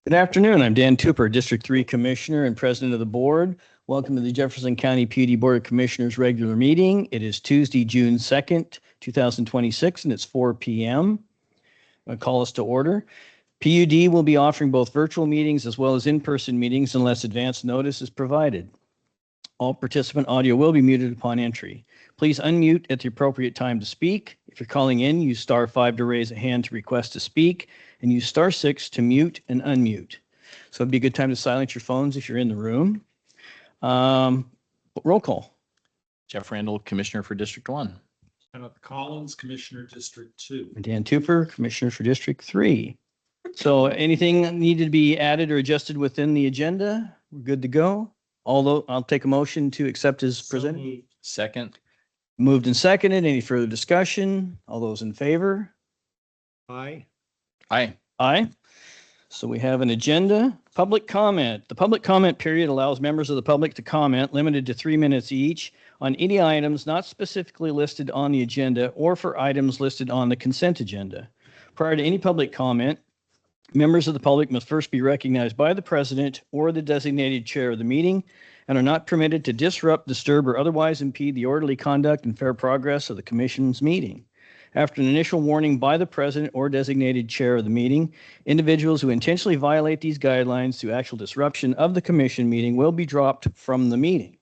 Good afternoon. I'm Dan Tupper, District 3 Commissioner and President of the Board. Welcome to the Jefferson County PUD Board of Commissioners regular meeting. It is Tuesday, June 2nd, 2026, and it's 4 p.m. I'll call us to order. PUD will be offering both virtual meetings as well as in-person meetings unless advance notice is provided. All participant audio will be muted upon entry. Please unmute at the appropriate time to speak. If you're calling in, use *5 to raise a hand to request to speak, and use *6 to mute and unmute. So it'd be a good time to silence your phones if you're in the room. Roll call. Jeff Randall, Commissioner for District 1. Kenneth Collins, Commissioner, District 2. Dan Tupper, Commissioner for District 3. So anything needed to be added or adjusted within the agenda? We're good to go. Although I'll take a motion to accept as presented. Moved. Second. Moved and seconded. Any further discussion? All those in favor? Aye. Aye. Aye. So we have an agenda. Public comment. The public comment period allows members of the public to comment, limited to 3 minutes each, on any items not specifically listed on the agenda or for items listed on the consent agenda. Prior to any public comment, members of the public must first be recognized by the president or the designated chair of the meeting and are not permitted to disrupt, disturb, or otherwise impede the orderly conduct and fair progress of the commission's meeting. After an initial warning by the president or designated chair of the meeting, individuals who intentionally violate these guidelines through actual disruption of the commission meeting will be dropped from the meeting.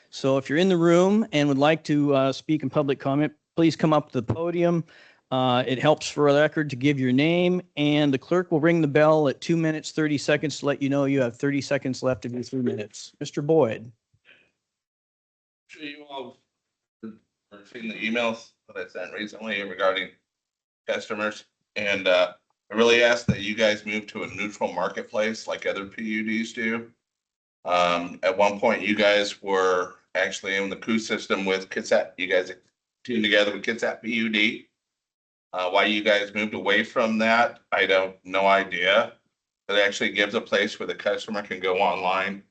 So if you're in the room and would like to speak in public comment, please come up to the podium. It helps for a record to give your name, and the clerk will ring the bell at 2 minutes, 30 seconds to let you know you have 30 seconds left of your 3 minutes. Mr. Boyd. Sure you all are seeing the emails that I sent recently regarding customers. And I really ask that you guys move to a neutral marketplace like other PUDs do. At one point, you guys were actually in the coup system with Kitsap. You guys teamed together with Kitsap PUD. Why you guys moved away from that, I don't, no idea. It actually gives a place where the customer can go online,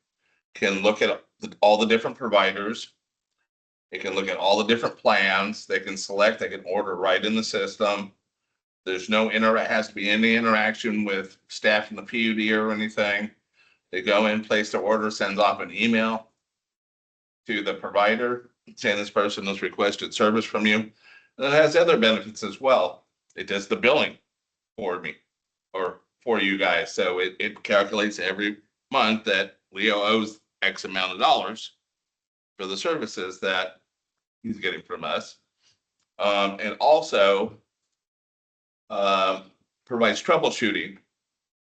can look at all the different providers. They can look at all the different plans. They can select, they can order right in the system. There's no has to be any interaction with staff in the PUD or anything. They go in, place their order, sends off an email to the provider saying this person has requested service from you. And it has other benefits as well. It does the billing for me or for you guys. So it calculates every month that Leo owes X amount of dollars for the services that he's getting from us. And also provides troubleshooting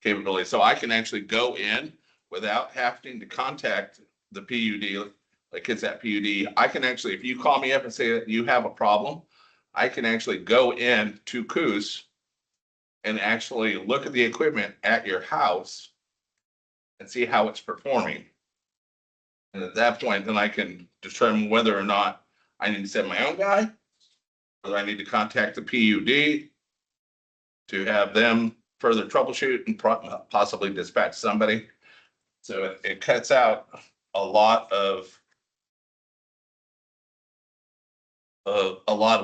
capability. So I can actually go in without having to contact the PUD, like it's at PUD. I can actually, if you call me up and say that you have a problem, I can actually go in to COOS and actually look at the equipment at your house and see how it's performing. And at that point, then I can determine whether or not I need to send my own guy, whether I need to contact the PUD to have them further troubleshoot and possibly dispatch somebody. So it cuts out a lot of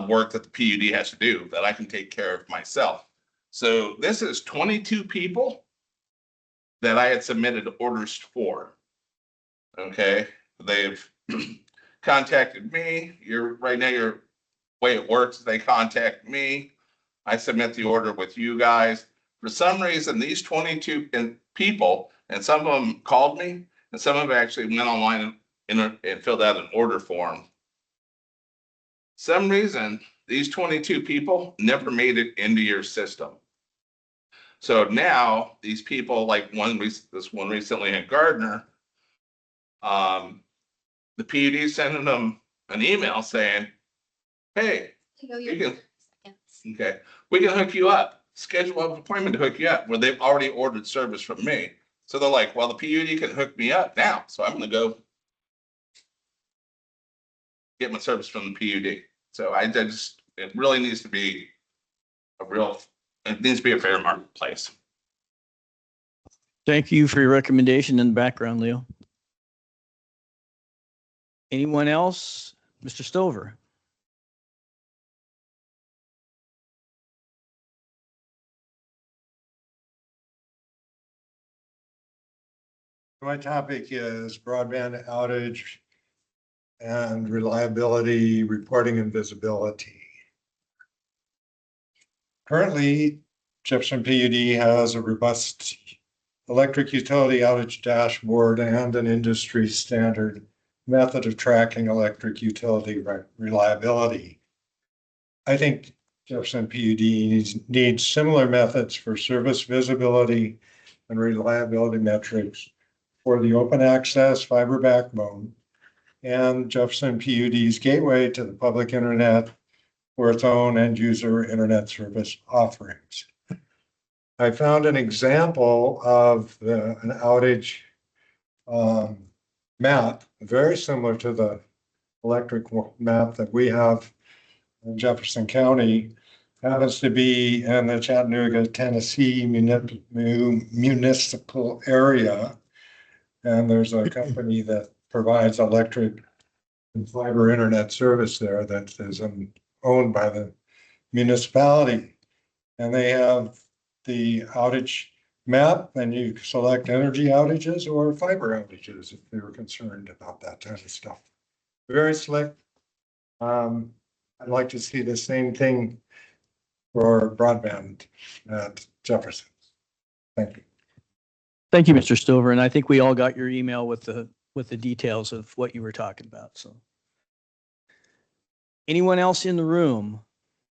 work that the PUD has to do that I can take care of myself. So this is 22 people that I had submitted orders for. Okay, they've contacted me. Right now, your way it works is they contact me. I submit the order with you guys. For some reason, these 22 people, and some of them called me, and some of them actually went online and filled out an order form. Some reason, these 22 people never made it into your system. So now these people, like this one recently in Gardner, the PUD sending them an email saying, hey, we can hook you up, schedule an appointment to hook you up, where they've already ordered service from me. So they're like, well, the PUD can hook me up now. So I'm going to go get my service from the PUD. So it really needs to be it needs to be a fair marketplace. Thank you for your recommendation and background, Leo. Anyone else? Mr. Stover. My topic is broadband outage and reliability, reporting and visibility. Currently, Jefferson PUD has a robust electric utility outage dashboard and an industry standard method of tracking electric utility reliability. I think Jefferson PUD needs similar methods for service visibility and reliability metrics for the open access fiber backbone and Jefferson PUD's gateway to the public internet for its own end user internet service offerings. I found an example of an outage map, very similar to the electric map that we have in Jefferson County. Happens to be in the Chattanooga, Tennessee municipal area. And there's a company that provides electric and fiber internet service there that is owned by the municipality. And they have the outage map, and you select energy outages or fiber outages if they were concerned about that kind of stuff. Very slick. I'd like to see the same thing for broadband at Jefferson. Thank you. Thank you, Mr. Stover. And I think we all got your email with the details of what you were talking about. So anyone else in the room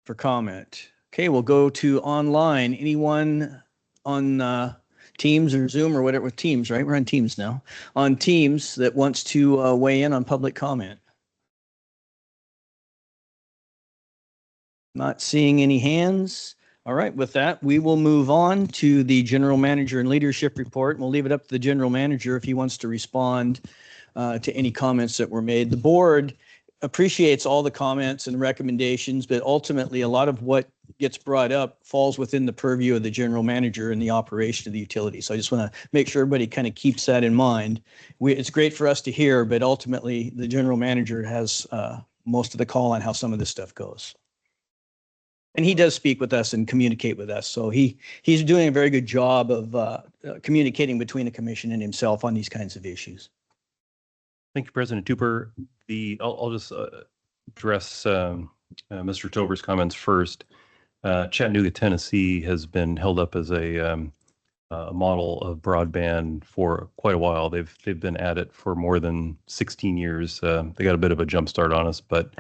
for comment? Okay, we'll go to online. Anyone on Teams or Zoom or whatever, with Teams, right? We're on Teams now. On Teams that wants to weigh in on public comment. Not seeing any hands. All right, with that, we will move on to the general manager and leadership report. We'll leave it up to the general manager if he wants to respond to any comments that were made. The board appreciates all the comments and recommendations, but ultimately a lot of what gets brought up falls within the purview of the general manager and the operation of the utility. So I just want to make sure everybody kind of keeps that in mind. It's great for us to hear, but ultimately the general manager has most of the call on how some of this stuff goes. And he does speak with us and communicate with us. So he's doing a very good job of communicating between the commission and himself on these kinds of issues. Thank you, President Tupper. I'll just address Mr. Tover's comments first. Chattanooga, Tennessee has been held up as a model of broadband for quite a while. They've been at it for more than 16 years. They got a bit of a jump start on us, but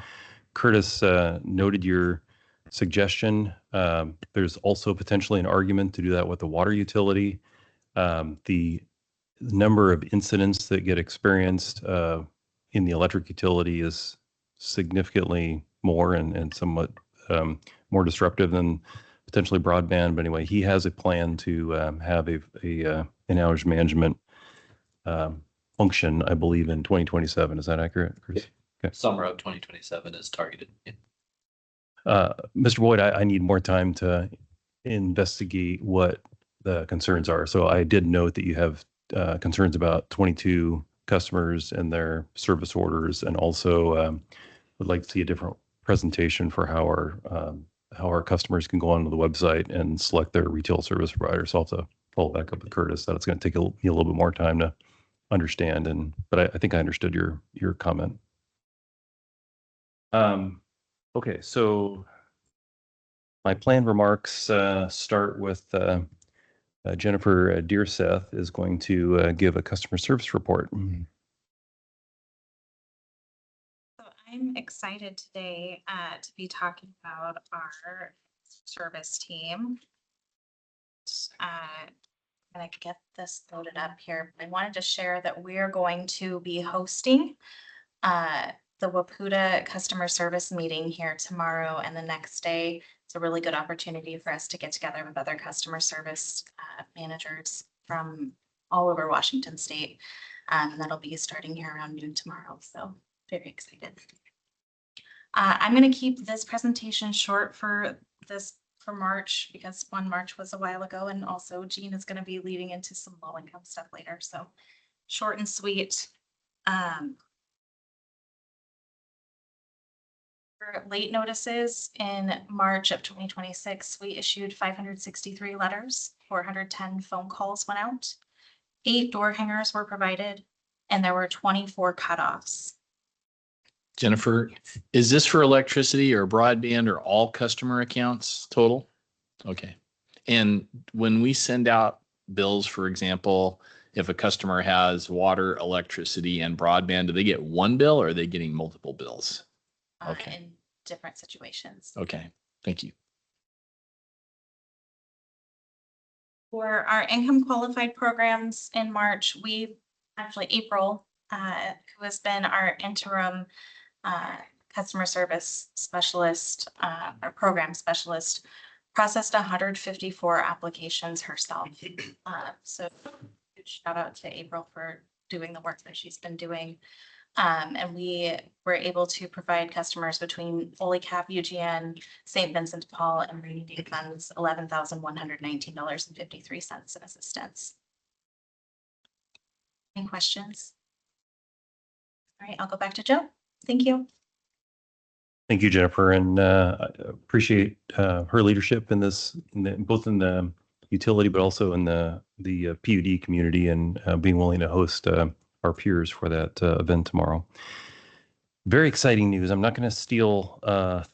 Curtis noted your suggestion. There's also potentially an argument to do that with the water utility. The number of incidents that get experienced in the electric utility is significantly more and somewhat more disruptive than potentially broadband. But anyway, he has a plan to have an outage management function, I believe, in 2027. Is that accurate, Chris? Okay. Summer of 2027 is targeted. Yeah. Mr. Boyd, I need more time to investigate what the concerns are. So I did note that you have concerns about 22 customers and their service orders, and also would like to see a different presentation for how our customers can go onto the website and select their retail service provider. So I'll have to follow back up with Curtis. That it's going to take me a little bit more time to understand. But I think I understood your comment. Okay, so my planned remarks start with Jennifer Deerseth is going to give a customer service report. So I'm excited today to be talking about our service team. I'm gonna get this loaded up here. I wanted to share that we're going to be hosting the Waputa customer service meeting here tomorrow and the next day. It's a really good opportunity for us to get together with other customer service managers from all over Washington State. And that'll be starting here around noon tomorrow. So very excited. I'm going to keep this presentation short for March, because March was a while ago, and also Jean is going to be leading into some low income stuff later. So short and sweet. For late notices in March of 2026, we issued 563 letters, 410 phone calls went out. 8 door hangers were provided, and there were 24 cutoffs. Jennifer, is this for electricity or broadband or all customer accounts total? Okay. And when we send out bills, for example, if a customer has water, electricity, and broadband, do they get one bill or are they getting multiple bills? Okay. In different situations. Okay, thank you. For our income qualified programs in March, April, who has been our interim customer service specialist, or program specialist, processed 154 applications herself. So huge shout out to April for doing the work that she's been doing. And we were able to provide customers between Foley Cap, UGN, St. Vincent de Paul, and rainy day funds $11,119.53 in assistance. Any questions? All right, I'll go back to Joe. Thank you. Thank you, Jennifer, and I appreciate her leadership in this, both in the utility, but also in the PUD community, and being willing to host our peers for that event tomorrow. Very exciting news. I'm not going to steal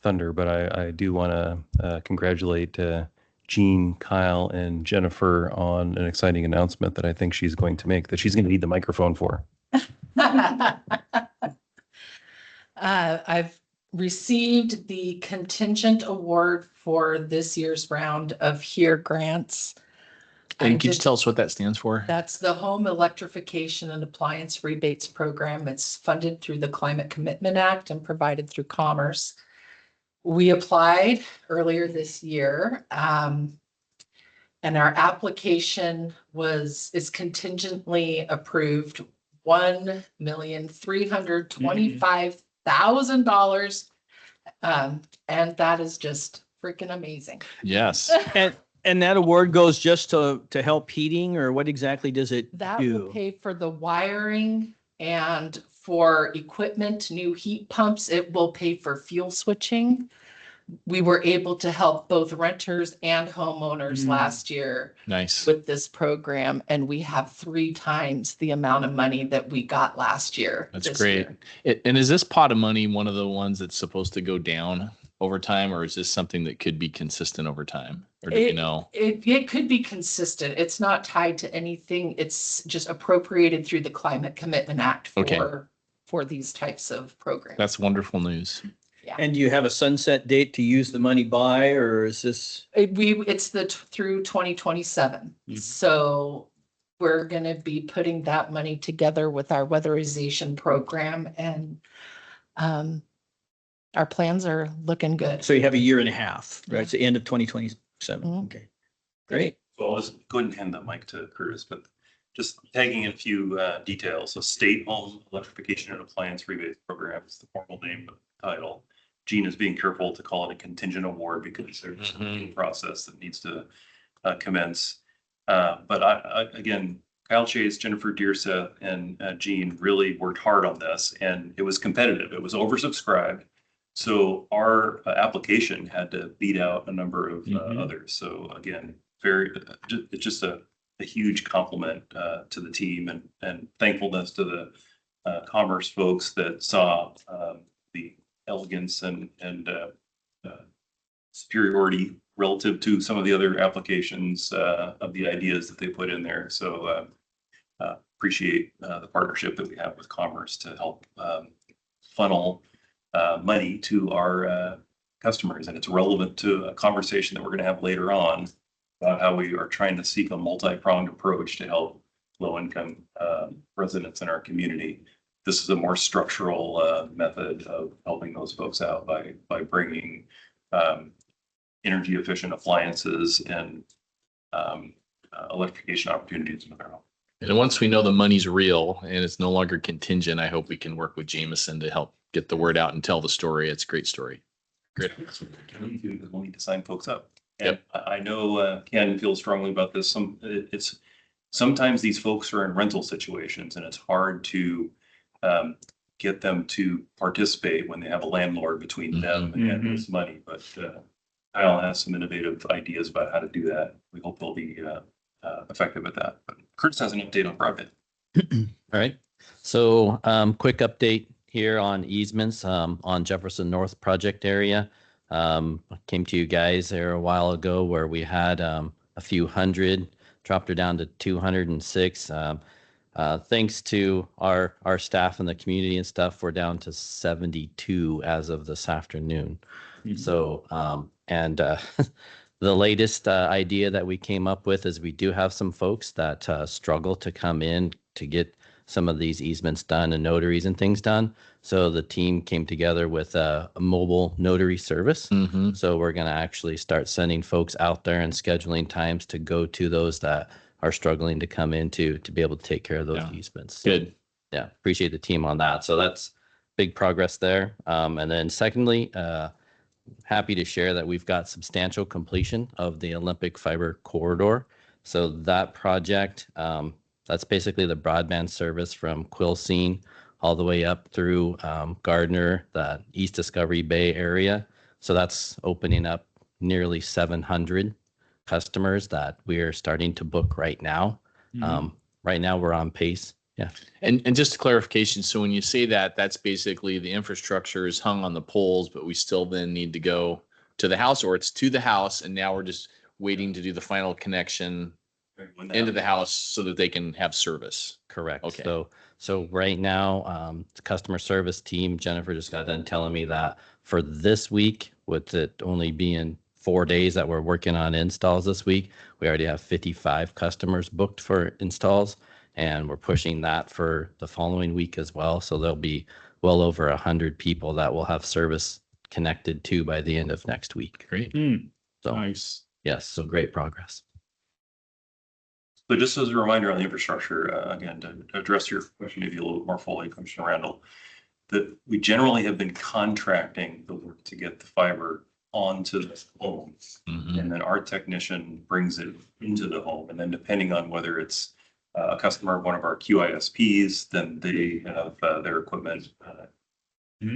thunder, but I do want to congratulate Jean, Kyle, and Jennifer on an exciting announcement that I think she's going to make, that she's going to need the microphone for. I've received the contingent award for this year's round of HERE grants. And could you tell us what that stands for? That's the Home Electrification and Appliance Rebates Program. It's funded through the Climate Commitment Act and provided through Commerce. We applied earlier this year, and our application is contingently approved $1,325,000. And that is just freaking amazing. Yes. And that award goes just to help heating, or what exactly does it That do? will pay for the wiring and for equipment, new heat pumps. It will pay for fuel switching. We were able to help both renters and homeowners last year Nice. with this program, and we have 3 times the amount of money that we got last year. That's great. And is this pot of money one of the ones that's supposed to go down over time, or is this something that could be consistent over time? Or do you know? It could be consistent. It's not tied to anything. It's just appropriated through the Climate Commitment Act for these types of programs. That's wonderful news. Yeah. And do you have a sunset date to use the money by, or is this? It's through 2027. So we're going to be putting that money together with our weatherization program, and our plans are looking good. So you have a year and a half, right? It's the end of 2027. Mhm. Okay, great. So I'll just go ahead and hand the mic to Curtis, but just tagging in a few details. So State Home Electrification and Appliance Rebate Program is the formal name of the title. Jean is being careful to call it a contingent award because there's a process that needs to commence. But again, Kyle Chase, Jennifer Deerseth, and Jean really worked hard on this, and it was competitive. It was oversubscribed. So our application had to beat out a number of others. So again, it's just a huge compliment to the team, and thankfulness to the Commerce folks that saw the elegance and superiority relative to some of the other applications of the ideas that they put in there. So appreciate the partnership that we have with Commerce to help funnel money to our customers. And it's relevant to a conversation that we're going to have later on about how we are trying to seek a multi-pronged approach to help low-income residents in our community. This is a more structural method of helping those folks out by bringing energy efficient appliances and electrification opportunities into their home. And once we know the money's real and it's no longer contingent, I hope we can work with Jameson to help get the word out and tell the story. It's a great story. Great. We'll need to sign folks up. Yep. And I know Ken feels strongly about this. Sometimes these folks are in rental situations, and it's hard to get them to participate when they have a landlord between them and this money. But Kyle has some innovative ideas about how to do that. We hope they'll be effective at that. But Curtis has an update on broadband. All right. So, quick update here on easements, on Jefferson North project area. Came to you guys there a while ago where we had, a few hundred, dropped her down to 206. Thanks to our staff and the community and stuff, we're down to 72 as of this afternoon. So, the latest idea that we came up with is we do have some folks that struggle to come in to get some of these easements done and notaries and things done. So the team came together with a mobile notary service. Mm-hmm. So we're going to actually start sending folks out there and scheduling times to go to those that are struggling to come into to be able to take care of those Yeah. easements. So, Good. yeah, appreciate the team on that. So that's big progress there. And then secondly, happy to share that we've got substantial completion of the Olympic Fiber Corridor. So that project, that's basically the broadband service from Quilcene all the way up through Gardner, the East Discovery Bay area. So that's opening up nearly 700 customers that we are starting to book right now. Right now we're on pace. Yeah. And just a clarification, so when you say that, that's basically the infrastructure is hung on the poles, but we still then need to go to the house, or it's to the house and now we're just waiting to do the final connection into the house so that they can have service. Correct. Okay. So right now, the customer service team, Jennifer just got done telling me that for this week, with it only being 4 days that we're working on installs this week, we already have 55 customers booked for installs, and we're pushing that for the following week as well. So there'll be well over 100 people that will have service connected to by the end of next week. Great. So Nice. yes, so great progress. So just as a reminder on the infrastructure, again, to address your question maybe a little bit more fully, Commissioner Randall, that we generally have been contracting the work to get the fiber onto the home. Mhm. And then our technician brings it into the home. And then depending on whether it's a customer of one of our QISPs, then they have their equipment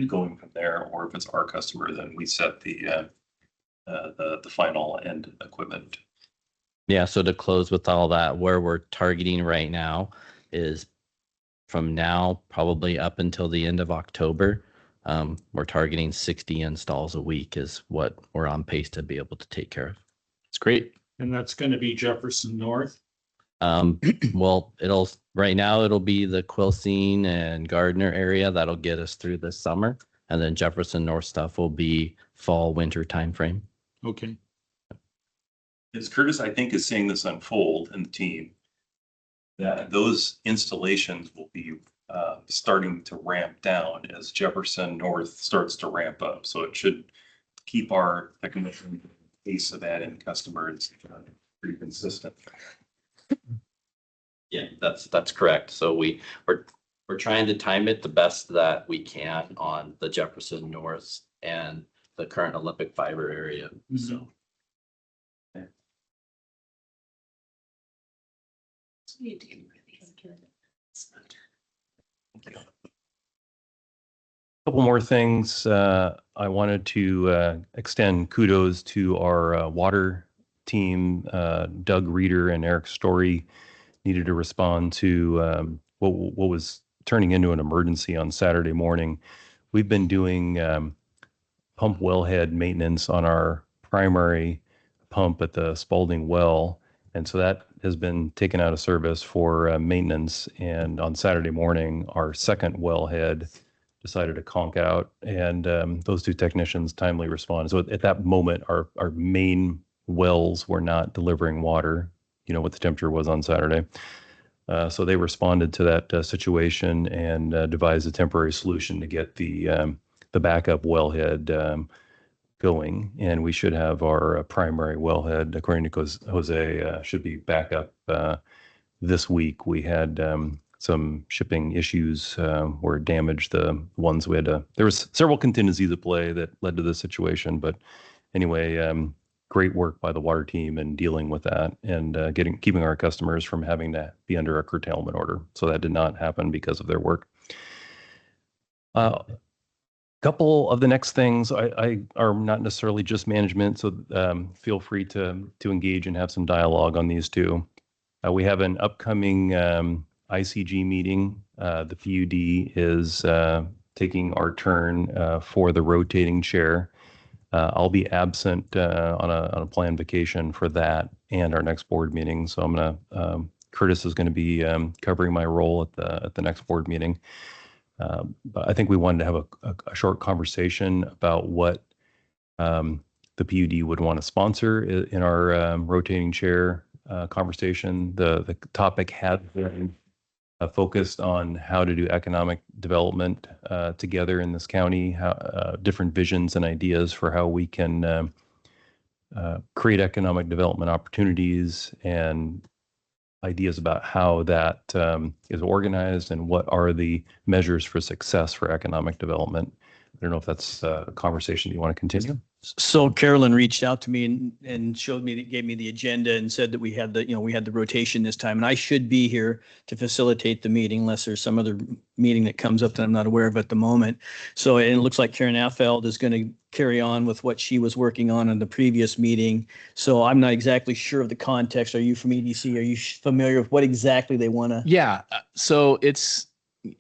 going from there. Or if it's our customer, then we set the final end equipment. Yeah, so to close with all that, where we're targeting right now is from now probably up until the end of October. We're targeting 60 installs a week is what we're on pace to be able to take care of. It's great. And that's going to be Jefferson North. Well, right now it'll be the Quilcene and Gardner area that'll get us through this summer. And then Jefferson North stuff will be fall, winter timeframe. Okay. As Curtis, I think, is seeing this unfold in the team, that those installations will be starting to ramp down as Jefferson North starts to ramp up. So it should keep our technician pace of adding customers pretty consistent. Yeah, that's correct. So we're trying to time it the best that we can on the Jefferson North and the current Olympic Fiber area. So. Couple more things. I wanted to extend kudos to our water team. Doug Reeder and Eric Story needed to respond to what was turning into an emergency on Saturday morning. We've been doing pump wellhead maintenance on our primary pump at the Spalding well. And so that has been taken out of service for maintenance. And on Saturday morning, our second wellhead decided to conk out, and those two technicians timely responded. So at that moment, our main wells were not delivering water, what the temperature was on Saturday. So they responded to that situation and devised a temporary solution to get the backup wellhead going. And we should have our primary wellhead, according to Jose, should be back up this week. We had some shipping issues where it damaged the ones we had to. There was several contingencies at play that led to this situation, but anyway, great work by the water team in dealing with that and keeping our customers from having to be under a curtailment order. So that did not happen because of their work. Couple of the next things I are not necessarily just management, so feel free to engage and have some dialogue on these two. We have an upcoming ICG meeting. The PUD is taking our turn for the rotating chair. I'll be absent on a planned vacation for that and our next board meeting. So I'm gonna Curtis is going to be covering my role at the next board meeting. But I think we wanted to have a short conversation about what the PUD would want to sponsor in our rotating chair conversation. The topic had been focused on how to do economic development together in this county, how different visions and ideas for how we can create economic development opportunities and ideas about how that is organized and what are the measures for success for economic development. I don't know if that's a conversation you want to continue. So Carolyn reached out to me and showed me, gave me the agenda and said that we had the rotation this time, and I should be here to facilitate the meeting unless there's some other meeting that comes up that I'm not aware of at the moment. So and it looks like Karen Affeld is going to carry on with what she was working on in the previous meeting. So I'm not exactly sure of the context. Are you from EDC? Are you familiar with what exactly they want to? Yeah. So it's,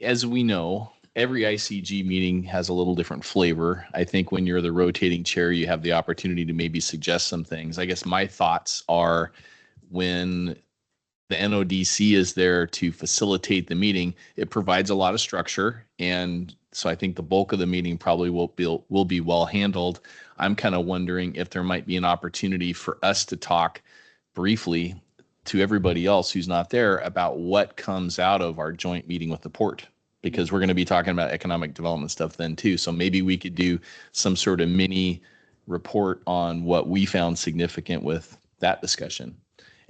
as we know, every ICG meeting has a little different flavor. I think when you're the rotating chair, you have the opportunity to maybe suggest some things. I guess my thoughts are when the NODC is there to facilitate the meeting, it provides a lot of structure. And so I think the bulk of the meeting probably will be well handled. I'm kind of wondering if there might be an opportunity for us to talk briefly to everybody else who's not there about what comes out of our joint meeting with the port, because we're going to be talking about economic development stuff then too. So maybe we could do some sort of mini report on what we found significant with that discussion.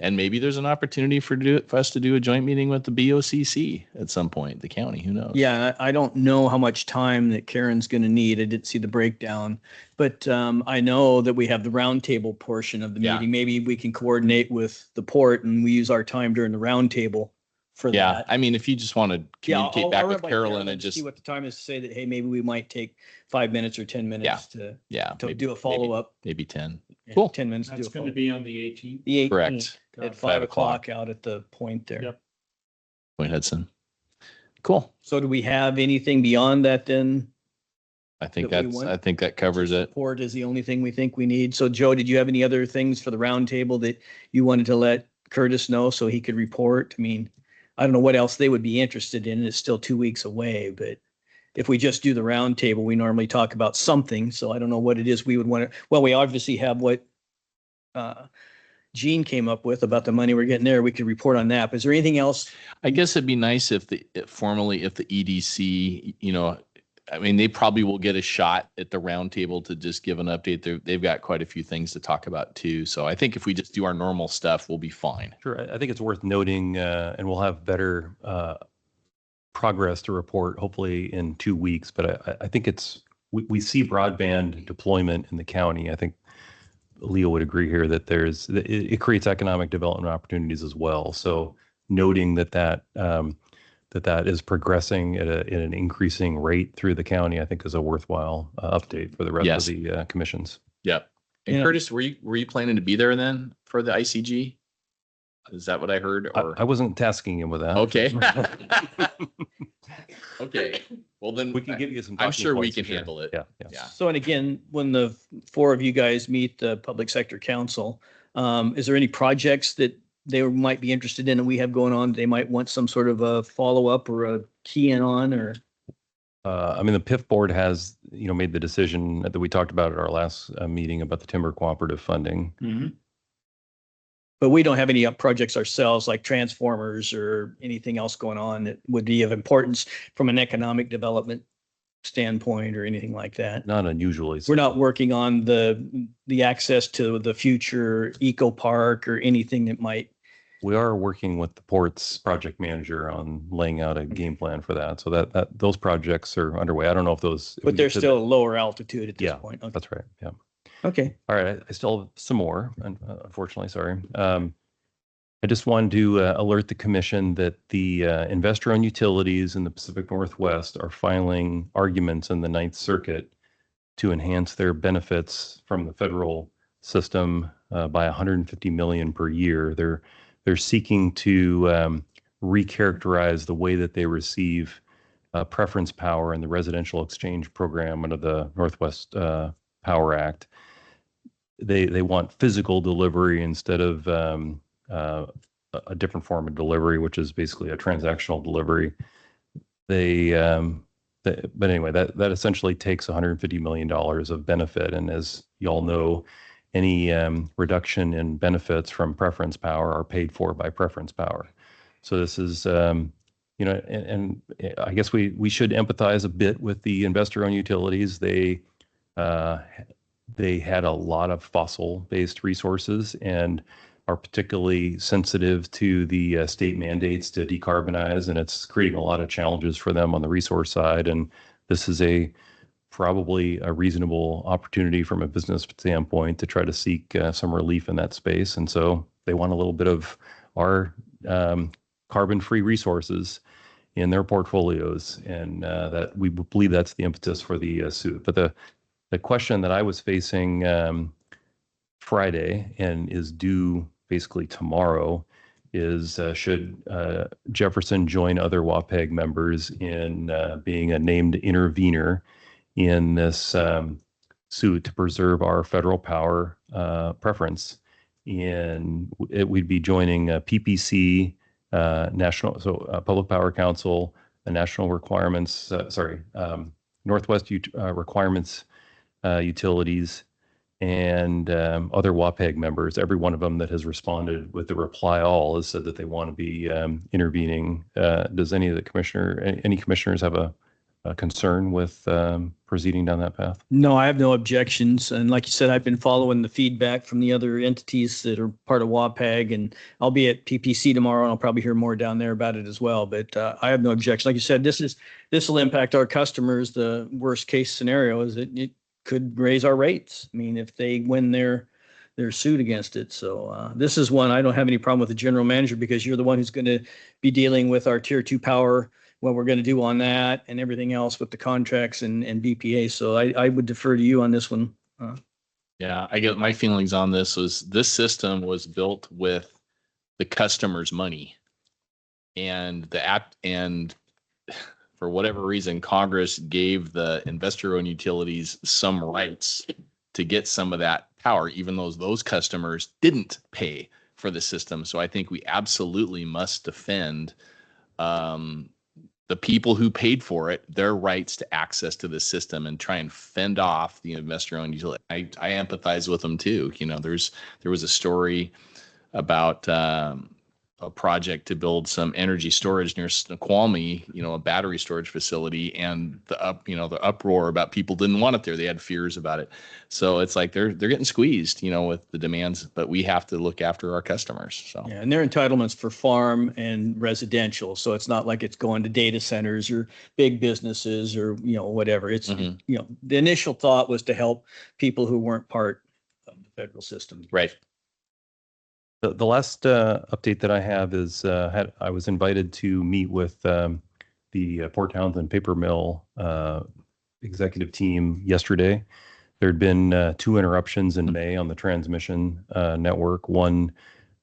And maybe there's an opportunity for us to do a joint meeting with the BOCC at some point, the county, who knows? Yeah, I don't know how much time that Karen's going to need. I didn't see the breakdown, but I know that we have the roundtable portion of the Yeah. meeting. Maybe we can coordinate with the port and we use our time during the roundtable for Yeah. that. I mean, if you just want to communicate back I'll with run by Carolyn and see just, what the time is to say that, hey, maybe we might take 5 minutes or 10 minutes to maybe- do a follow-up. maybe 10. Yeah, Cool. 10 minutes to do That's a going to follow-up. be on the 18th. The 18th Correct. at 5 5 o'clock. o'clock out at the point there. Yep. Point Hudson. Cool. So do we have anything beyond that then? I think That we want? I think that covers it. Port is the only thing we think we need. So Joe, did you have any other things for the roundtable that you wanted to let Curtis know so he could report? I mean, I don't know what else they would be interested in. It's still 2 weeks away, but if we just do the roundtable, we normally talk about something. So I don't know what it is we would want to, well, we obviously have what Gene came up with about the money we're getting there. We could report on that. But is there anything else? I guess it'd be nice if the EDC, I mean, they probably will get a shot at the roundtable to just give an update. They've got quite a few things to talk about too. So I think if we just do our normal stuff, we'll be fine. Sure. I think it's worth noting, and we'll have better progress to report hopefully in 2 weeks. But I think we see broadband deployment in the county. I think Leo would agree here that it creates economic development opportunities as well. So noting that is progressing at an increasing rate through the county, I think is a worthwhile update for the rest Yes. of the commissions. Yep. And Yeah. Curtis, were you planning to be there then for the ICG? Is that what I heard? Or I wasn't tasking him with that. okay. Okay. Well, then We can give you some. I'm talking sure we points can to share. handle it. Yeah. Yeah. So, and again, when the 4 of you guys meet the Public Sector Council, is there any projects that they might be interested in and we have going on? They might want some sort of a follow-up or a key in on, or? I mean, the PIF board has, made the decision that we talked about at our last meeting about the timber cooperative funding. But we don't have any projects ourselves like transformers or anything else going on that would be of importance from an economic development standpoint or anything like that. Not unusually. We're not working on the access to the future eco park or anything that might. We are working with the port's project manager on laying out a game plan for that. So that those projects are underway. I don't know if those. But they're still lower altitude at this Yeah, point. Okay. That's right. Yeah. Okay. All right. I still have some more, unfortunately. Sorry. I just wanted to alert the commission that the investor-owned utilities in the Pacific Northwest are filing arguments in the Ninth Circuit to enhance their benefits from the federal system by $150 million per year. They're they're seeking to recharacterize the way that they receive preference power in the residential exchange program under the Northwest Power Act. They want physical delivery instead of a different form of delivery, which is basically a transactional delivery. But anyway, that essentially takes $150 million of benefit. And as you all know, any reduction in benefits from preference power are paid for by preference power. So this is, and I guess we should empathize a bit with the investor-owned utilities. They had a lot of fossil-based resources and are particularly sensitive to the state mandates to decarbonize, and it's creating a lot of challenges for them on the resource side. And this is probably a reasonable opportunity from a business standpoint to try to seek some relief in that space. And so they want a little bit of our carbon-free resources in their portfolios, and that we believe that's the impetus for the suit. But the question that I was facing Friday and is due basically tomorrow is should Jefferson join other WAPEG members in being a named intervener in this suit to preserve our federal power preference? And we'd be joining PPC, Public Power Council, the National Requirements, Northwest Requirements Utilities, and other WAPEG members. Every one of them that has responded with the reply all has said that they want to be intervening. Does any commissioners have a concern with proceeding down that path? No, I have no objections. And like you said, I've been following the feedback from the other entities that are part of WAPEG, and I'll be at PPC tomorrow, and I'll probably hear more down there about it as well. But I have no objection. Like you said, this will impact our customers. The worst case scenario is that it could raise our rates. I mean, if they win their suit against it. So this is one I don't have any problem with the general manager, because you're the one who's going to be dealing with our tier 2 power, what we're going to do on that and everything else with the contracts and BPA. So I would defer to you on this one. Yeah, I get my feelings on this system was built with the customer's money, and for whatever reason, Congress gave the investor-owned utilities some rights to get some of that power, even though those customers didn't pay for the system. So I think we absolutely must defend the people who paid for it, their rights to access to the system, and try and fend off the investor-owned utility. I empathize with them too. There was a story about a project to build some energy storage near Snoqualmie, a battery storage facility, and the uproar about people didn't want it there. They had fears about it. So it's like they're getting squeezed, with the demands, but we have to look after our customers. So yeah, and their entitlements for farm and residential. So it's not like it's going to data centers or big businesses or whatever. It's the initial thought was to help people who weren't part of the federal system. Right. The last update that I have is I was invited to meet with the Port Townsend paper mill executive team yesterday. There had been 2 interruptions in May on the transmission network. One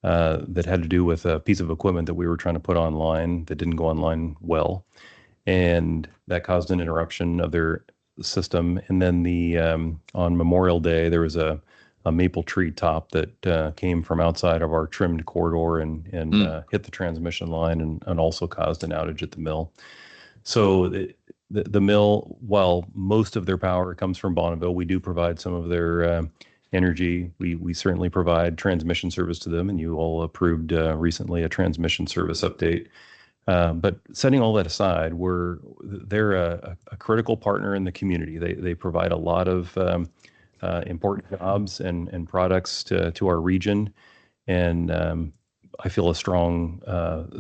that had to do with a piece of equipment that we were trying to put online that didn't go online well, and that caused an interruption of their system. And then on Memorial Day, there was a maple tree top that came from outside of our trimmed corridor and hit the transmission line and also caused an outage at the mill. So the mill, while most of their power comes from Bonneville, we do provide some of their energy. We certainly provide transmission service to them, and you all approved recently a transmission service update. But setting all that aside, they're a critical partner in the community. They provide a lot of important jobs and products to our region. And I feel a strong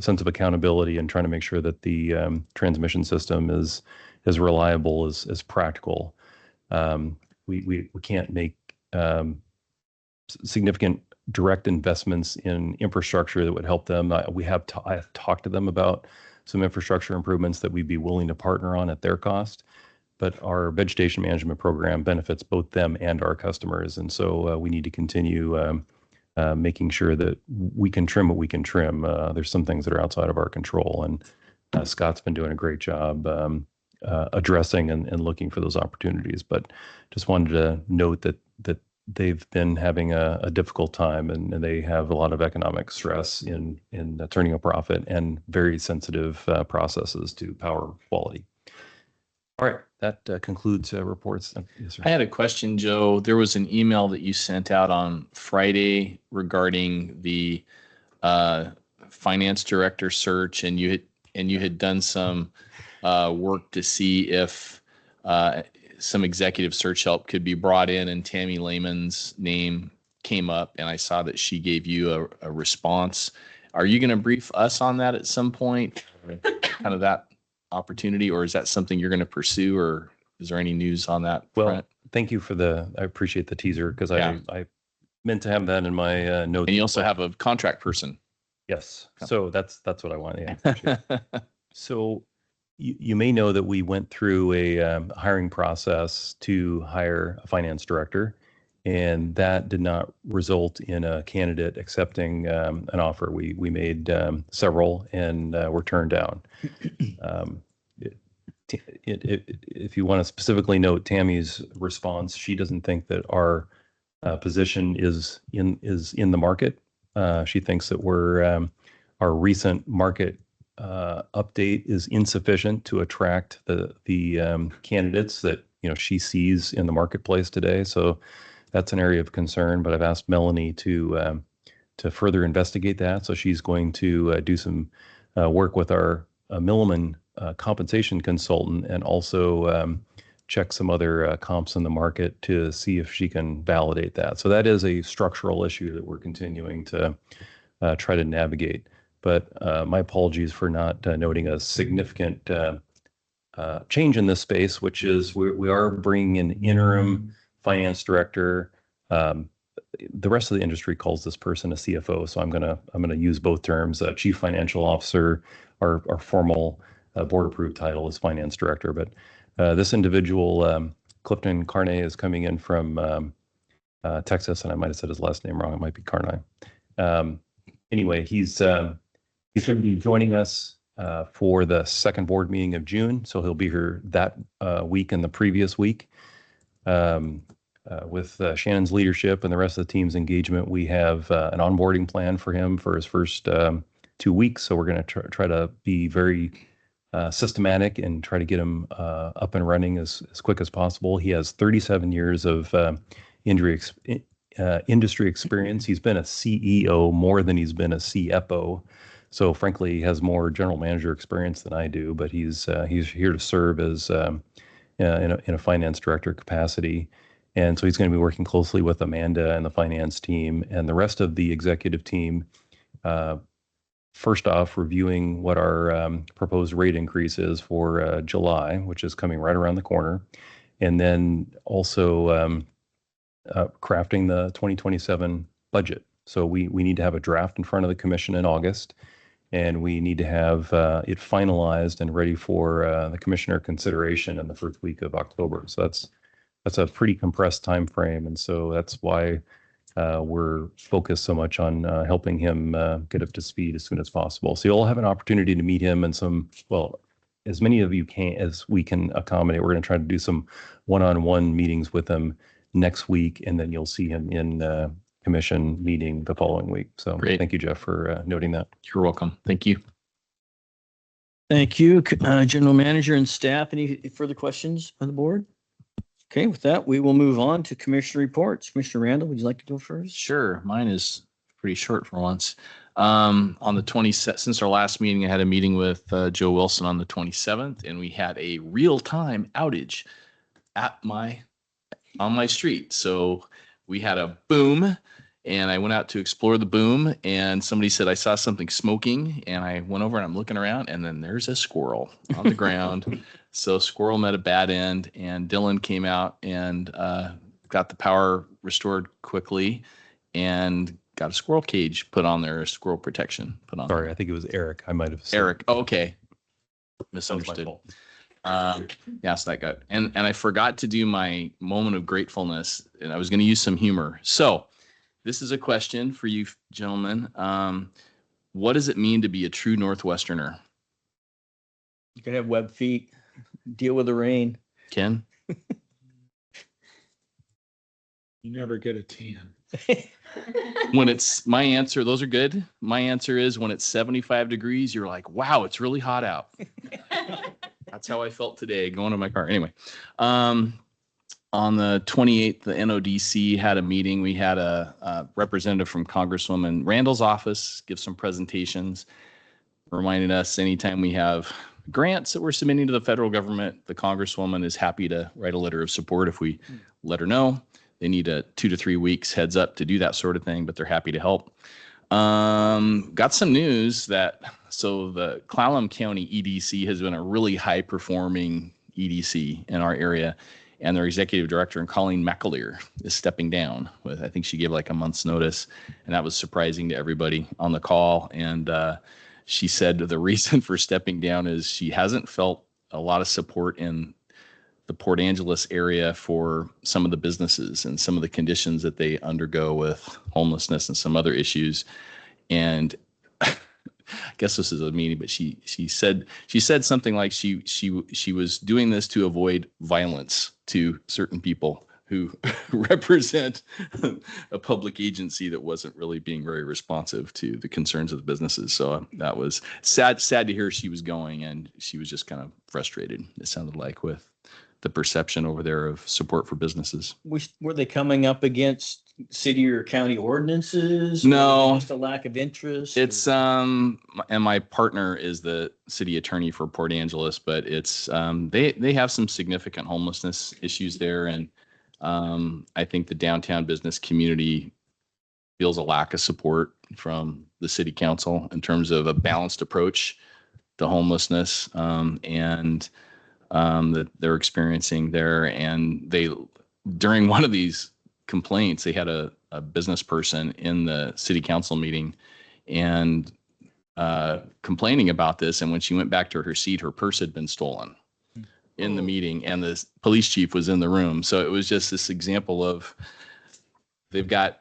sense of accountability in trying to make sure that the transmission system is as reliable as practical. We can't make significant direct investments in infrastructure that would help them. I have talked to them about some infrastructure improvements that we'd be willing to partner on at their cost. But our vegetation management program benefits both them and our customers. And so we need to continue making sure that we can trim what we can trim. There's some things that are outside of our control, and Scott's been doing a great job addressing and looking for those opportunities. But just wanted to note that they've been having a difficult time, and they have a lot of economic stress in turning a profit and very sensitive processes to power quality. All right, that concludes reports. Yes, sir. I had a question, Joe. There was an email that you sent out on Friday regarding the finance director search, and you had done some work to see if some executive search help could be brought in, and Tammy Lehman's name came up, and I saw that she gave you a response. Are you going to brief us on that at some point, kind of that opportunity, or is that something you're going to pursue, or is there any news on that front? Thank you for I appreciate the teaser, because Yeah. I meant to have that in my notes. And you also have a contract person. Yes. So that's what I want. Yeah. Appreciate it. So you may know that we went through a hiring process to hire a finance director, and that did not result in a candidate accepting an offer. We made several and were turned down. If you want to specifically note Tammy's response, she doesn't think that our position is in the market. She thinks that our recent market update is insufficient to attract the candidates that she sees in the marketplace today. So that's an area of concern. But I've asked Melanie to further investigate that. So she's going to do some work with our Milliman compensation consultant, and also check some other comps in the market to see if she can validate that. So that is a structural issue that we're continuing to try to navigate. But my apologies for not noting a significant change in this space, which is we are bringing an interim finance director. The rest of the industry calls this person a CFO, so I'm gonna use both terms. Chief Financial Officer, our formal board approved title is finance director. But this individual, Clifton Carney, is coming in from Texas, and I might have said his last name wrong. It might be Carney. Anyway, he's going to be joining us for the second board meeting of June. So he'll be here that week and the previous week. With Shannon's leadership and the rest of the team's engagement, we have an onboarding plan for him for his first 2 weeks. So we're going to try to be very systematic and try to get him up and running as quick as possible. He has 37 years of industry experience. He's been a CEO more than he's been a CFO. So frankly, he has more general manager experience than I do, but he's here to serve as in a finance director capacity. And so he's going to be working closely with Amanda and the finance team and the rest of the executive team. First off, reviewing what our proposed rate increase is for July, which is coming right around the corner. And then also crafting the 2027 budget. So we need to have a draft in front of the commission in August, and we need to have it finalized and ready for the commissioner consideration in the first week of October. So that's a pretty compressed time frame, and so that's why we're focused so much on helping him get up to speed as soon as possible. So you'll have an opportunity to meet him and as many of you as we can accommodate. We're going to try to do some one-on-one meetings with him next week, and then you'll see him in commission meeting the following week. So Great. Thank you, Jeff, for noting that. You're welcome. Thank you. Thank you, General Manager and staff. Any further questions on the board? Okay, with that, we will move on to Commissioner reports. Commissioner Randall, would you like to go first? Sure. Mine is pretty short for once. On the 27th, since our last meeting, I had a meeting with Joe Wilson on the 27th, and we had a real-time outage on my street. So we had a boom, and I went out to explore the boom, and somebody said, I saw something smoking, and I went over and I'm looking around, and then there's a squirrel on the ground. So squirrel met a bad end, and Dylan came out and got the power restored quickly and got a squirrel cage put on there, squirrel protection put on. Sorry, I think it was Eric. I might have said Eric. Oh, okay. that was my Misunderstood. fault. Yes, that got, and I forgot to do my moment of gratefulness, and I was going to use some humor. So This is a question for you gentlemen. What does it mean to be a true Northwesterner? You could have web feet, deal with the rain. Ken? You never get a tan. When it's my answer, those are good. My answer is when it's 75 degrees, you're like, wow, it's really hot out. That's how I felt today going to my car. Anyway, on the 28th, the NODC had a meeting. We had a representative from Congresswoman Randall's office give some presentations, reminding us anytime we have grants that we're submitting to the federal government, the Congresswoman is happy to write a letter of support if we let her know. They need a 2 to 3 weeks heads up to do that sort of thing, but they're happy to help. Got some news so the Clallam County EDC has been a really high performing EDC in our area, and their executive director, Colleen McAleer, is stepping down with, I think she gave like a month's notice, and that was surprising to everybody on the call. And she said the reason for stepping down is she hasn't felt a lot of support in the Port Angeles area for some of the businesses and some of the conditions that they undergo with homelessness and some other issues. And I guess this is a meeting, but she said something like she was doing this to avoid violence to certain people who represent a public agency that wasn't really being very responsive to the concerns of the businesses. So that was sad to hear she was going, and she was just kind of frustrated, it sounded like, with the perception over there of support for businesses. Were they coming up against city or county ordinances? No. Just a lack of interest? It's and my partner is the city attorney for Port Angeles, but it's they have some significant homelessness issues there, and I think the downtown business community feels a lack of support from the city council in terms of a balanced approach to homelessness, and that they're experiencing there. And during one of these complaints, they had a business person in the city council meeting and complaining about this. And when she went back to her seat, her purse had been stolen in the meeting, and the police chief was in the room. So it was just this example of they've got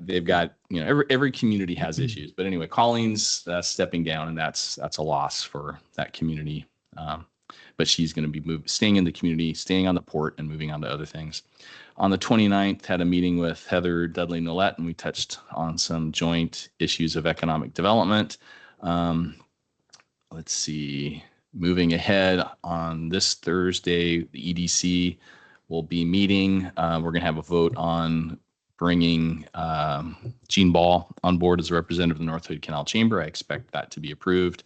every community has issues. But anyway, Colleen's stepping down, and that's a loss for that community. But she's going to be staying in the community, staying on the port, and moving on to other things. On the 29th, had a meeting with Heather Dudley-Nolet, and we touched on some joint issues of economic development. Let's see, moving ahead on this Thursday, the EDC will be meeting. We're going to have a vote on bringing Gene Ball on board as a representative of the North Hood Canal Chamber. I expect that to be approved.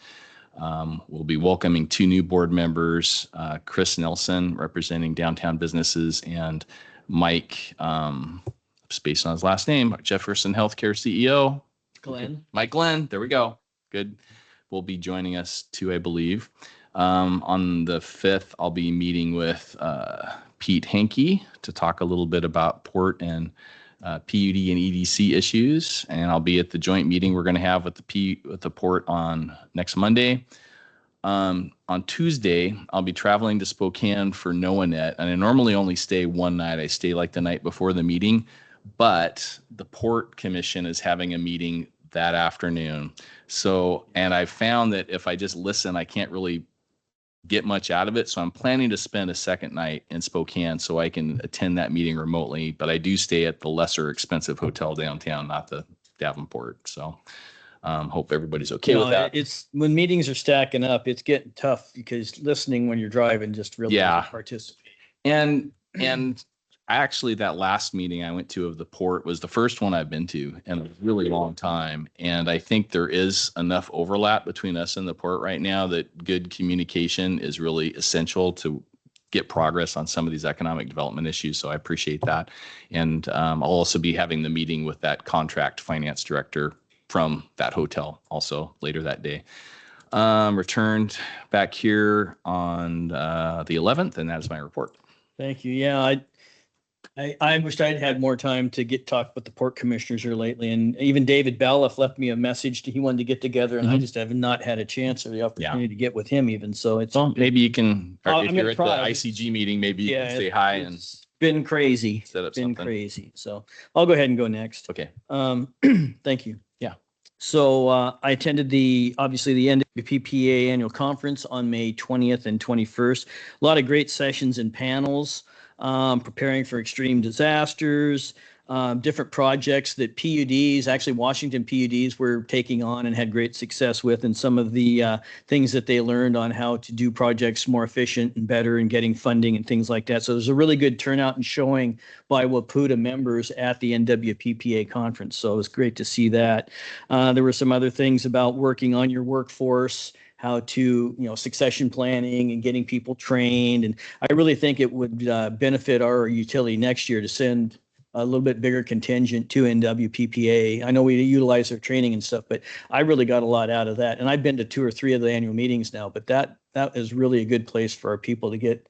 We'll be welcoming 2 new board members, Chris Nelson representing downtown businesses, and Mike, based on his last name, Jefferson Healthcare CEO. Mike Glenn, there we go. Good. Will be joining us too, I believe. On the 5th, I'll be meeting with Pete Hankey to talk a little bit about port and PUD and EDC issues, and I'll be at the joint meeting we're going to have with the port on next Monday. On Tuesday, I'll be traveling to Spokane for NOAANET, and I normally only stay one night. I stay like the night before the meeting, but the Port Commission is having a meeting that afternoon. So, and I found that if I just listen, I can't really get much out of it. So I'm planning to spend a second night in Spokane so I can attend that meeting remotely, but I do stay at the lesser expensive hotel downtown, not the Davenport. So hope everybody's okay with that. It's when meetings are stacking up, it's getting tough because listening when you're driving just really doesn't participate. And actually that last meeting I went to of the port was the first one I've been to in a really long time. And I think there is enough overlap between us and the port right now that good communication is really essential to get progress on some of these economic development issues. So I appreciate that. And I'll also be having the meeting with that contract finance director from that hotel also later that day. Returned back here on the 11th, and that is my report. Thank you. Yeah, I wished I'd had more time to talk with the port commissioners here lately, and even David Balliff left me a message. He wanted to get together, and I just have not had a chance or the opportunity to get with him even. So it's maybe you can, I'm if you're gonna at try. the ICG meeting, maybe you can say hi. And it's been crazy. Set up Been something. crazy. So I'll go ahead and go next. Okay. Thank you. Yeah. So I attended obviously the NWPPA annual conference on May 20th and 21st. A lot of great sessions and panels, preparing for extreme disasters, different projects that PUDs, actually Washington PUDs were taking on and had great success with, and some of the things that they learned on how to do projects more efficient and better and getting funding and things like that. So there's a really good turnout and showing by WAPUTA members at the NWPPA conference. So it was great to see that. There were some other things about working on your workforce, how to, succession planning and getting people trained. And I really think it would benefit our utility next year to send a little bit bigger contingent to NWPPA. I know we utilize their training and stuff, but I really got a lot out of that. And I've been to 2 or 3 of the annual meetings now, but that is really a good place for our people to get,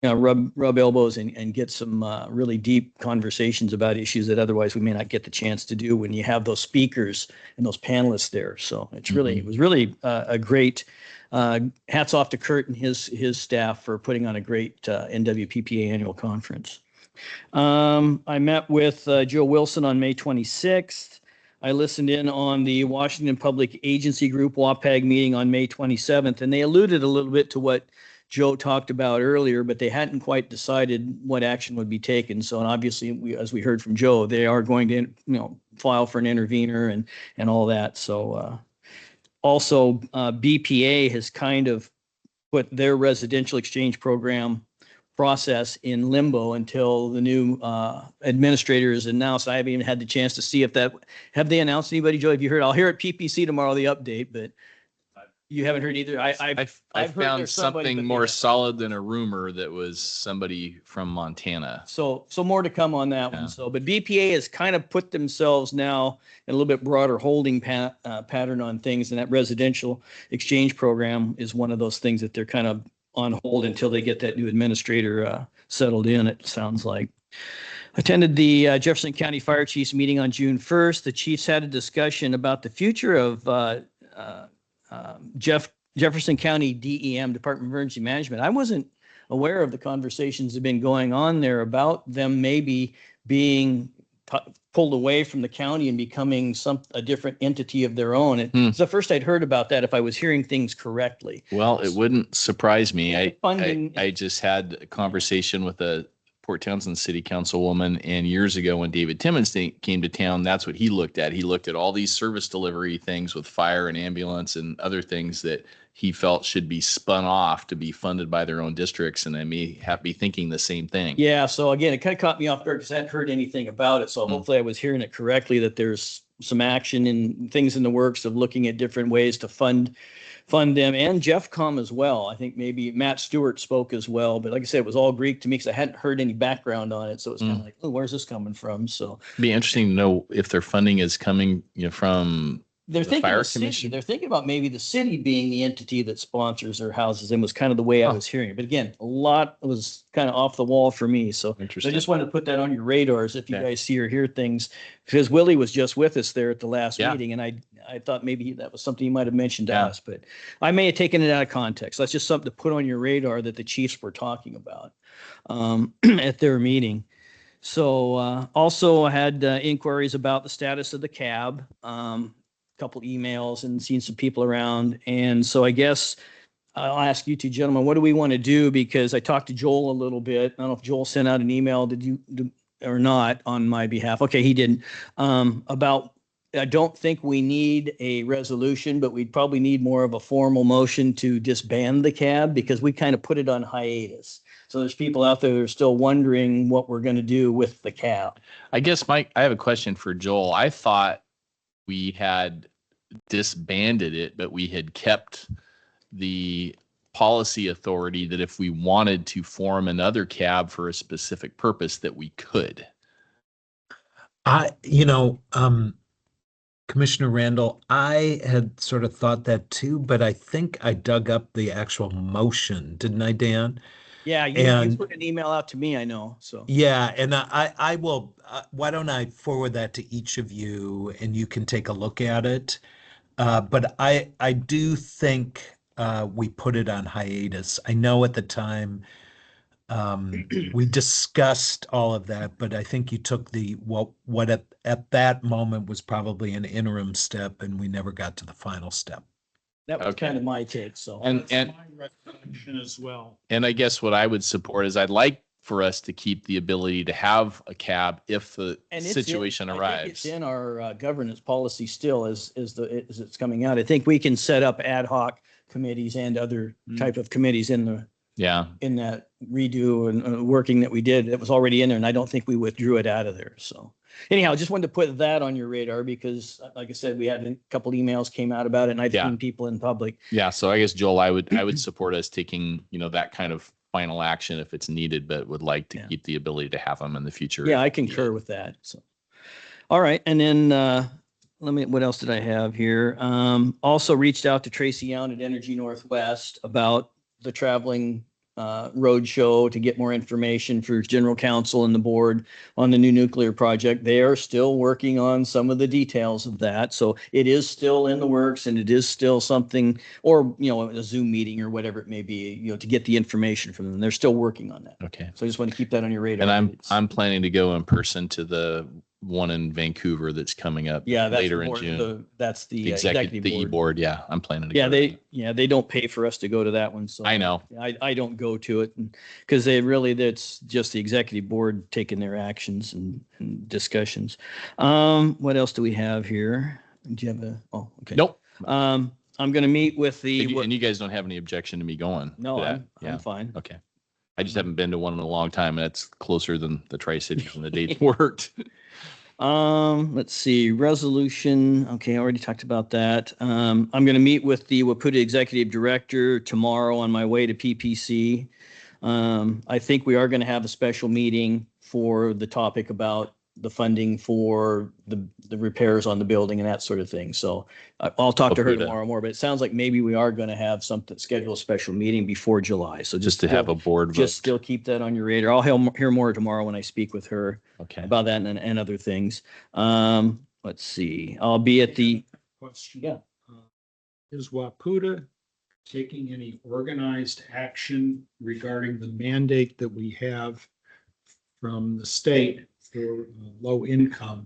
rub elbows and get some really deep conversations about issues that otherwise we may not get the chance to do when you have those speakers and those panelists there. So it was really a great, hats off to Kurt and his staff for putting on a great NWPPA annual conference. I met with Joe Wilson on May 26th. I listened in on the Washington Public Agency Group WAPAG meeting on May 27th, and they alluded a little bit to what Joe talked about earlier, but they hadn't quite decided what action would be taken. So, and obviously, as we heard from Joe, they are going to, file for an intervener and all that. So, also, BPA has kind of put their residential exchange program process in limbo until the new administrator is announced. I haven't even had the chance to see have they announced anybody, Joe? Have you heard? I'll hear at PPC tomorrow, the update, but you haven't heard either. I I've heard found there's somebody, something but more yeah. solid than a rumor that was somebody from Montana. So more to come on that Yeah. one. So, but BPA has kind of put themselves now in a little bit broader holding pattern on things, and that residential exchange program is one of those things that they're kind of on hold until they get that new administrator settled in, it sounds like. Attended the Jefferson County Fire Chiefs meeting on June 1st. The chiefs had a discussion about the future of Jefferson County DEM, Department of Emergency Management. I wasn't aware of the conversations that have been going on there about them maybe being pulled away from the county and becoming a different entity of their own. It's the first I'd heard about that, if I was hearing things correctly. Well, it wouldn't surprise me. Funding- I just had a conversation with a Port Townsend City Councilwoman, and years ago when David Timmons came to town, that's what he looked at. He looked at all these service delivery things with fire and ambulance and other things that he felt should be spun off to be funded by their own districts, and I may be thinking the same thing. Yeah, so again, it kind of caught me off guard because I hadn't heard anything about it. So hopefully I was hearing it correctly, that there's some action and things in the works of looking at different ways to fund them, and Jeffcom as well. I think maybe Matt Stewart spoke as well, but like I said, it was all Greek to me because I hadn't heard any background on it. So it's kind of like, oh, where's this coming from? So It'd be interesting to know if their funding is coming, from they're the thinking fire the city. commission. They're thinking about maybe the city being the entity that sponsors or houses them, was kind of the way I was hearing it. But again, a lot was kind of off the wall for me. So I Interesting. just wanted to put that on your radars if you Yeah. guys see or hear things, because Willie was just with us there at the last Yeah. meeting, and I thought maybe that was something he might have mentioned to Yeah. us, but I may have taken it out of context. That's just something to put on your radar that the chiefs were talking about at their meeting. So also I had inquiries about the status of the cab, couple emails, and seen some people around. And so I guess I'll ask you two gentlemen, what do we want to do? Because I talked to Joel a little bit. I don't know if Joel sent out an email, did you or not, on my behalf? Okay, he didn't. About, I don't think we need a resolution, but we'd probably need more of a formal motion to disband the cab, because we kind of put it on hiatus. So there's people out there that are still wondering what we're going to do with the cab. I guess, Mike, I have a question for Joel. I thought we had disbanded it, but we had kept the policy authority that if we wanted to form another cab for a specific purpose, that we could. Commissioner Randall, I had sort of thought that too, but I think I dug up the actual motion, didn't I, Dan? Yeah, you put an email out to me, I know. So Yeah, and I will, why don't I forward that to each of you and you can take a look at it? But I do think we put it on hiatus. I know at the time We discussed all of that, but I think you took what at that moment was probably an interim step, and we never got to the final step. That was Okay. kind of my take, so. And My recollection as well. And I guess what I would support is I'd like for us to keep the ability to have a cab if the And it's situation I think arrives. it's in our governance policy still as it's coming out. I think we can set up ad hoc committees and other type of committees in Yeah. that redo and working that we did. It was already in there, and I don't think we withdrew it out of there. So anyhow, just wanted to put that on your radar because, like I said, we had a couple emails came out about it, and I've Yeah. seen people in public. Yeah. So I guess, Joel, I would support us taking, that kind of final action if it's needed, but would like to Yeah. keep the ability to have them in the future. Yeah, I concur with that. So, all right, and then what else did I have here? Also reached out to Tracy Young at Energy Northwest about the traveling road show to get more information for general counsel and the board on the new nuclear project. They are still working on some of the details of that. So it is still in the works, and it is still something, or, a Zoom meeting or whatever it may be, to get the information from them. They're still working on that. Okay. So I just want to keep that on your radar. And I'm planning to go in person to the one in Vancouver that's coming up that's later the in board- June. That's the The executive the board. e-board. Yeah. I'm planning to Yeah, go. to that. they don't pay for us to go to that one. So I know. I don't go to it because that's just the executive board taking their actions and discussions. What else do we have here? Do you have okay. Nope. I'm going to meet with And you guys don't have any objection to me going? no, to that? I'm Yeah. fine. Okay. I just haven't been to one in a long time, and that's closer than the Tri-Cities and the dates worked. Let's see, resolution. Okay, I already talked about that. I'm going to meet with the Waputta Executive Director tomorrow on my way to PPC. I think we are going to have a special meeting for the topic about the funding for the repairs on the building and that sort of thing. So I'll talk to her Waputta. tomorrow more, but it sounds like maybe we are going to have something, schedule a special meeting before July. So Just to have a board just vote. still keep that on your radar. I'll hear more tomorrow when I speak with her Okay. about that and other things. Let's see, I'll be at the, Question. Yeah. Is Waputta taking any organized action regarding the mandate that we have from the state for low income?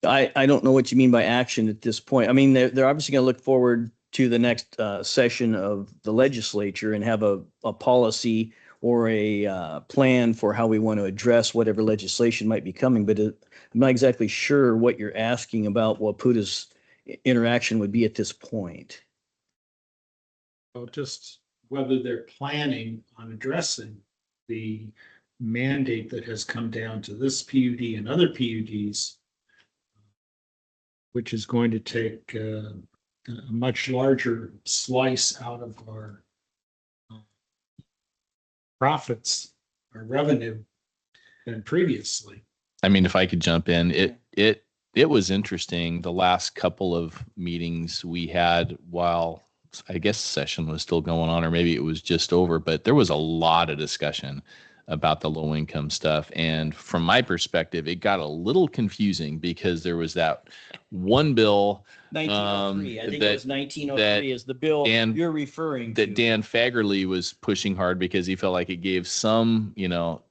I don't know what you mean by action at this point. I mean, they're obviously going to look forward to the next session of the legislature and have a policy or a plan for how we want to address whatever legislation might be coming. But I'm not exactly sure what you're asking about Waputta's interaction would be at this point. So just whether they're planning on addressing the mandate that has come down to this PUD and other PUDs, which is going to take a much larger slice out of our profits, our revenue than previously. I mean, if I could jump in, it was interesting. The last couple of meetings we had while I guess session was still going on, or maybe it was just over, but there was a lot of discussion about the low income stuff. And from my perspective, it got a little confusing because there was that one bill 1903, I think that- it was 1903 is the bill Dan- you're referring to. that Dan Fagerly was pushing hard because he felt like it gave some,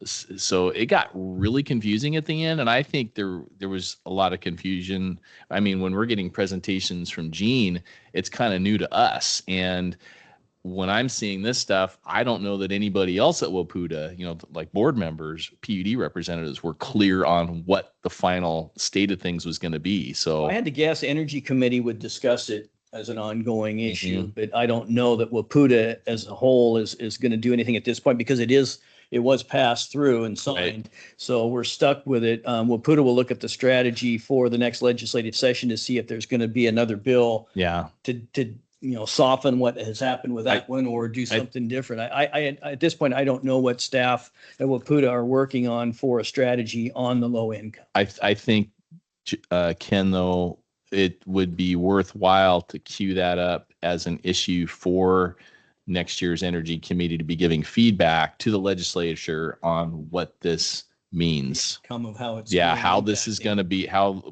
so it got really confusing at the end. And I think there was a lot of confusion. I mean, when we're getting presentations from Gene, it's kind of new to us. And when I'm seeing this stuff, I don't know that anybody else at Waputta, like board members, PUD representatives, were clear on what the final state of things was going to be. So I had to guess Energy Committee would discuss it as an ongoing Mm-hmm. issue, but I don't know that Waputta as a whole is going to do anything at this point because it was passed through and signed. So we're stuck with it. Waputta will look at the strategy for the next legislative session to see if there's going to be another bill yeah, to soften what has happened with that one or do something different. I at this point, I don't know what staff at Waputta are working on for a strategy on the low income. I think, Ken, though, it would be worthwhile to queue that up as an issue for next year's Energy Committee to be giving feedback to the legislature on what this means. Come of how it's. Yeah, going how this is impacting. going to be,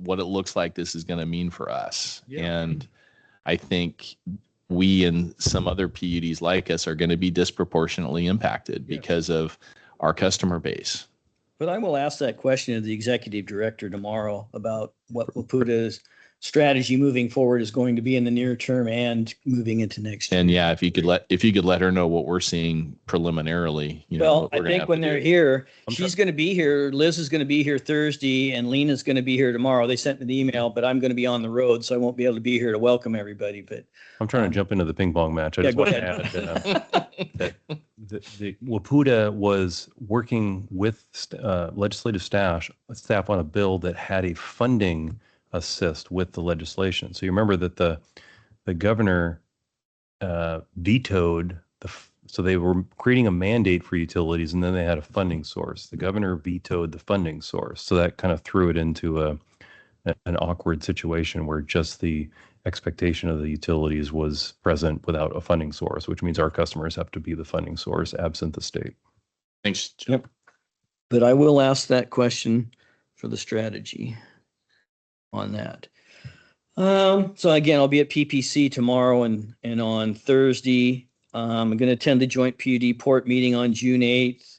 what it looks like this is going to mean for us. Yeah. And I think we and some other PUDs like us are going to be disproportionately impacted because of our customer base. But I will ask that question of the executive director tomorrow about what Waputa's strategy moving forward is going to be in the near term and moving into next year. And yeah, if you could let her know what we're seeing preliminarily, you know. Well, what I we're gonna think have when to they're do. here, I'm she's going to be here. Liz is going to be here Thursday and Lena's going to be here tomorrow. They sent me the email, but I'm going to be on the road, so I won't be able to be here to welcome everybody. But I'm trying to jump into the ping pong match. I yeah, just go want to ahead. add that the Waputa was working with legislative staff on a bill that had a funding assist with the legislation. So you remember that the governor vetoed so they were creating a mandate for utilities, and then they had a funding source. The governor vetoed the funding source, so that kind of threw it into an awkward situation where just the expectation of the utilities was present without a funding source, which means our customers have to be the funding source absent the state. Thanks, Jim. Yep. But I will ask that question for the strategy on that. So again, I'll be at PPC tomorrow and on Thursday. I'm going to attend the joint PUD port meeting on June 8th,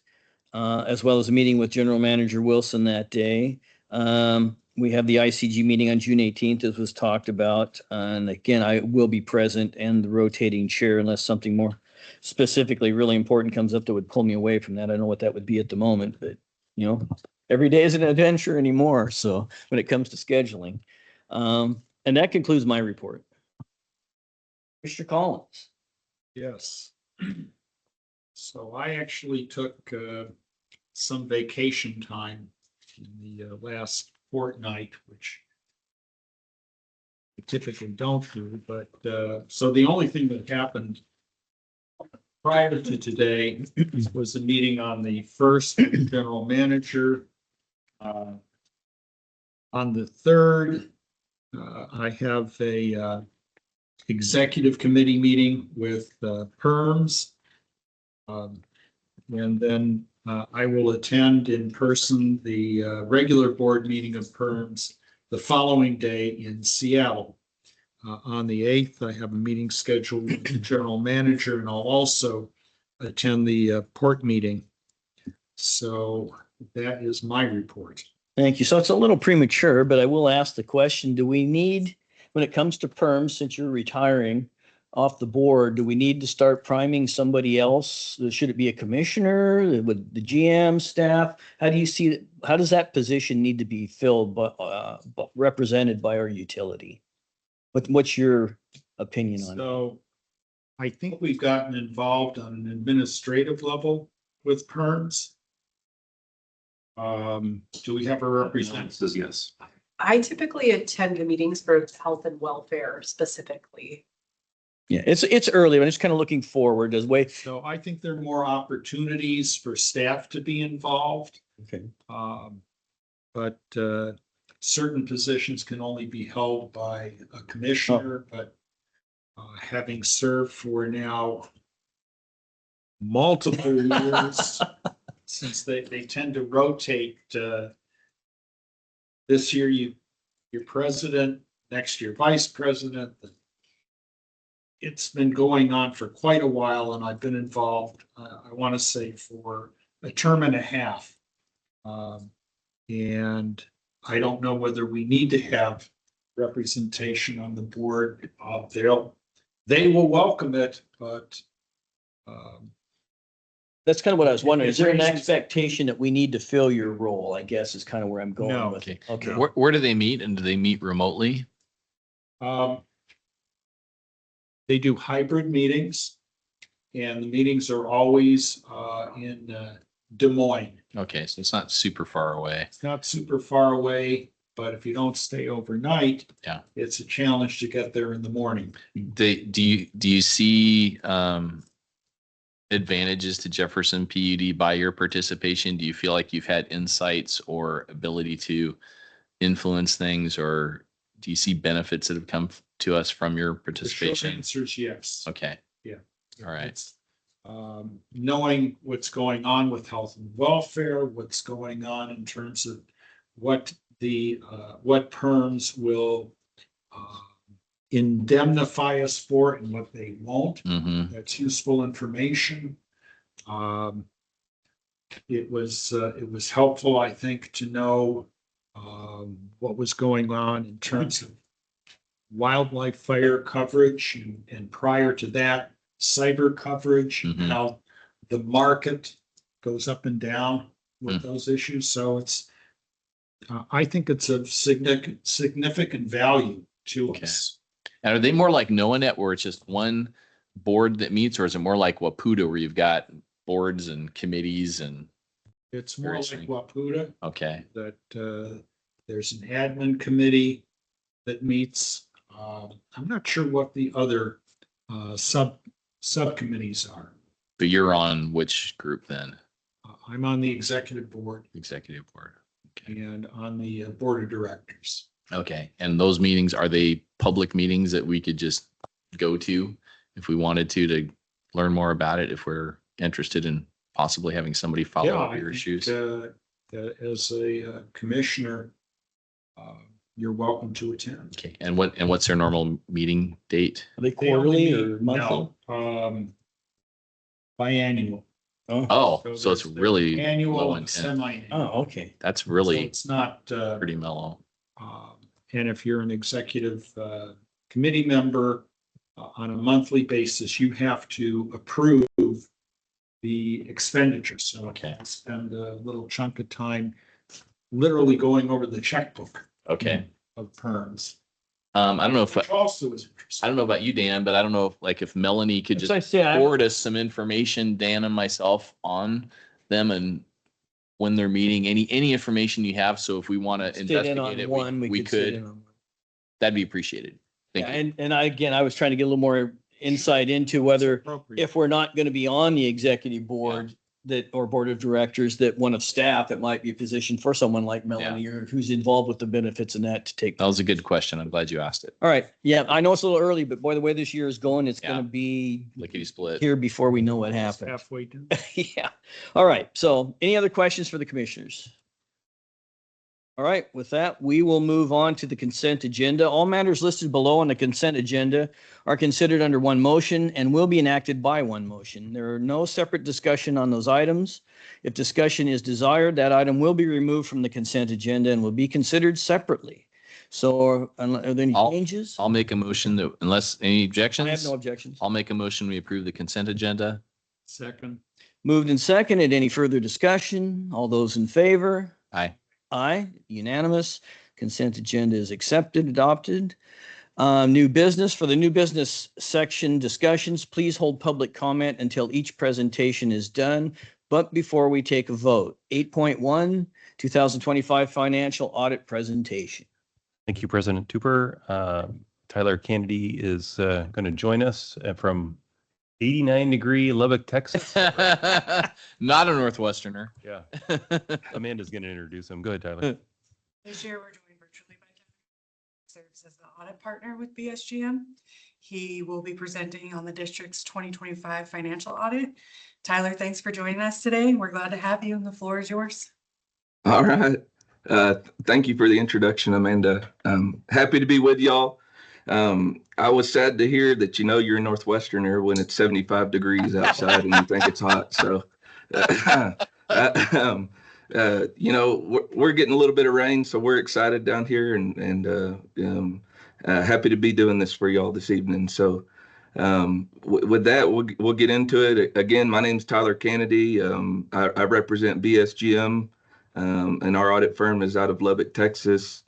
as well as a meeting with General Manager Wilson that day. We have the ICG meeting on June 18th, as was talked about. And again, I will be present and the rotating chair unless something more specifically really important comes up that would pull me away from that. I don't know what that would be at the moment, but you know, every day is an adventure anymore. So when it comes to scheduling, and that concludes my report. Mr. Collins. Yes. So I actually took some vacation time in the last fortnight, which I typically don't do, but so the only thing that happened prior to today was a meeting on the first general manager. On the third, I have a executive committee meeting with PERMS. And then I will attend in person the regular board meeting of PERMS the following day in Seattle. On the 8th, I have a meeting scheduled with the general manager, and I'll also attend the port meeting. So that is my report. Thank you. So it's a little premature, but I will ask the question, do we need, when it comes to PERMS, since you're retiring off the board, do we need to start priming somebody else? Should it be a commissioner with the GM staff? How do you see, how does that position need to be filled, but represented by our utility? What's your opinion on it? So I think we've gotten involved on an administrative level with PERMS. Do we have a representative? Says yes. I typically attend the meetings for health and welfare specifically. Yeah, it's early, but I'm just kind of looking forward as way. So I think there are more opportunities for staff to be involved. Okay. But certain positions can only be held by a commissioner, but having served for now multiple years, since they tend to rotate, this year you're president, next year vice president. It's been going on for quite a while, and I've been involved, I want to say, for a term and a half. And I don't know whether we need to have representation on the board. They will welcome it, but That's kind of what I was wondering. Is there an expectation that we need to fill your role? I guess is kind of where I'm going No. with it. Okay. Where do they meet, and do they meet remotely? they do hybrid meetings, and the meetings are always in Des Moines. Okay, so it's not super far away. It's not super far away, but if you don't stay overnight, Yeah. it's a challenge to get there in the morning. Do you see advantages to Jefferson PUD by your participation? Do you feel like you've had insights or ability to influence things, or do you see benefits that have come to us from your The short participation? answer is yes. Okay. Yeah. All right. It's, knowing what's going on with health and welfare, what's going on in terms of what PERMS will indemnify us for it and what they won't. Mm-hmm. That's useful information. It was helpful, I think, to know what was going on in terms of wildlife fire coverage and prior to that, cyber coverage, Mhm. how the market goes up and down with those issues. So it's, I think it's of significant value to Okay. us. And are they more like NOAANet where it's just one board that meets, or is it more like Waputa where you've got boards and committees and It's more like Very Waputa, okay. that there's an admin committee that meets. I'm not sure what the other subcommittees are. But you're on which group then? I'm on the executive board Executive board. Okay. and on the board of directors. Okay. And those meetings, are they public meetings that we could just go to if we wanted to learn more about it, if we're interested in possibly having somebody follow Yeah, up I your think, issues? that as a commissioner, you're welcome to attend. Okay. And what's their normal meeting date? Are they They only quarterly or meet- monthly? No, biannual. Oh, so it's there's really annual low and intent. semi-annual. Oh, okay. That's So really it's not, pretty mellow. and if you're an executive committee member on a monthly basis, you have to approve the expenditures. So Okay. I spend a little chunk of time literally going over the checkbook Okay. of perms, I don't know if which also is I interesting. don't know about you, Dan, but I don't know if Melanie could As just I say, forward us some information, Dan and myself, on them and when they're meeting, any information you have. So if we want to sit in investigate on it, one, we could sit in could. on one. That'd be appreciated. Thank Yeah, you. and I was trying to get a little more insight into whether, Appropriate. if we're not going to be on the executive board or board of directors, that one of staff, it might be a position for someone like Melanie or who's involved with the benefits and that to take. That was a good question. I'm glad you asked it. All right. Yeah, I know it's a little early, but boy, the way this year is going, it's going Yeah. to be Lickety split. here before we know what Just happens. halfway done. Yeah. All right. So any other questions for the commissioners? All right. With that, we will move on to the consent agenda. All matters listed below on the consent agenda are considered under one motion and will be enacted by one motion. There are no separate discussion on those items. If discussion is desired, that item will be removed from the consent agenda and will be considered separately. So are there any changes? I'll make a motion that unless any I objections, have no objections. I'll make a motion. We approve the consent agenda. Second. Moved and seconded. Any further discussion? All those in favor? Aye. Aye, unanimous. Consent agenda is accepted, adopted. New business. For the new business section discussions, please hold public comment until each presentation is done. But before we take a vote, 8.1, 2025 financial audit presentation. Thank you, President Tupper. Tyler Kennedy is going to join us from 89-degree Lubbock, Texas. Not a Northwesterner. Yeah. Amanda's going to introduce him. Go ahead, Tyler. This year, we're joined virtually by Tyler, serves as the audit partner with BSGM. He will be presenting on the district's 2025 financial audit. Tyler, thanks for joining us today. We're glad to have you, and the floor is yours. All right. Thank you for the introduction, Amanda. Happy to be with y'all. I was sad to hear that you're a Northwesterner when it's 75 degrees outside and you think it's hot. So, we're getting a little bit of rain, so we're excited down here and happy to be doing this for y'all this evening. So, with that, we'll get into it. Again, my name's Tyler Kennedy. I represent BSGM, and our audit firm is out of Lubbock, Texas.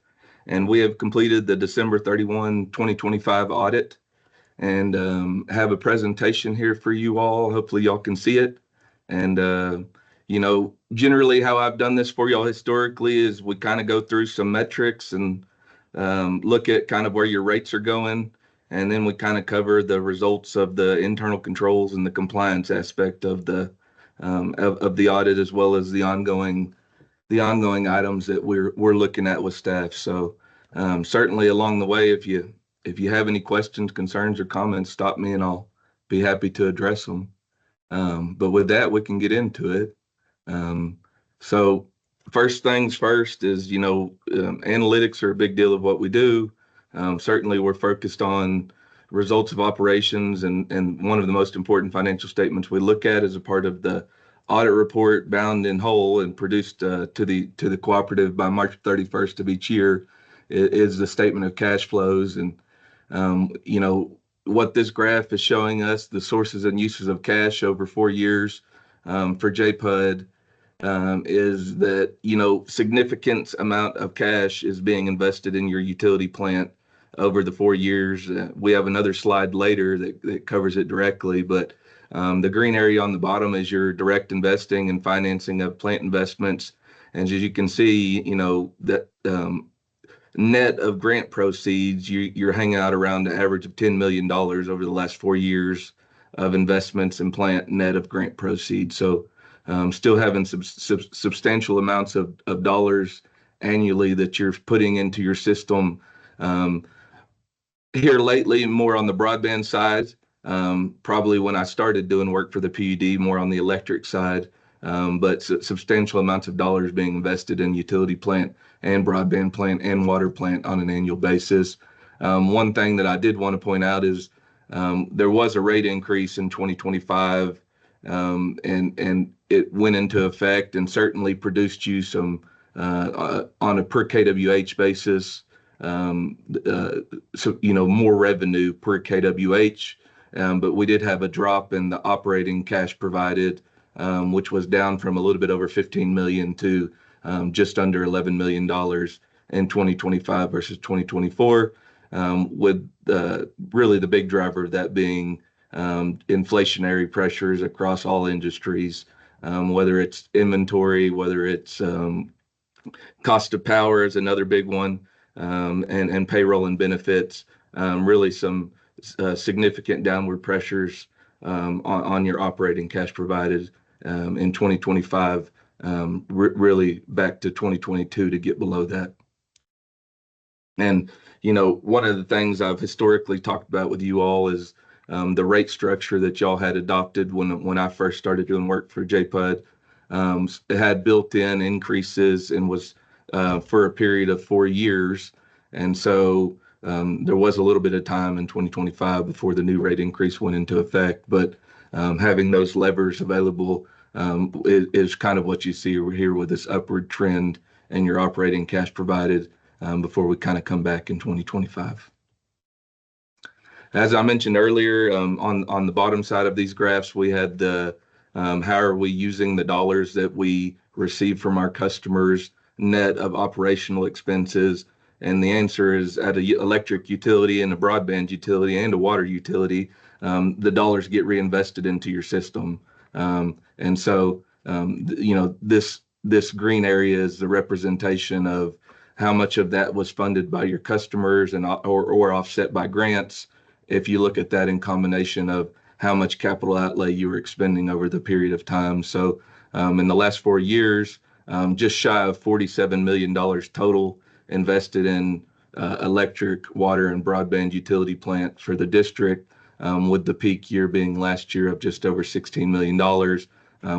And we have completed the December 31, 2025 audit and have a presentation here for you all. Hopefully y'all can see it. And, generally how I've done this for y'all historically is we kind of go through some metrics and look at kind of where your rates are going. And then we kind of cover the results of the internal controls and the compliance aspect of the audit, as well as the ongoing items that we're looking at with staff. So certainly along the way, if you have any questions, concerns, or comments, stop me and I'll be happy to address them. But with that, we can get into it. So first things first is, analytics are a big deal of what we do. Certainly, we're focused on results of operations, and one of the most important financial statements we look at as a part of the audit report, bound in whole and produced to the cooperative by March 31st of each year, is the statement of cash flows. And what this graph is showing us, the sources and uses of cash over 4 years for JPUD, is that significant amount of cash is being invested in your utility plant over the 4 years. We have another slide later that covers it directly, but the green area on the bottom is your direct investing and financing of plant investments. And as you can see, that net of grant proceeds, you're hanging out around the average of $10 million over the last 4 years of investments in plant net of grant proceeds. So still having substantial amounts of dollars annually that you're putting into your system. Here lately, more on the broadband side, probably when I started doing work for the PUD, more on the electric side, but substantial amounts of dollars being invested in utility plant and broadband plant and water plant on an annual basis. One thing that I did want to point out is there was a rate increase in 2025, and it went into effect and certainly produced you some on a per kWh basis, more revenue per kWh. But we did have a drop in the operating cash provided, which was down from a little bit over 15 million to just under $11 million in 2025 versus 2024, with really the big driver of that being inflationary pressures across all industries, whether it's inventory, whether it's cost of power is another big one, and payroll and benefits, really some significant downward pressures on your operating cash provided in 2025, really back to 2022 to get below that. And, one of the things I've historically talked about with you all is the rate structure that y'all had adopted when I first started doing work for JPUD. It had built-in increases and was for a period of 4 years. And so there was a little bit of time in 2025 before the new rate increase went into effect. But having those levers available is kind of what you see over here with this upward trend in your operating cash provided before we kind of come back in 2025. As I mentioned earlier, on the bottom side of these graphs, we had the how are we using the dollars that we receive from our customers net of operational expenses. And the answer is at an electric utility and a broadband utility and a water utility, the dollars get reinvested into your system. And so, this green area is the representation of how much of that was funded by your customers or offset by grants. If you look at that in combination of how much capital outlay you were expending over the period of time. So in the last 4 years, just shy of $47 million total invested in electric, water, and broadband utility plant for the district, with the peak year being last year of just over $16 million,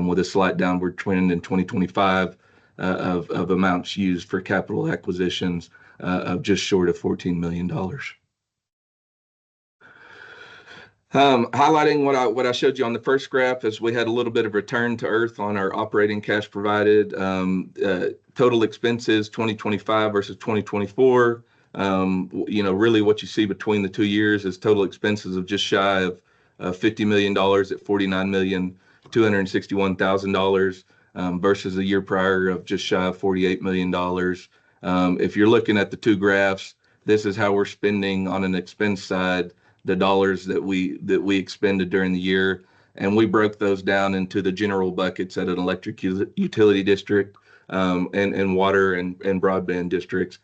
with a slight downward trend in 2025 of amounts used for capital acquisitions of just short of $14 million. Highlighting what I showed you on the first graph is we had a little bit of return to earth on our operating cash provided. Total expenses 2025 versus 2024. Really what you see between the 2 years is total expenses of just shy of $50 million at $49,261,000 versus the year prior of just shy of $48 million. If you're looking at the two graphs, this is how we're spending on an expense side the dollars that we expended during the year. And we broke those down into the general buckets at an electric utility district and water and broadband districts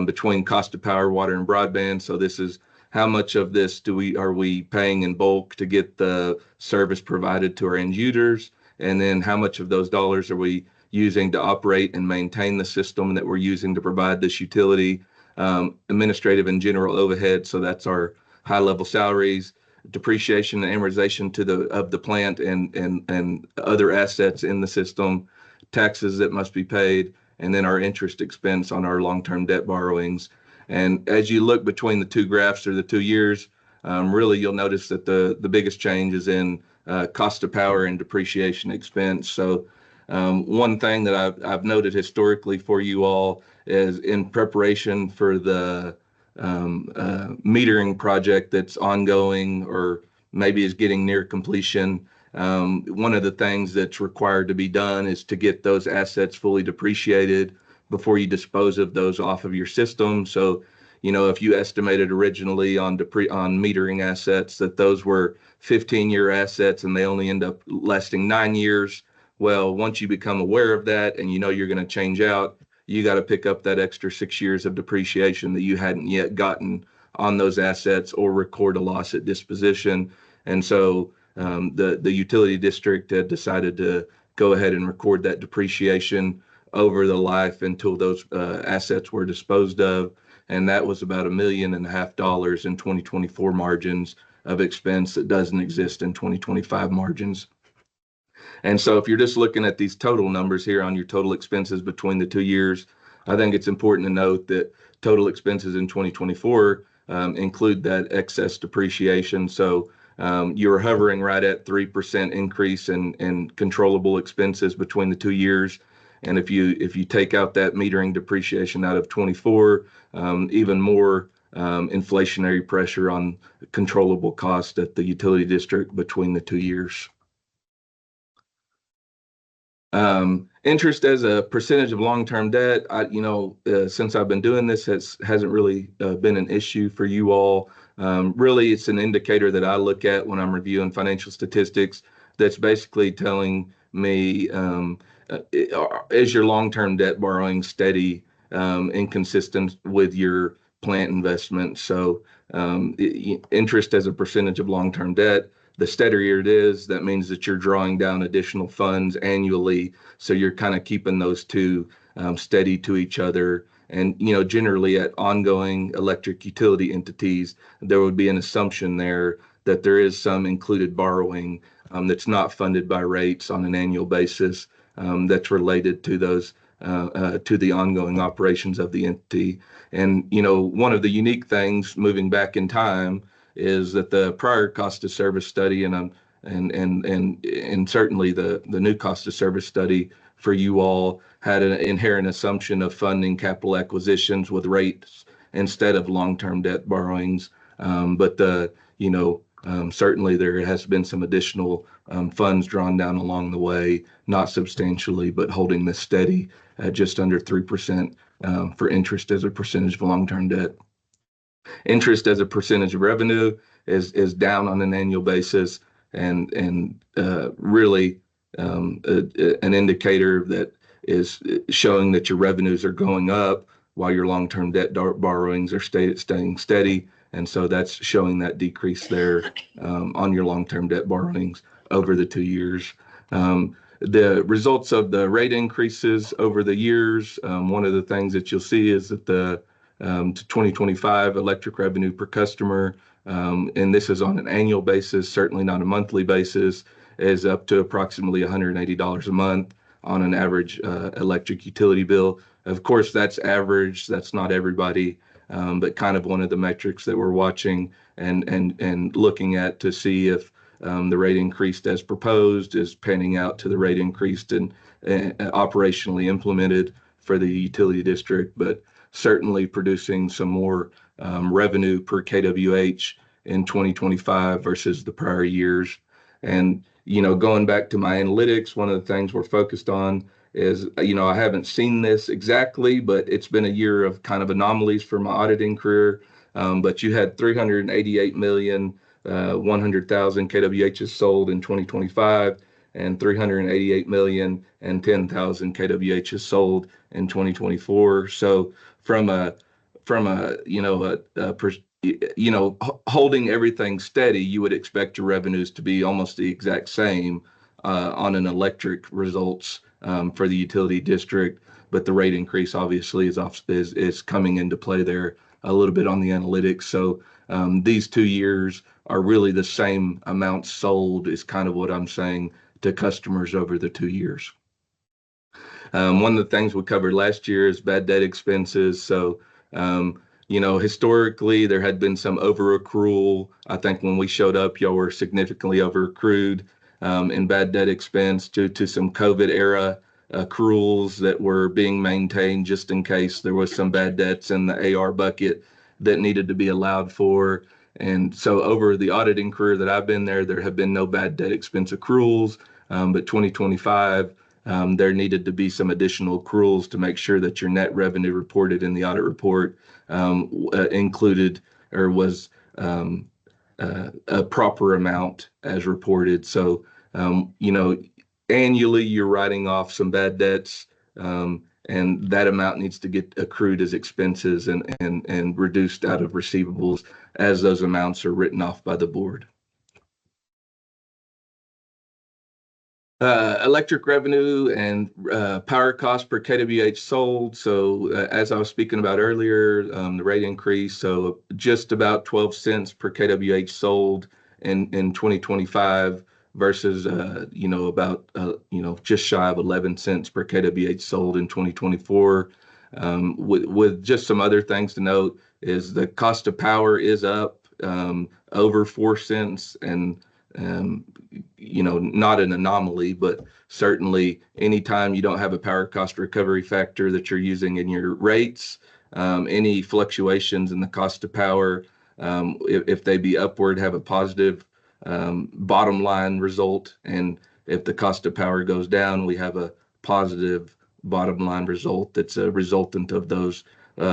between cost of power, water, and broadband. So this is how much of this are we paying in bulk to get the service provided to our end users, and then how much of those dollars are we using to operate and maintain the system that we're using to provide this utility, administrative and general overhead. So that's our high-level salaries, depreciation and amortization of the plant and other assets in the system, taxes that must be paid, and then our interest expense on our long-term debt borrowings. And as you look between the two graphs or the 2 years, really you'll notice that the biggest change is in cost of power and depreciation expense. So one thing that I've noted historically for you all is in preparation for the metering project that's ongoing or maybe is getting near completion. One of the things that's required to be done is to get those assets fully depreciated before you dispose of those off of your system. So, if you estimated originally on metering assets that those were 15-year assets and they only end up lasting 9 years, well, once you become aware of that and you're going to change out, you got to pick up that extra 6 years of depreciation that you hadn't yet gotten on those assets or record a loss at disposition. And so the utility district had decided to go ahead and record that depreciation over the life until those assets were disposed of. And that was about $1.5 million in 2024 margins of expense that doesn't exist in 2025 margins. And so if you're just looking at these total numbers here on your total expenses between the 2 years, I think it's important to note that total expenses in 2024 include that excess depreciation. So you're hovering right at 3% increase in controllable expenses between the 2 years. And if you take out that metering depreciation out of 24, even more inflationary pressure on controllable cost at the utility district between the 2 years. Interest as a percentage of long-term debt, since I've been doing this, hasn't really been an issue for you all. Really, it's an indicator that I look at when I'm reviewing financial statistics that's basically telling me, is your long-term debt borrowing steady and consistent with your plant investment? So interest as a percentage of long-term debt, the steadier it is, that means that you're drawing down additional funds annually. So you're kind of keeping those two steady to each other. And, generally at ongoing electric utility entities, there would be an assumption there that there is some included borrowing that's not funded by rates on an annual basis that's related to those to the ongoing operations of the entity. And, one of the unique things moving back in time is that the prior cost of service study and certainly the new cost of service study for you all had an inherent assumption of funding capital acquisitions with rates instead of long-term debt borrowings. But certainly there has been some additional funds drawn down along the way, not substantially, but holding this steady at just under 3% for interest as a percentage of long-term debt. Interest as a percentage of revenue is down on an annual basis, and really an indicator that is showing that your revenues are going up while your long-term debt borrowings are staying steady. And so that's showing that decrease there on your long-term debt borrowings over the 2 years. The results of the rate increases over the years, one of the things that you'll see is that the 2025 electric revenue per customer, and this is on an annual basis, certainly not a monthly basis, is up to approximately $180 a month on an average electric utility bill. Of course, that's average. That's not everybody, but kind of one of the metrics that we're watching and looking at to see if the rate increase as proposed is panning out to the rate increase and operationally implemented for the utility district, but certainly producing some more revenue per kWh in 2025 versus the prior years. And, going back to my analytics, one of the things we're focused on is, I haven't seen this exactly, but it's been a year of kind of anomalies for my auditing career. But you had 388,100,000 kWh sold in 2025 and 388,010,000 kWh sold in 2024. So from a holding everything steady, you would expect your revenues to be almost the exact same on an electric results for the utility district, but the rate increase obviously is coming into play there a little bit on the analytics. So these 2 years are really the same amount sold is kind of what I'm saying to customers over the 2 years. One of the things we covered last year is bad debt expenses. So, Historically, there had been some over accrual. I think when we showed up, y'all were significantly over accrued in bad debt expense due to some COVID era accruals that were being maintained just in case there was some bad debts in the AR bucket that needed to be allowed for. And so over the auditing career that I've been there have been no bad debt expense accruals. But 2025, there needed to be some additional accruals to make sure that your net revenue reported in the audit report included or was a proper amount as reported. So, annually you're writing off some bad debts, and that amount needs to get accrued as expenses and reduced out of receivables as those amounts are written off by the board. Electric revenue and power cost per kWh sold. So as I was speaking about earlier, the rate increase, so just about 12 cents per kWh sold in 2025 versus, about, just shy of 11 cents per kWh sold in 2024. With just some other things to note is the cost of power is up over 4 cents, and not an anomaly, but certainly anytime you don't have a power cost recovery factor that you're using in your rates, any fluctuations in the cost of power, if they be upward, have a positive bottom line result. And if the cost of power goes down, we have a positive bottom line result that's a resultant of those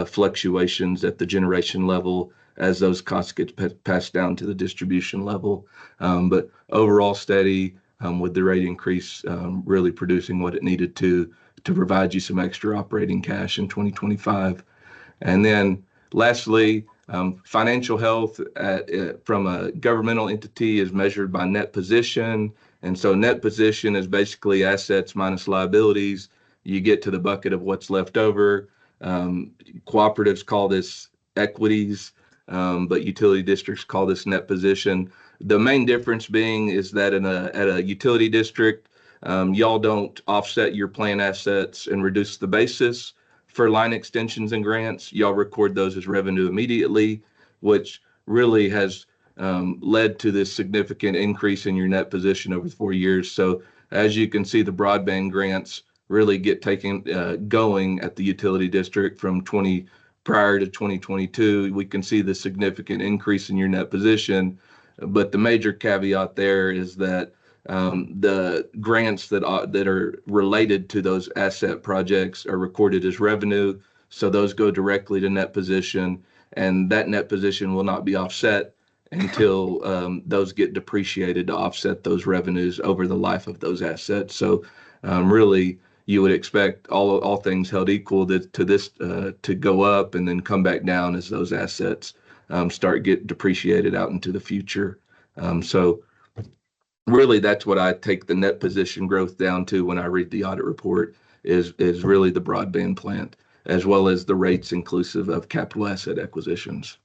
fluctuations at the generation level as those costs get passed down to the distribution level. But overall steady with the rate increase really producing what it needed to provide you some extra operating cash in 2025. And then lastly, financial health from a governmental entity is measured by net position. And so net position is basically assets minus liabilities. You get to the bucket of what's left over. Cooperatives call this equities, but utility districts call this net position. The main difference being is that at a utility district, y'all don't offset your plan assets and reduce the basis. For line extensions and grants, y'all record those as revenue immediately, which really has led to this significant increase in your net position over 4 years. So as you can see, the broadband grants really get going at the utility district from prior to 2022. We can see the significant increase in your net position, but the major caveat there is that the grants that are related to those asset projects are recorded as revenue. So those go directly to net position, and that net position will not be offset until those get depreciated to offset those revenues over the life of those assets. So really, you would expect all things held equal to go up and then come back down as those assets start get depreciated out into the future. So really, that's what I take the net position growth down to when I read the audit report is really the broadband plant, as well as the rates inclusive of capital asset acquisitions.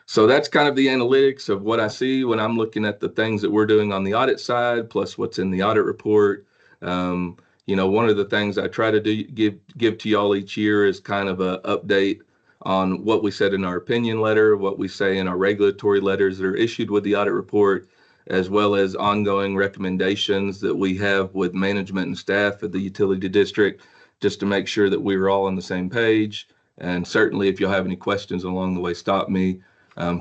So that's kind of the analytics of what I see when I'm looking at the things that we're doing on the audit side, plus what's in the audit report. One of the things I try to give to y'all each year is kind of an update on what we said in our opinion letter, what we say in our regulatory letters that are issued with the audit report, as well as ongoing recommendations that we have with management and staff at the utility district, just to make sure that we were all on the same page. And certainly, if you'll have any questions along the way, stop me.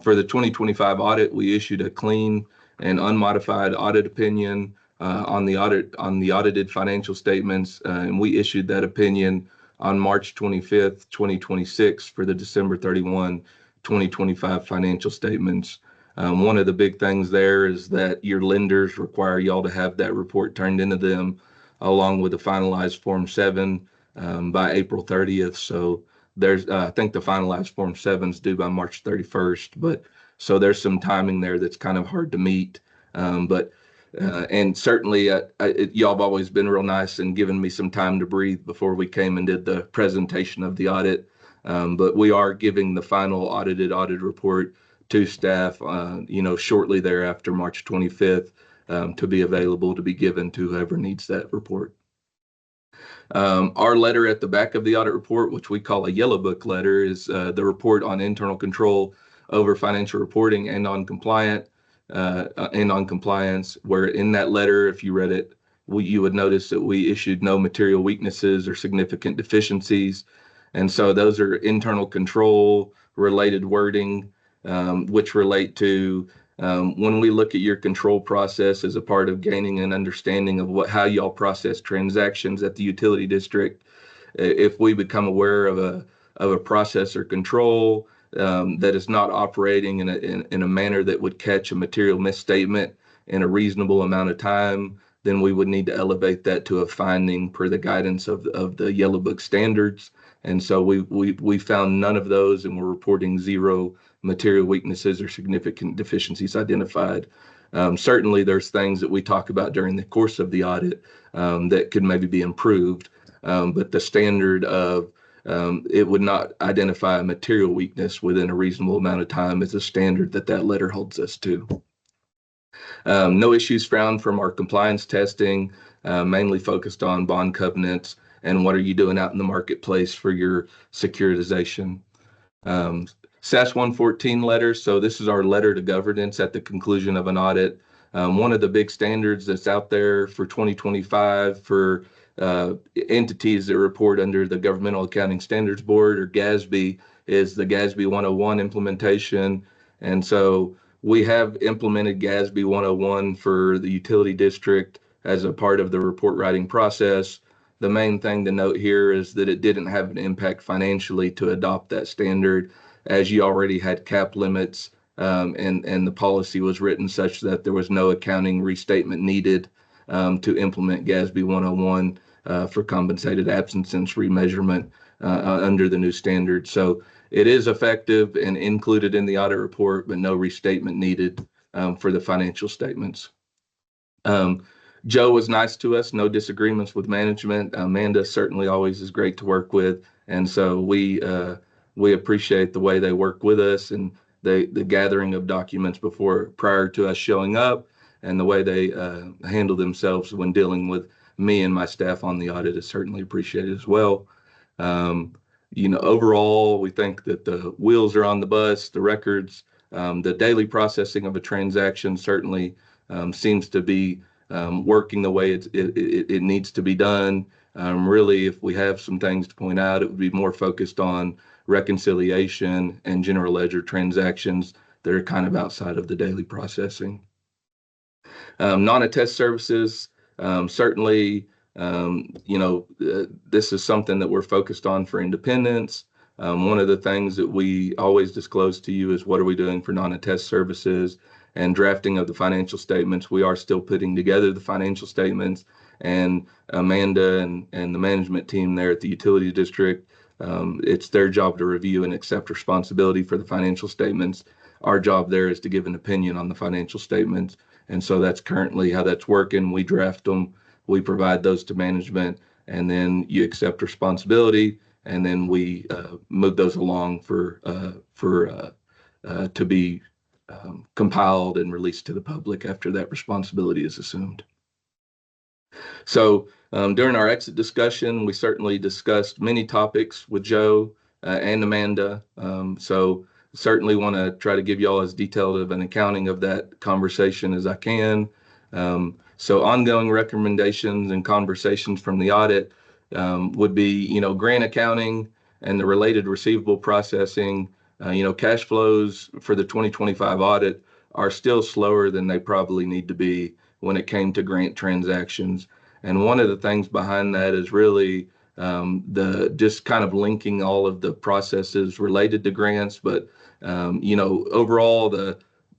For the 2025 audit, we issued a clean and unmodified audit opinion on the audited financial statements, and we issued that opinion on March 25th, 2026 for the December 31, 2025 financial statements. One of the big things there is that your lenders require y'all to have that report turned into them along with the finalized Form 7 by April 30th. So I think the finalized Form 7 is due by March 31st, but so there's some timing there that's kind of hard to meet. And certainly y'all have always been real nice and given me some time to breathe before we came and did the presentation of the audit. But we are giving the final audit report to staff, shortly thereafter, March 25th, to be available to be given to whoever needs that report. Our letter at the back of the audit report, which we call a yellow book letter, is the report on internal control over financial reporting and on compliance, where in that letter, if you read it, you would notice that we issued no material weaknesses or significant deficiencies. And so those are internal control related wording, which relate to when we look at your control process as a part of gaining an understanding of how y'all process transactions at the utility district. If we become aware of a process or control that is not operating in a manner that would catch a material misstatement in a reasonable amount of time, then we would need to elevate that to a finding per the guidance of the Yellow Book standards. And so we found none of those, and we're reporting 0 material weaknesses or significant deficiencies identified. Certainly, there's things that we talk about during the course of the audit that could maybe be improved, but the standard of it would not identify a material weakness within a reasonable amount of time is a standard that letter holds us to. No issues found from our compliance testing, mainly focused on bond covenants and what are you doing out in the marketplace for your securitization. SAS 114 letters. So this is our letter to governance at the conclusion of an audit. One of the big standards that's out there for 2025 for entities that report under the Governmental Accounting Standards Board, or GASB, is the GASB 101 implementation. And so we have implemented GASB 101 for the utility district as a part of the report writing process. The main thing to note here is that it didn't have an impact financially to adopt that standard, as you already had cap limits, and the policy was written such that there was no accounting restatement needed to implement GASB 101 for compensated absences remeasurement under the new standard. So it is effective and included in the audit report, but no restatement needed for the financial statements. Joe was nice to us, no disagreements with management. Amanda certainly always is great to work with. And so we appreciate the way they work with us and the gathering of documents prior to us showing up, and the way they handle themselves when dealing with me and my staff on the audit is certainly appreciated as well. Overall, we think that the wheels are on the bus, the records, the daily processing of a transaction certainly seems to be working the way it needs to be done. Really, if we have some things to point out, it would be more focused on reconciliation and general ledger transactions that are kind of outside of the daily processing. Non-attest services, certainly, this is something that we're focused on for independence. One of the things that we always disclose to you is what are we doing for non-attest services and drafting of the financial statements. We are still putting together the financial statements, and Amanda and the management team there at the utility district, it's their job to review and accept responsibility for the financial statements. Our job there is to give an opinion on the financial statements. And so that's currently how that's working. We draft them, we provide those to management, and then you accept responsibility, and then we move those along to be compiled and released to the public after that responsibility is assumed. So during our exit discussion, we certainly discussed many topics with Joe and Amanda. So certainly want to try to give you all as detailed of an accounting of that conversation as I can. So ongoing recommendations and conversations from the audit would be, grant accounting and the related receivable processing. Cash flows for the 2025 audit are still slower than they probably need to be when it came to grant transactions. And one of the things behind that is really just kind of linking all of the processes related to grants. But, overall, the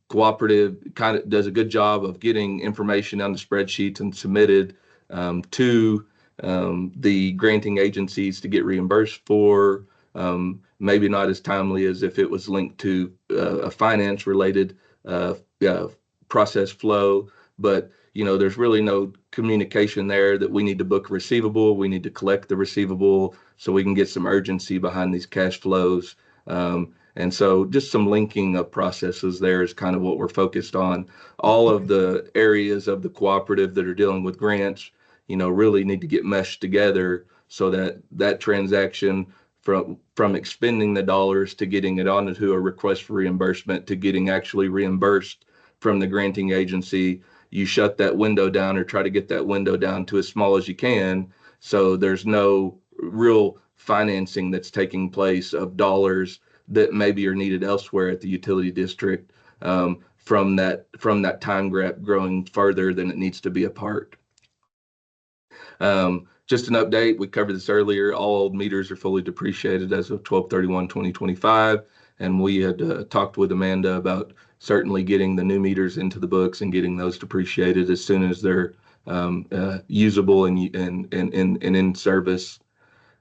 cooperative kind of does a good job of getting information on the spreadsheets and submitted to the granting agencies to get reimbursed for. Maybe not as timely as if it was linked to a finance related process flow, but there's really no communication there that we need to book a receivable. We need to collect the receivable so we can get some urgency behind these cash flows. And so just some linking of processes there is kind of what we're focused on. All of the areas of the cooperative that are dealing with grants, really need to get meshed together so that that transaction from expending the dollars to getting it onto a request for reimbursement to getting actually reimbursed from the granting agency, you shut that window down or try to get that window down to as small as you can. So there's no real financing that's taking place of dollars that maybe are needed elsewhere at the utility district from that time gap growing further than it needs to be apart. Just an update, we covered this earlier. All old meters are fully depreciated as of 12/31/2025. And we had talked with Amanda about certainly getting the new meters into the books and getting those depreciated as soon as they're usable and in service.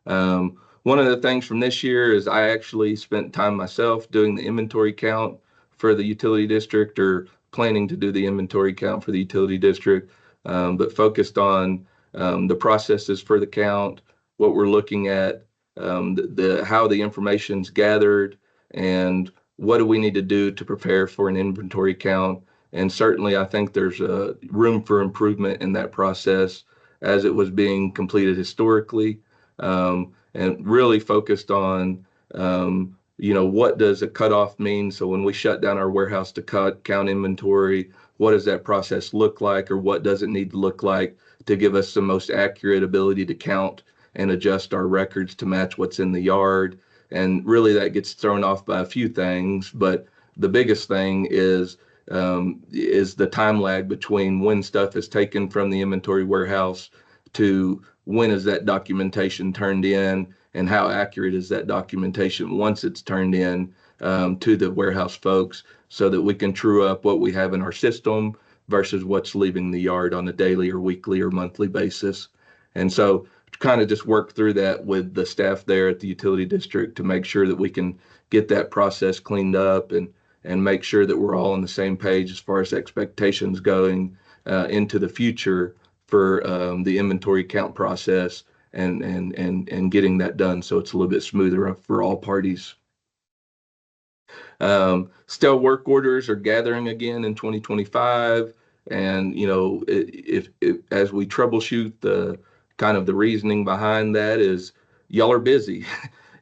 One of the things from this year is I actually spent time myself doing the inventory count for the utility district, or planning to do the inventory count for the utility district, but focused on the processes for the count, what we're looking at, how the information's gathered, and what do we need to do to prepare for an inventory count. And certainly I think there's room for improvement in that process as it was being completed historically, and really focused on what does a cutoff mean? So when we shut down our warehouse to count inventory, what does that process look like, or what does it need to look like to give us the most accurate ability to count and adjust our records to match what's in the yard? And really that gets thrown off by a few things, but the biggest thing is the time lag between when stuff is taken from the inventory warehouse to when is that documentation turned in, and how accurate is that documentation once it's turned in to the warehouse folks, so that we can true up what we have in our system versus what's leaving the yard on a daily or weekly or monthly basis. And so kind of just work through that with the staff there at the utility district to make sure that we can get that process cleaned up and make sure that we're all on the same page as far as expectations going into the future for the inventory count process and getting that done so it's a little bit smoother for all parties. Still work orders are gathering again in 2025. And, if as we troubleshoot the kind of the reasoning behind that is y'all are busy.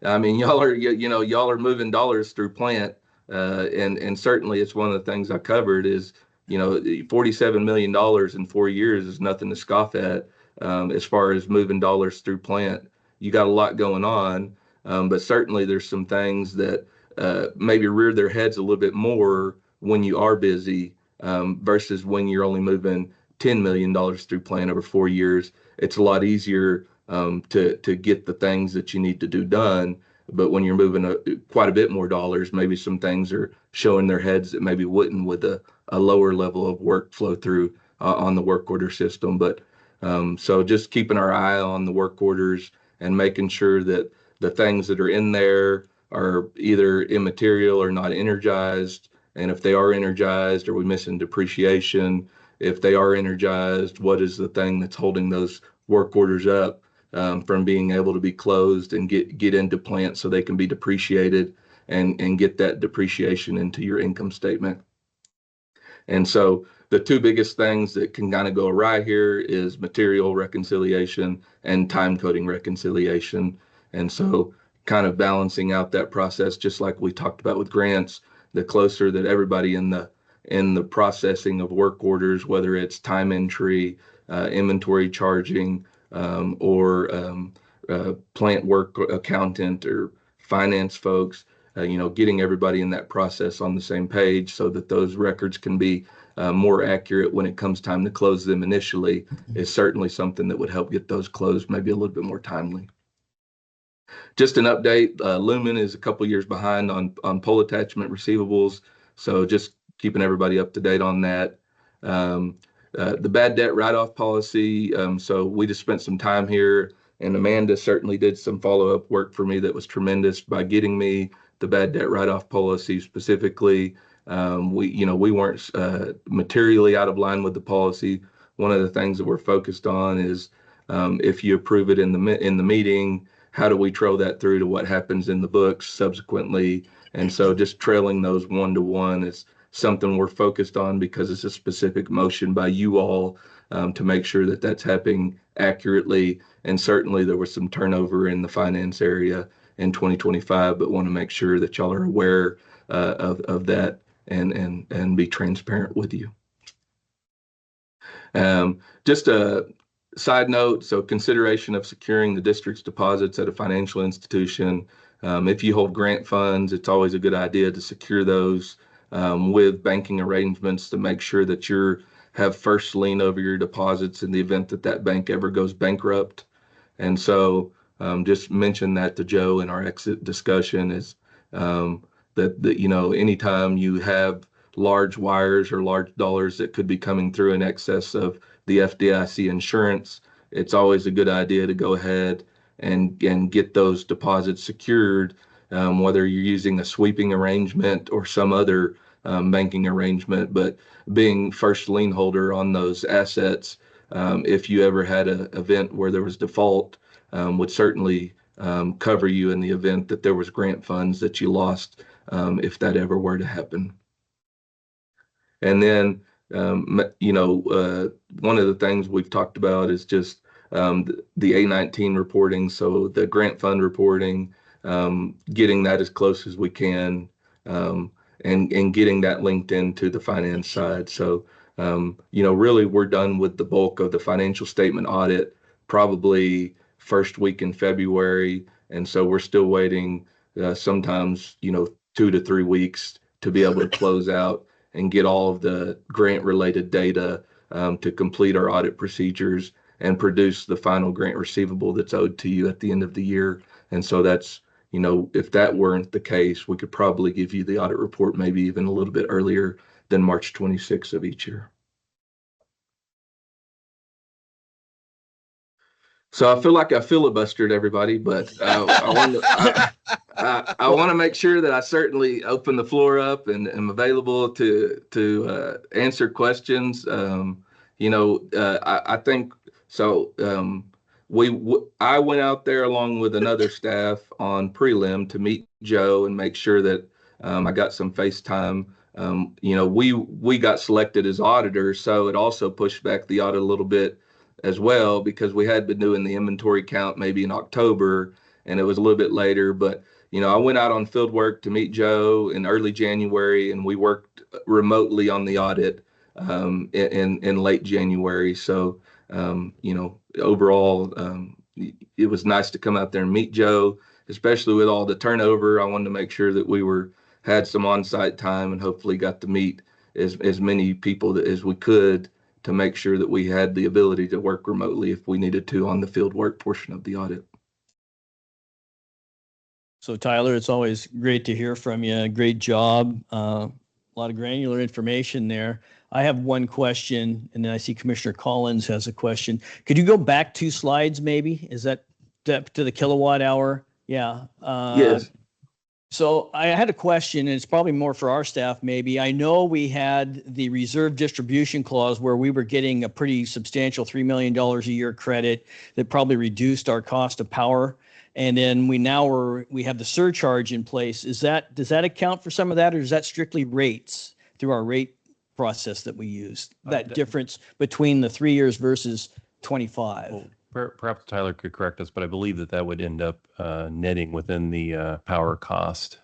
I mean, y'all are moving dollars through plant. And certainly it's one of the things I covered is, $47 million in 4 years is nothing to scoff at as far as moving dollars through plant. You got a lot going on, but certainly there's some things that maybe rear their heads a little bit more when you are busy versus when you're only moving $10 million through plant over 4 years. It's a lot easier to get the things that you need to do done. But when you're moving quite a bit more dollars, maybe some things are showing their heads that maybe wouldn't with a lower level of work flow through on the work order system. But so just keeping our eye on the work orders and making sure that the things that are in there are either immaterial or not energized. And if they are energized, are we missing depreciation? If they are energized, what is the thing that's holding those work orders up from being able to be closed and get into plant so they can be depreciated and get that depreciation into your income statement? And so the two biggest things that can kind of go awry here is material reconciliation and time coding reconciliation. And so kind of balancing out that process, just like we talked about with grants, the closer that everybody in the processing of work orders, whether it's time entry, inventory charging, or plant work accountant or finance folks, getting everybody in that process on the same page so that those records can be more accurate when it comes time to close them initially is certainly something that would help get those closed maybe a little bit more timely. Just an update, Lumen is a couple years behind on pole attachment receivables. So just keeping everybody up to date on that. The bad debt write-off policy. So we just spent some time here, and Amanda certainly did some follow-up work for me that was tremendous by getting me the bad debt write-off policy specifically. We weren't materially out of line with the policy. One of the things that we're focused on is if you approve it in the meeting, how do we trail that through to what happens in the books subsequently? And so just trailing those one-to-one is something we're focused on because it's a specific motion by you all to make sure that that's happening accurately. And certainly there was some turnover in the finance area in 2025, but want to make sure that y'all are aware of that and be transparent with you. Just a side note, so consideration of securing the district's deposits at a financial institution. If you hold grant funds, it's always a good idea to secure those with banking arrangements to make sure that you have first lien over your deposits in the event that that bank ever goes bankrupt. And so just mention that to Joe in our exit discussion is that you know, anytime you have large wires or large dollars that could be coming through in excess of the FDIC insurance, it's always a good idea to go ahead and get those deposits secured, whether you're using a sweeping arrangement or some other banking arrangement. But being first lien holder on those assets, if you ever had an event where there was default, would certainly cover you in the event that there was grant funds that you lost, if that ever were to happen. And then, you know, one of the things we've talked about is just the A19 reporting. So the grant fund reporting, getting that as close as we can, and getting that linked into the finance side. So, you know, really we're done with the bulk of the financial statement audit, probably first week in February. And so we're still waiting, sometimes, you know, 2 to 3 weeks to be able to close out and get all of the grant related data to complete our audit procedures and produce the final grant receivable that's owed to you at the end of the year. And so that's, you know, if that weren't the case, we could probably give you the audit report maybe even a little bit earlier than March 26th of each year. So I feel like I filibustered everybody, but I want to make sure that I certainly open the floor up and am available to answer questions. You know, I think so. I went out there along with another staff on prelim to meet Joe and make sure that I got some face time. You know, we got selected as auditors, so it also pushed back the audit a little bit as well, because we had been doing the inventory count maybe in October and it was a little bit later. But, you know, I went out on field work to meet Joe in early January and we worked remotely on the audit in late January. So, you know, overall, it was nice to come out there and meet Joe, especially with all the turnover. I wanted to make sure that we had some on-site time and hopefully got to meet as many people as we could, to make sure that we had the ability to work remotely if we needed to on the field work portion of the audit. So Tyler, it's always great to hear from you. Great job. A lot of granular information there. I have one question, and then I see Commissioner Collins has a question. Could you go back 2 slides maybe? Is that to the kilowatt hour? Yeah. Yes. So I had a question, and it's probably more for our staff maybe. I know we had the reserve distribution clause where we were getting a pretty substantial $3 million a year credit that probably reduced our cost of power. And then we have the surcharge in place. Does that account for some of that, or is that strictly rates through our rate process that we use? That difference between the 3 years versus 25. Well, perhaps Tyler could correct us, but I believe that would end up netting within the power cost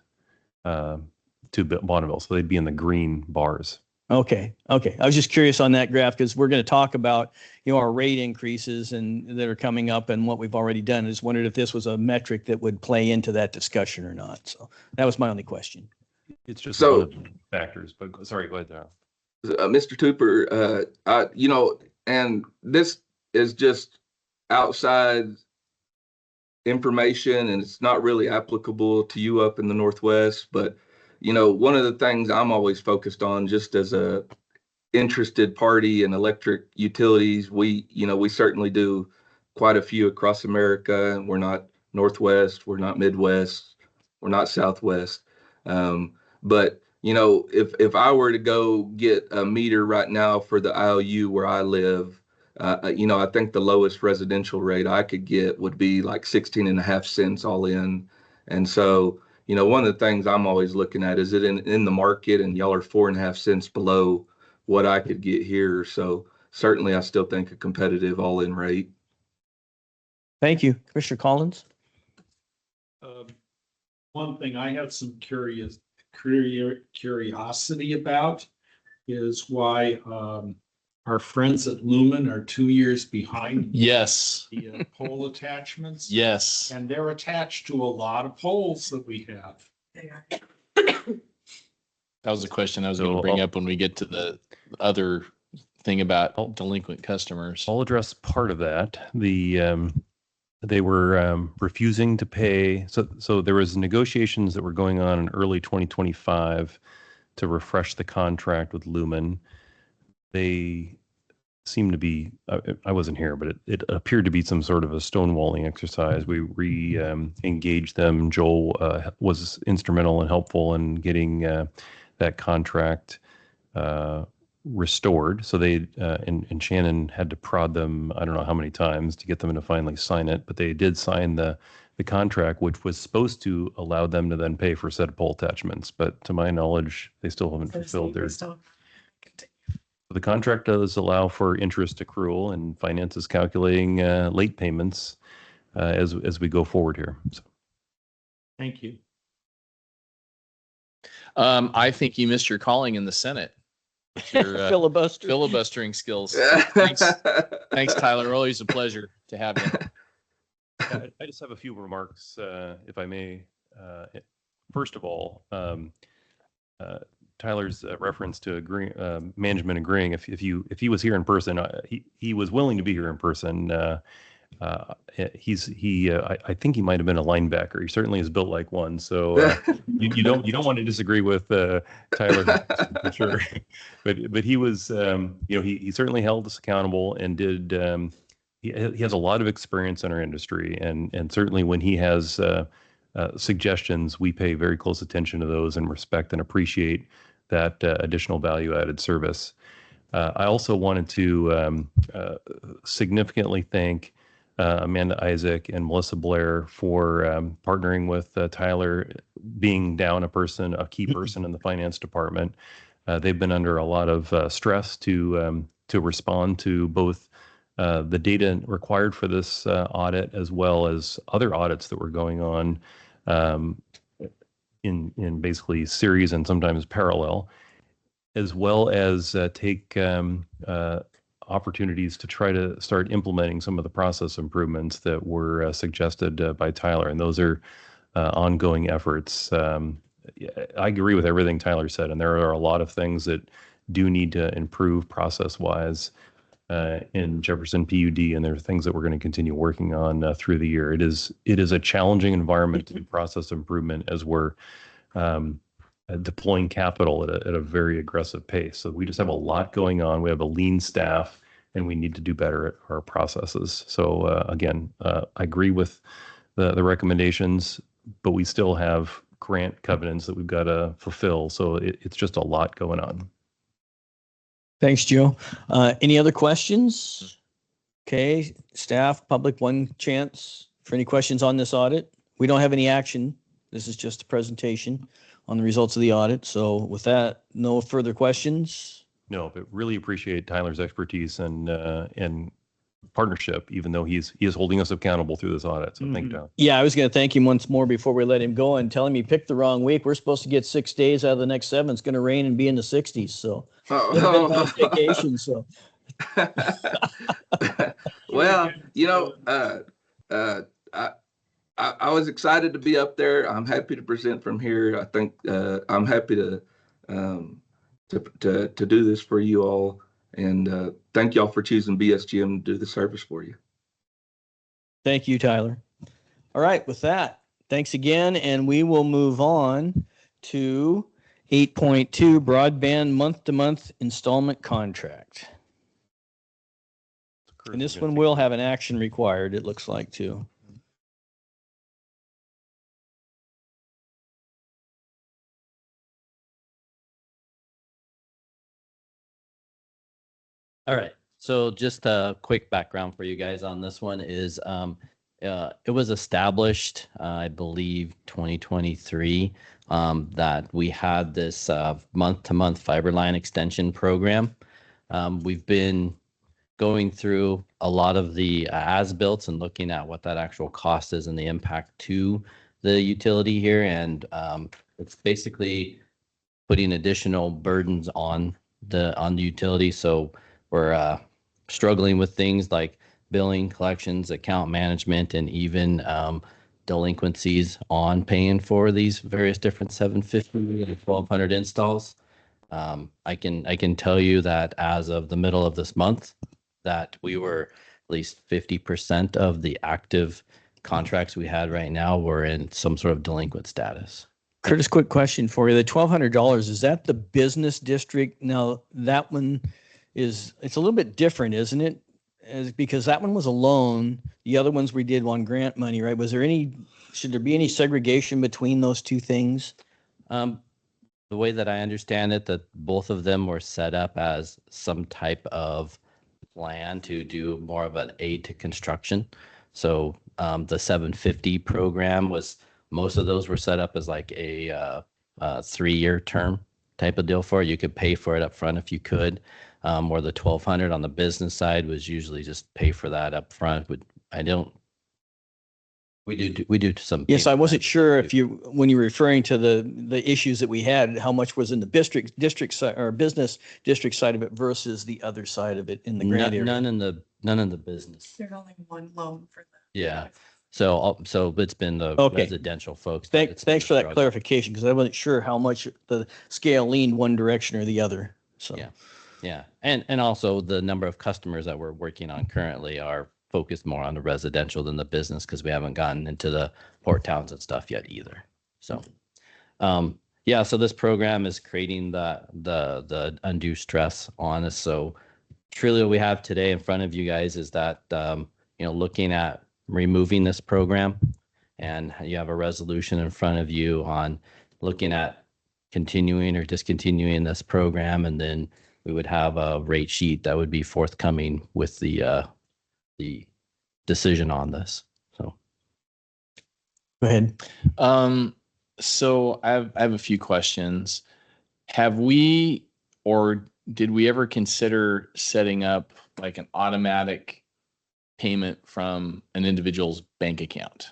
to Bonneville. So they'd be in the green bars. Okay. I was just curious on that graph because we're going to talk about, you know, our rate increases and that are coming up and what we've already done. I just wondered if this was a metric that would play into that discussion or not. So that was my only question. It's just one of the factors, but sorry, go ahead, Darrell. Mr. Tupper, you know, and this is just outside information and it's not really applicable to you up in the Northwest, but you know, one of the things I'm always focused on, just as a interested party in electric utilities, we certainly do quite a few across America. We're not Northwest, we're not Midwest, we're not Southwest. But you know, if I were to go get a meter right now for the IOU where I live, you know, I think the lowest residential rate I could get would be like 16.5 cents all in. And so, you know, one of the things I'm always looking at is it in the market, and y'all are 4.5 cents below what I could get here. So certainly I still think a competitive all-in rate. Thank you. Commissioner Collins? One thing I have some curiosity about is why our friends at Lumen are 2 years behind Yes, the pole attachments. yes. And they're attached to a lot of poles that we have. They are. That was the question I was going to bring up when we get to the other thing about delinquent customers. I'll address part of that. They were refusing to pay. So there was negotiations that were going on in early 2025 to refresh the contract with Lumen. They seemed to be, I wasn't here, but it appeared to be some sort of a stonewalling exercise. We engaged them. Joel was instrumental and helpful in getting that contract restored. So they and Shannon had to prod them, I don't know how many times, to get them to finally sign it, but they did sign the contract, which was supposed to allow them to then pay for said pole attachments. But to my knowledge, they still haven't fulfilled their. The contract does allow for interest accrual, and finance is calculating late payments as we go forward here. So. Thank you. I think you missed your calling in the Senate. Your filibustering skills. Thanks, Tyler. Always a pleasure to have you. I just have a few remarks, if I may. First of all, Tyler's reference to management agreeing. If he was here in person, he was willing to be here in person. I think he might have been a linebacker. He certainly is built like one. So you don't want to disagree with Tyler for sure. But he was he certainly held us accountable and did. He has a lot of experience in our industry, and certainly when he has suggestions, we pay very close attention to those and respect and appreciate that additional value-added service. I also wanted to significantly thank Amanda Isaac and Melissa Blair for partnering with Tyler, being down a key person in the finance department. They've been under a lot of stress to respond to both the data required for this audit, as well as other audits that were going on in basically series and sometimes parallel, as well as take opportunities to try to start implementing some of the process improvements that were suggested by Tyler. And those are ongoing efforts. I agree with everything Tyler said, and there are a lot of things that do need to improve process-wise in Jefferson PUD, and there are things that we're going to continue working on through the year. It is a challenging environment to do process improvement as we're deploying capital at a very aggressive pace. So we just have a lot going on. We have a lean staff, and we need to do better at our processes. So again, I agree with the recommendations, but we still have grant covenants that we've got to fulfill. So it's just a lot going on. Thanks, Joe. Any other questions? Okay, staff, public, one chance for any questions on this audit. We don't have any action. This is just a presentation on the results of the audit. So with that, no further questions. No, but really appreciate Tyler's expertise and partnership, even though he is holding us accountable through this audit. So thank you, Tyler. Yeah, I was going to thank him once more before we let him go, and tell him he picked the wrong week. We're supposed to get 6 days out of the next 7. It's going to rain and be in the 60s. So vacation. So well, I was excited to be up there. I'm happy to present from here. I think I'm happy to do this for you all, and thank y'all for choosing BSGM to do the service for you. Thank you, Tyler. All right, with that, thanks again, and we will move on to 8.2 broadband month-to-month installment contract. And this one will have an action required, it looks like, too. All right. So just a quick background for you guys on this one is it was established, I believe, 2023, that we had this month-to-month fiber line extension program. We've been going through a lot of the as-built and looking at what that actual cost is and the impact to the utility here. And it's basically putting additional burdens on the utility. So we're struggling with things like billing, collections, account management, and even delinquencies on paying for these various different 750 and 1200 installs. I can tell you that as of the middle of this month, that we were at least 50% of the active contracts we had right now were in some sort of delinquent status. Curtis, quick question for you. The $1,200, is that the business district? Now, that one it's a little bit different, isn't it? Because that one was a loan. The other ones we did on grant money, right? Should there be any segregation between those two things? The way that I understand it, that both of them were set up as some type of plan to do more of an aid to construction. So the 750 program most of those were set up as like a 3-year term type of deal for it. You could pay for it up front if you could. Or the 1200 on the business side was usually just pay for that up front. We do some. Yes, I wasn't sure if when you were referring to the issues that we had, how much was in the district side or business district side of it versus the other side of it in the grant area. None in the business. There's only one loan for that. Yeah. So it's been the residential folks. Thanks for that clarification, because I wasn't sure how much the scale leaned one direction or the other. So yeah. And also the number of customers that we're working on currently are focused more on the residential than the business, because we haven't gotten into the port towns and stuff yet either. So so this program is creating the undue stress on us. So truly what we have today in front of you guys is that looking at removing this program, and you have a resolution in front of you on looking at continuing or discontinuing this program, and then we would have a rate sheet that would be forthcoming with the decision on this. So go ahead. So I have a few questions. Have we, or did we ever consider setting up like an automatic payment from an individual's bank account?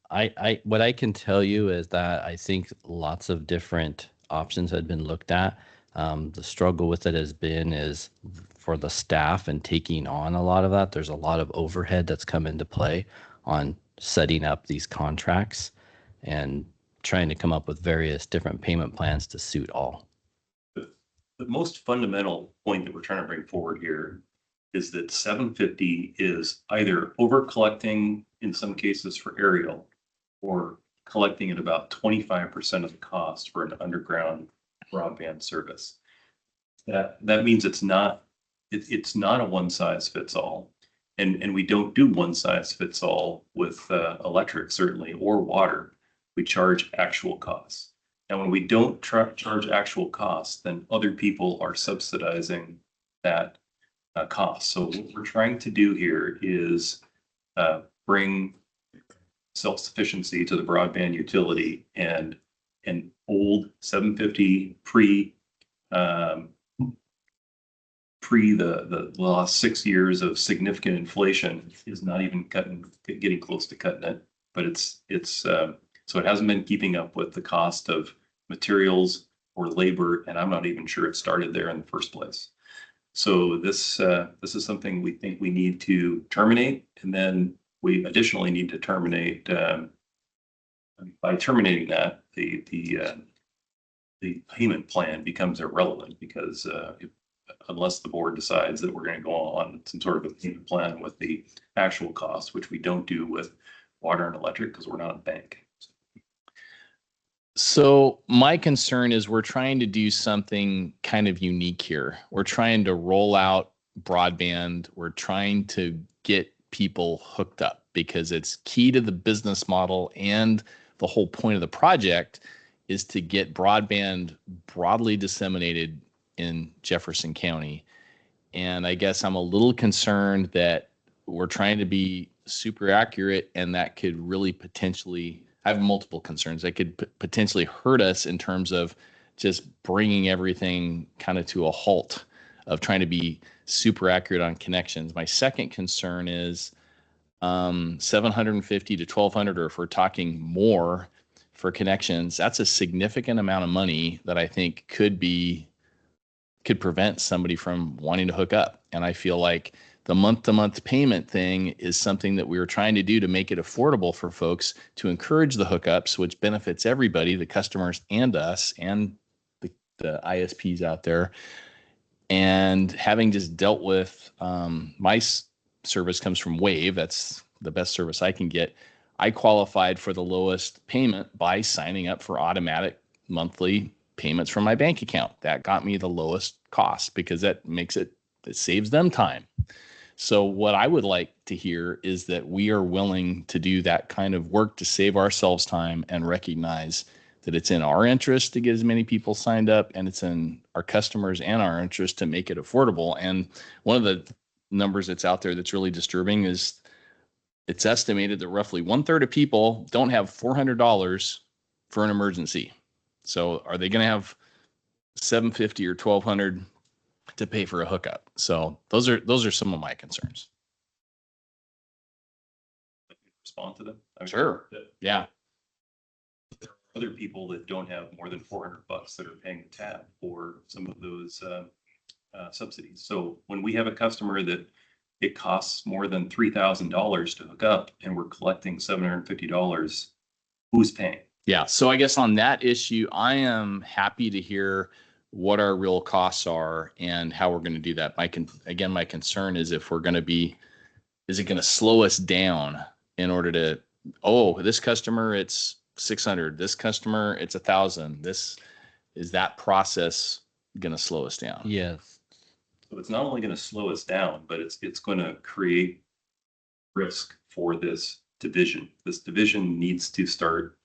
What I can tell you is that I think lots of different options had been looked at. The struggle with it is for the staff and taking on a lot of that. There's a lot of overhead that's come into play on setting up these contracts and trying to come up with various different payment plans to suit all. The most fundamental point that we're trying to bring forward here is that 750 is either over collecting in some cases for aerial, or collecting at about 25% of the cost for an underground broadband service. That means it's not a one size fits all, and we don't do one size fits all with electric, certainly, or water. We charge actual costs. And when we don't charge actual costs, then other people are subsidizing that cost. So what we're trying to do here is bring self-sufficiency to the broadband utility, and an old 750 pre the last 6 years of significant inflation is not even getting close to cutting it. But it's so it hasn't been keeping up with the cost of materials or labor, and I'm not even sure it started there in the first place. So this is something we think we need to terminate, and then we additionally need to terminate. By terminating that, the payment plan becomes irrelevant, because unless the board decides that we're going to go on some sort of a payment plan with the actual cost, which we don't do with water and electric because we're not a bank. So my concern is we're trying to do something kind of unique here. We're trying to roll out broadband. We're trying to get people hooked up because it's key to the business model, and the whole point of the project is to get broadband broadly disseminated in Jefferson County. And I guess I'm a little concerned that we're trying to be super accurate, and that could really potentially, I have multiple concerns that could potentially hurt us in terms of just bringing everything kind of to a halt of trying to be super accurate on connections. My second concern is 750 to 1,200, or if we're talking more for connections, that's a significant amount of money that I think could prevent somebody from wanting to hook up. And I feel like the month-to-month payment thing is something that we were trying to do to make it affordable for folks, to encourage the hookups, which benefits everybody, the customers and us and the ISPs out there. And having just dealt with my service comes from Wave. That's the best service I can get. I qualified for the lowest payment by signing up for automatic monthly payments from my bank account. That got me the lowest cost because it saves them time. So what I would like to hear is that we are willing to do that kind of work to save ourselves time and recognize that it's in our interest to get as many people signed up, and it's in our customers and our interest to make it affordable. And one of the numbers that's out there that's really disturbing is it's estimated that roughly 1/3 of people don't have $400 for an emergency. So are they going to have $750 or $1,200 to pay for a hookup? So those are some of my concerns. Respond to them? Sure. Yeah. There are other people that don't have more than $400 that are paying the tab for some of those subsidies. So when we have a customer that it costs more than $3,000 to hook up and we're collecting $750, who's paying? Yeah. So I guess on that issue, I am happy to hear what our real costs are and how we're going to do that. My concern is if we're going to is it going to slow us down in order to, this customer, it's 600, this customer, it's 1,000. Is that process going to slow us down? Yes. So it's not only going to slow us down, but it's going to create risk for this division. This division needs to start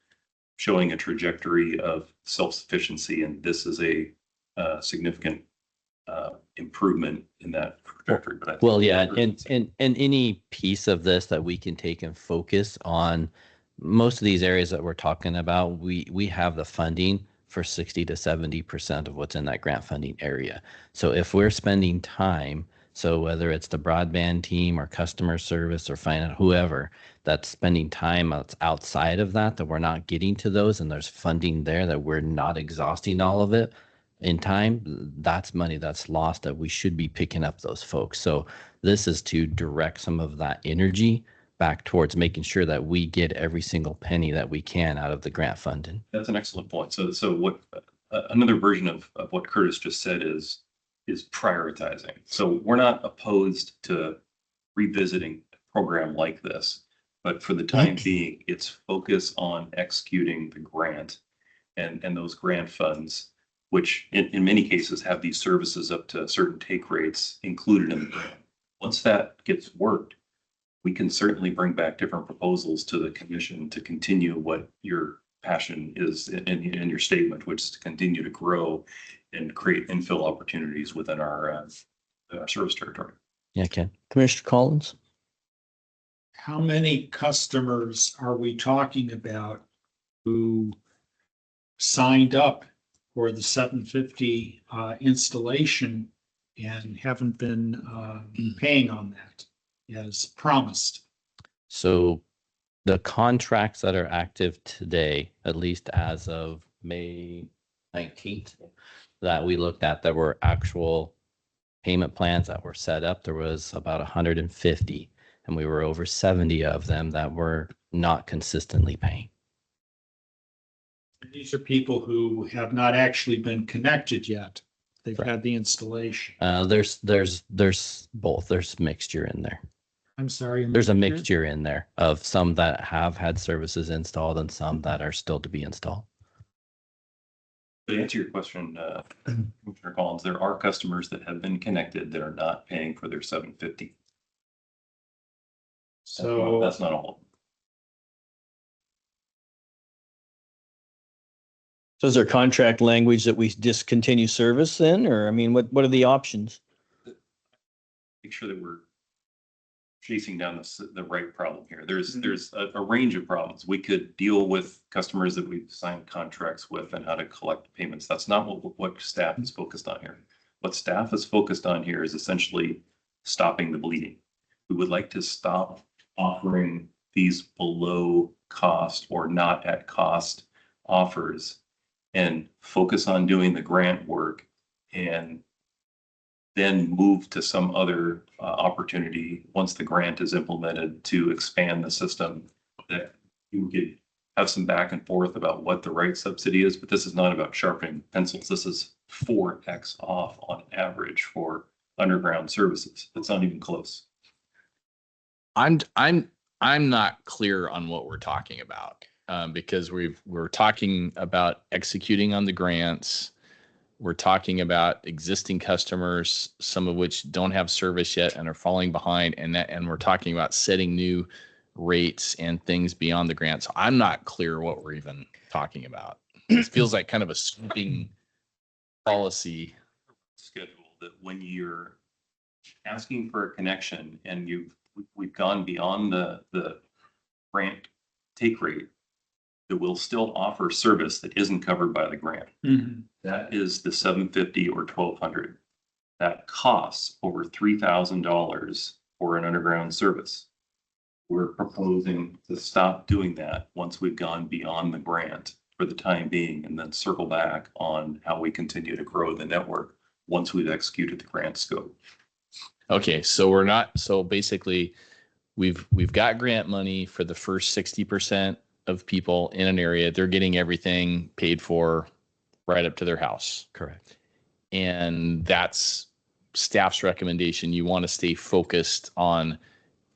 showing a trajectory of self-sufficiency, and this is a significant improvement in that trajectory. But well, yeah, and any piece of this that we can take and focus on most of these areas that we're talking about, we have the funding for 60 to 70% of what's in that grant funding area. So if we're spending time, so whether it's the broadband team or customer service or finance, whoever that's spending time outside of that we're not getting to those, and there's funding there that we're not exhausting all of it in time, that's money that's lost that we should be picking up those folks. So this is to direct some of that energy back towards making sure that we get every single penny that we can out of the grant funding. That's an excellent point. So what another version of what Curtis just said is prioritizing. So we're not opposed to revisiting a program like this, but for the time being, it's focus on executing the grant and those grant funds, which in many cases have these services up to certain take rates included in the grant. Once that gets worked, we can certainly bring back different proposals to the commission to continue what your passion is in your statement, which is to continue to grow and create infill opportunities within our service territory. Yeah, Ken. Commissioner Collins? How many customers are we talking about who signed up for the 750 installation and haven't been paying on that as promised? So the contracts that are active today, at least as of May 19th, that we looked at that were actual payment plans that were set up, there was about 150, and we were over 70 of them that were not consistently paying. These are people who have not actually been connected yet. They've had the installation. There's both. There's mixture in there. I'm sorry. There's a mixture in there of some that have had services installed and some that are still to be installed. To answer your question, Commissioner Collins, there are customers that have been connected that are not paying for their 750. So that's not all. So is there contract language that we discontinue service then, or I mean, what are the options? Make sure that we're chasing down the right problem here. There's a range of problems. We could deal with customers that we've signed contracts with and how to collect payments. That's not what staff is focused on here. What staff is focused on here is essentially stopping the bleeding. We would like to stop offering these below cost or not at cost offers and focus on doing the grant work and then move to some other opportunity once the grant is implemented to expand the system, that you could have some back and forth about what the right subsidy is, but this is not about sharpening pencils. This is 4x off on average for underground services. It's not even close. I'm not clear on what we're talking about, because we're talking about executing on the grants. We're talking about existing customers, some of which don't have service yet and are falling behind, and we're talking about setting new rates and things beyond the grant. So I'm not clear what we're even talking about. It feels like kind of a sweeping policy Schedule that when you're asking for a connection and we've gone beyond the grant take rate, that will still offer service that isn't covered by the grant. That is the $750 or $1,200. That costs over $3,000 for an underground service. We're proposing to stop doing that once we've gone beyond the grant for the time being, and then circle back on how we continue to grow the network once we've executed the grant scope. Okay, so basically we've got grant money for the first 60% of people in an area. They're getting everything paid for right up to their house. Correct. And that's staff's recommendation. You want to stay focused on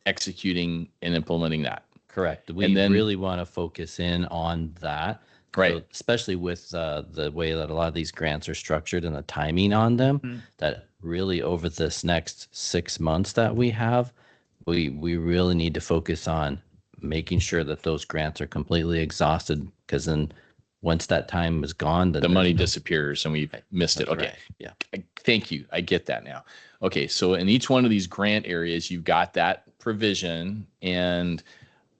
executing and implementing that. Correct. We really want to focus in on that. Right. So especially with the way that a lot of these grants are structured and the timing on them, that really over this next 6 months that we have, we really need to focus on making sure that those grants are completely exhausted, because then once that time is gone, The money disappears and we've missed it. That's Okay. right. Yeah. Thank you. I get that now. Okay. So in each one of these grant areas, you've got that provision, and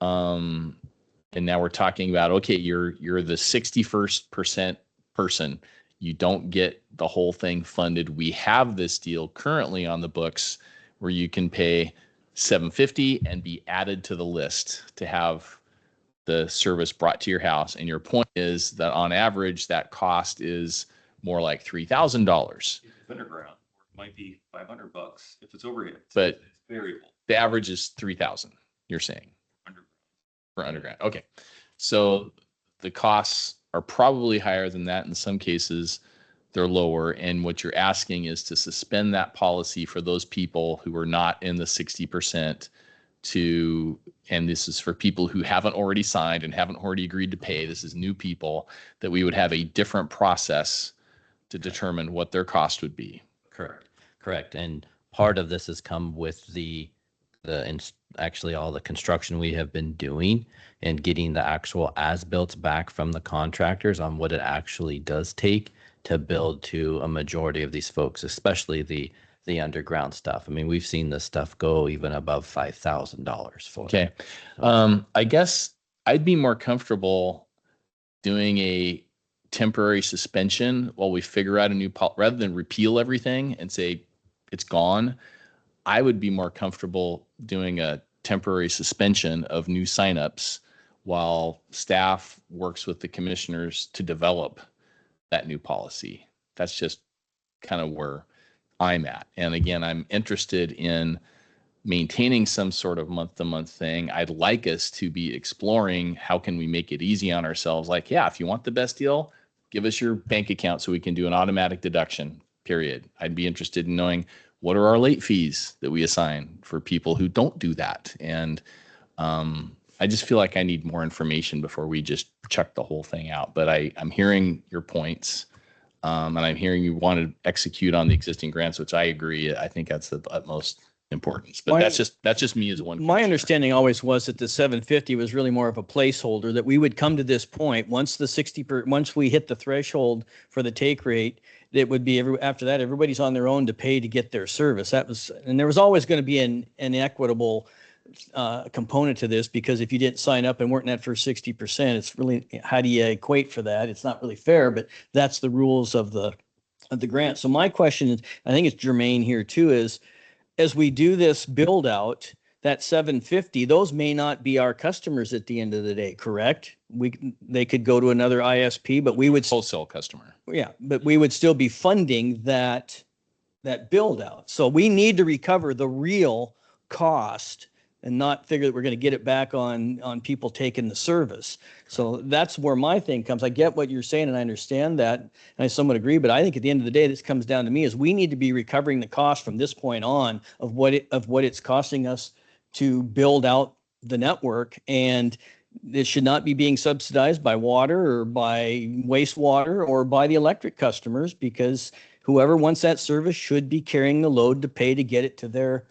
now we're talking about, okay, you're the 61st person. You don't get the whole thing funded. We have this deal currently on the books where you can pay $750 and be added to the list to have the service brought to your house. And your point is that on average, that cost is more like $3,000. If it's underground, it might be $500 if it's overhead. But it's variable. The average is 3,000, you're saying, for underground. Okay. So the costs are probably higher than that. In some cases, they're lower. And what you're asking is to suspend that policy for those people who are not in the 60% and this is for people who haven't already signed and haven't already agreed to pay. This is new people, that we would have a different process to determine what their cost would be. Correct. And part of this has come with actually all the construction we have been doing and getting the actual as-built back from the contractors on what it actually does take to build to a majority of these folks, especially the underground stuff. I mean, we've seen this stuff go even above $5,000 for. Okay. I guess I'd be more comfortable doing a temporary suspension while we figure out a new rather than repeal everything and say it's gone. I would be more comfortable doing a temporary suspension of new signups while staff works with the commissioners to develop that new policy. That's just kind of where I'm at. And again, I'm interested in maintaining some sort of month-to-month thing. I'd like us to be exploring how can we make it easy on ourselves. Like, yeah, if you want the best deal, give us your bank account so we can do an automatic deduction, period. I'd be interested in knowing what are our late fees that we assign for people who don't do that. And I just feel like I need more information before we just chuck the whole thing out. But I'm hearing your points. And I'm hearing you want to execute on the existing grants, which I agree. I think that's the utmost importance. But that's just me as one. My understanding always was that the 750 was really more of a placeholder, that we would come to this point once once we hit the threshold for the take rate, it would be after that everybody's on their own to pay to get their service. And there was always going to be an equitable component to this, because if you didn't sign up and weren't in that first 60%, it's really, how do you equate for that? It's not really fair, but that's the rules of the of the grant. So my question is, I think it's germane here too, is as we do this build out, that 750, those may not be our customers at the end of the day, correct? They could go to another ISP, but we would, Wholesale customer. yeah, but we would still be funding that build out. So we need to recover the real cost and not figure that we're going to get it back on people taking the service. So that's where my thing comes. I get what you're saying and I understand that, and I somewhat agree, but I think at the end of the day, this comes down to me is we need to be recovering the cost from this point on of what it's costing us to build out the network. And it should not be being subsidized by water or by wastewater or by the electric customers, because whoever wants that service should be carrying the load to pay to get it to their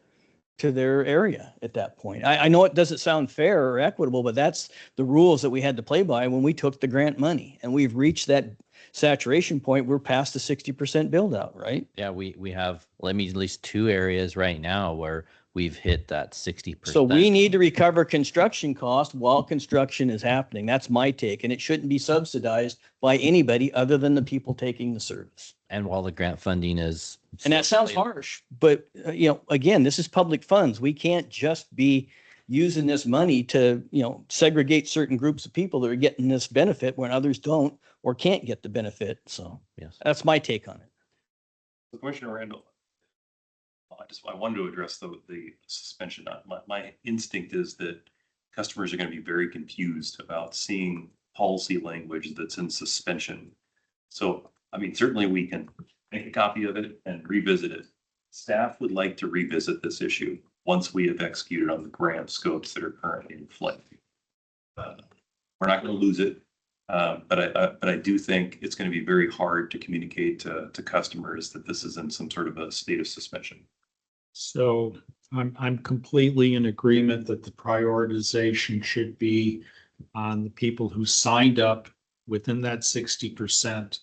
area at that point. I know it doesn't sound fair or equitable, but that's the rules that we had to play by when we took the grant money, and we've reached that saturation point. We're past the 60% build out, right? Yeah, we have, at least 2 areas right now where we've hit that 60%. So we need to recover construction costs while construction is happening. That's my take. And it shouldn't be subsidized by anybody other than the people taking the service. And while the grant funding is. And that sounds harsh, but again, this is public funds. We can't just be using this money to, segregate certain groups of people that are getting this benefit when others don't or can't get the benefit. So Yes. that's my take on it. Commissioner Randall, I wanted to address the suspension. My instinct is that customers are going to be very confused about seeing policy language that's in suspension. So, certainly we can make a copy of it and revisit it. Staff would like to revisit this issue once we have executed on the grant scopes that are currently in flight. We're not going to lose it, but I do think it's going to be very hard to communicate to customers that this is in some sort of a state of suspension. So I'm completely in agreement that the prioritization should be on the people who signed up within that 60%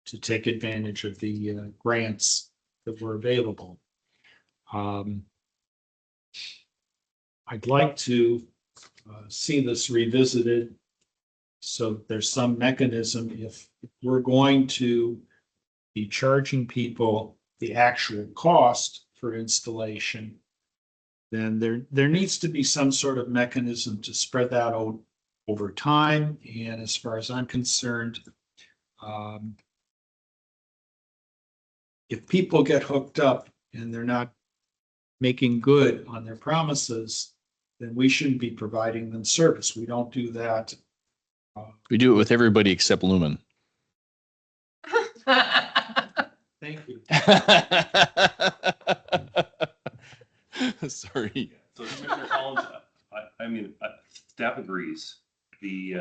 to take advantage of the grants that were available. I'd like to see this revisited so there's some mechanism if we're going to be charging people the actual cost for installation, then there needs to be some sort of mechanism to spread that out over time. And as far as I'm concerned, if people get hooked up and they're not making good on their promises, then we shouldn't be providing them service. We don't do that. We do it with everybody except Lumen. Thank you. Sorry. So Commissioner Collins, staff agrees. We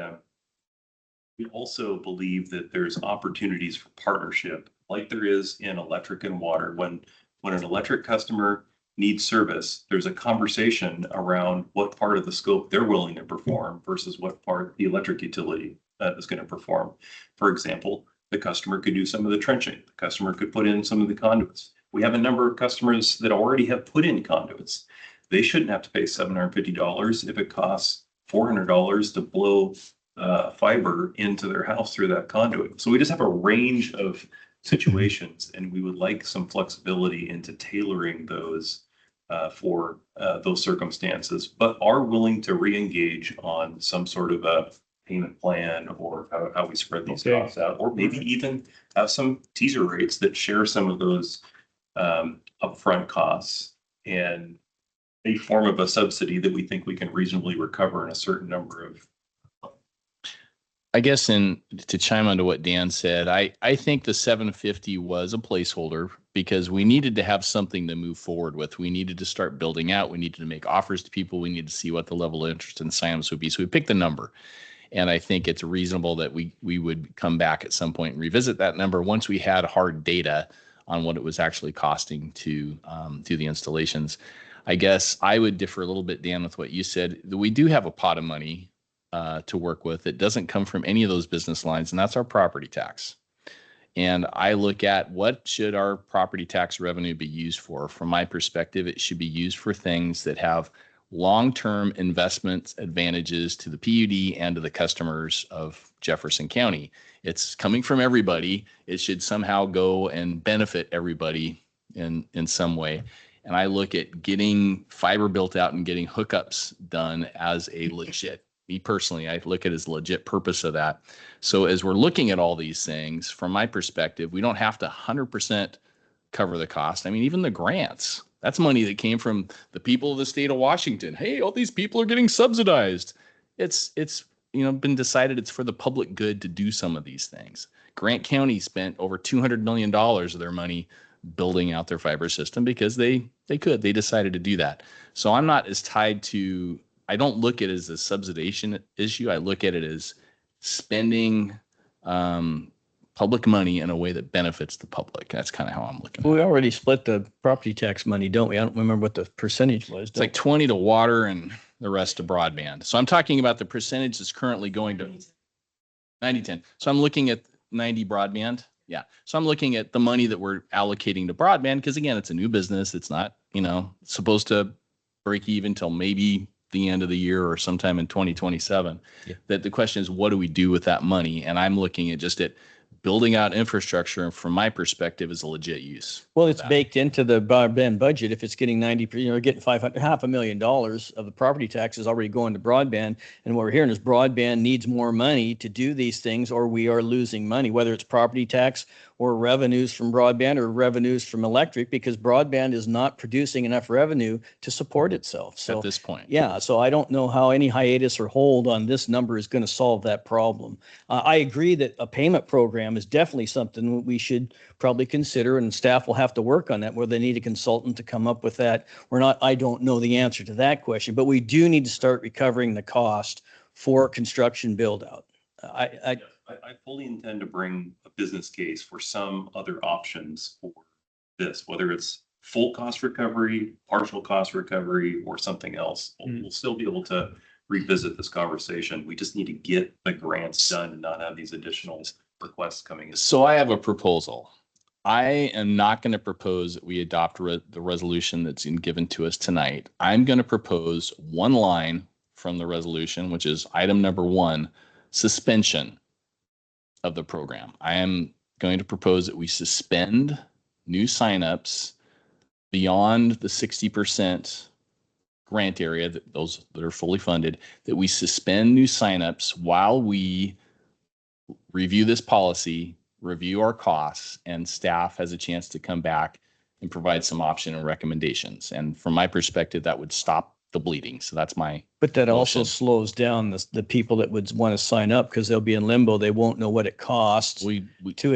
also believe that there's opportunities for partnership like there is in electric and water. When an electric customer needs service, there's a conversation around what part of the scope they're willing to perform versus what part the electric utility is going to perform. For example, the customer could do some of the trenching. The customer could put in some of the conduits. We have a number of customers that already have put in conduits. They shouldn't have to pay $750 if it costs $400 to blow fiber into their house through that conduit. So we just have a range of situations, and we would like some flexibility into tailoring those for those circumstances, but are willing to re-engage on some sort of a payment plan or how we spread these costs out, or maybe even have some teaser rates that share some of those upfront costs and a form of a subsidy that we think we can reasonably recover in a certain number of. I guess to chime onto what Dan said, I think the 750 was a placeholder because we needed to have something to move forward with. We needed to start building out. We needed to make offers to people. We needed to see what the level of interest in sign-ups would be. So we picked the number. And I think it's reasonable that we would come back at some point and revisit that number once we had hard data on what it was actually costing to do the installations. I guess I would differ a little bit, Dan, with what you said. We do have a pot of money to work with. It doesn't come from any of those business lines, and that's our property tax. And I look at what should our property tax revenue be used for. From my perspective, it should be used for things that have long-term investment advantages to the PUD and to the customers of Jefferson County. It's coming from everybody. It should somehow go and benefit everybody in some way. And I look at getting fiber built out and getting hookups done as a legit, me personally, I look at it as a legit purpose of that. So as we're looking at all these things, from my perspective, we don't have to 100% cover the cost. I mean, even the grants, that's money that came from the people of the state of Washington. Hey, all these people are getting subsidized. It's been decided it's for the public good to do some of these things. Grant County spent over $200 million of their money building out their fiber system because they decided to do that. So I'm not as tied to, I don't look at it as a subsidization issue. I look at it as spending public money in a way that benefits the public. That's kind of how I'm looking at it. We already split the property tax money, don't we? I don't remember what the percentage was. It's like 20 to water and the rest to broadband. So I'm talking about the percentage that's currently going to 90-10. So I'm looking at 90 broadband. Yeah. So I'm looking at the money that we're allocating to broadband because, again, it's a new business. It's not, supposed to break even till maybe the end of the year or sometime in 2027. Yeah. That the question is, what do we do with that money? And I'm looking at just at building out infrastructure, and from my perspective, is a legit use. Well, it's baked into the broadband budget. If it's getting 90, getting $500,000 of the property tax is already going to broadband. And what we're hearing is broadband needs more money to do these things, or we are losing money, whether it's property tax or revenues from broadband or revenues from electric, because broadband is not producing enough revenue to support itself. So at this point. Yeah. So I don't know how any hiatus or hold on this number is going to solve that problem. I agree that a payment program is definitely something we should probably consider, and staff will have to work on that, where they need a consultant to come up with that. I don't know the answer to that question, but we do need to start recovering the cost for construction build out. I fully intend to bring a business case for some other options for this, whether it's full cost recovery, partial cost recovery, or something else. We'll still be able to revisit this conversation. We just need to get the grants done and not have these additional requests coming in. So I have a proposal. I am not going to propose that we adopt the resolution that's given to us tonight. I'm going to propose one line from the resolution, which is item number 1, suspension of the program. I am going to propose that we suspend new signups beyond the 60% grant area, those that are fully funded, that we suspend new signups while we review this policy, review our costs, and staff has a chance to come back and provide some option and recommendations. And from my perspective, that would stop the bleeding. So that's my But that also motion. slows down the people that would want to sign up, because they'll be in limbo. They won't know what it costs to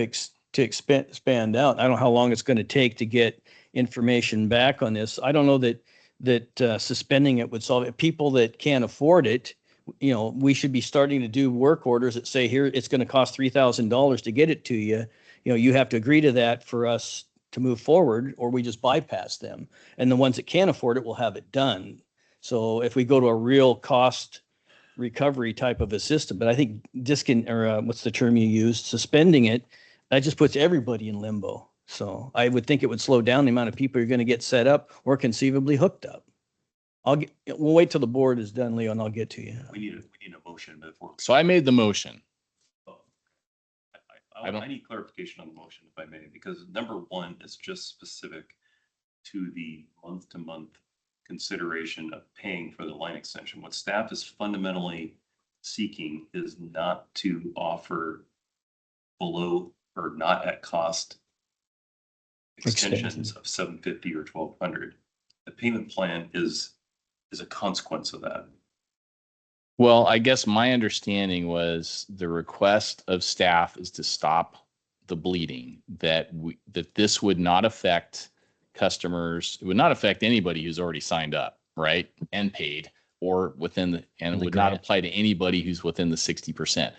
expand out. I don't know how long it's going to take to get information back on this. I don't know that suspending it would solve it. People that can't afford it, we should be starting to do work orders that say, here, it's going to cost $3,000 to get it to you. You have to agree to that for us to move forward, or we just bypass them. And the ones that can't afford it will have it done. So if we go to a real cost recovery type of a system, but I think what's the term you used, suspending it, that just puts everybody in limbo. So I would think it would slow down the amount of people you're going to get set up or conceivably hooked up. We'll wait till the board is done, Leo, and I'll get to you. We need a motion before. So I made the motion. I need clarification on the motion, if I may, because number 1 is just specific to the month-to-month consideration of paying for the line extension. What staff is fundamentally seeking is not to offer below or not at cost extensions of $750 or $1,200. The payment plan is a consequence of that. Well, I guess my understanding was the request of staff is to stop the bleeding, that this would not affect customers. It would not affect anybody who's already signed up, right, and paid, or and it would not apply to anybody who's within the 60%.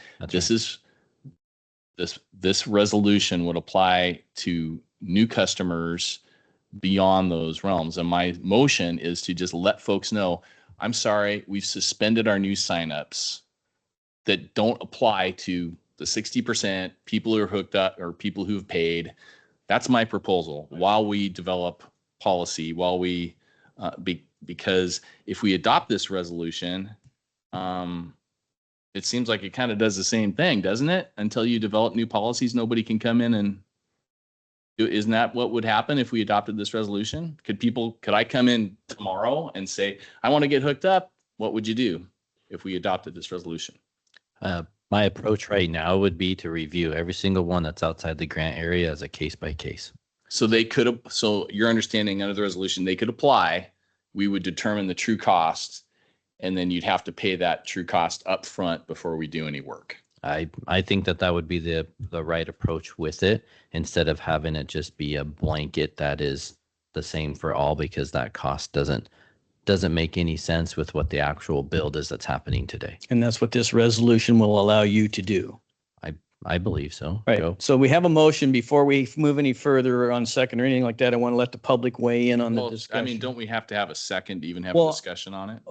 This resolution would apply to new customers beyond those realms. And my motion is to just let folks know, I'm sorry, we've suspended our new signups that don't apply to the 60% people who are hooked up or people who've paid. That's my proposal. While we develop policy, while we because if we adopt this resolution, it seems like it kind of does the same thing, doesn't it? Until you develop new policies, nobody can come in and do. Isn't that what would happen if we adopted this resolution? Could I come in tomorrow and say, I want to get hooked up? What would you do if we adopted this resolution? My approach right now would be to review every single one that's outside the grant area as a case by case. So they could, so your understanding under the resolution, they could apply, we would determine the true cost, and then you'd have to pay that true cost up front before we do any work. I think that would be the right approach with it, instead of having it just be a blanket that is the same for all, because that cost doesn't make any sense with what the actual build is that's happening today. And that's what this resolution will allow you to do. I believe so. Right. Joe? So we have a motion. Before we move any further on second or anything like that, I want to let the public weigh in on the Well, discussion. I mean, don't we have to have a second to even have a Well, discussion on it?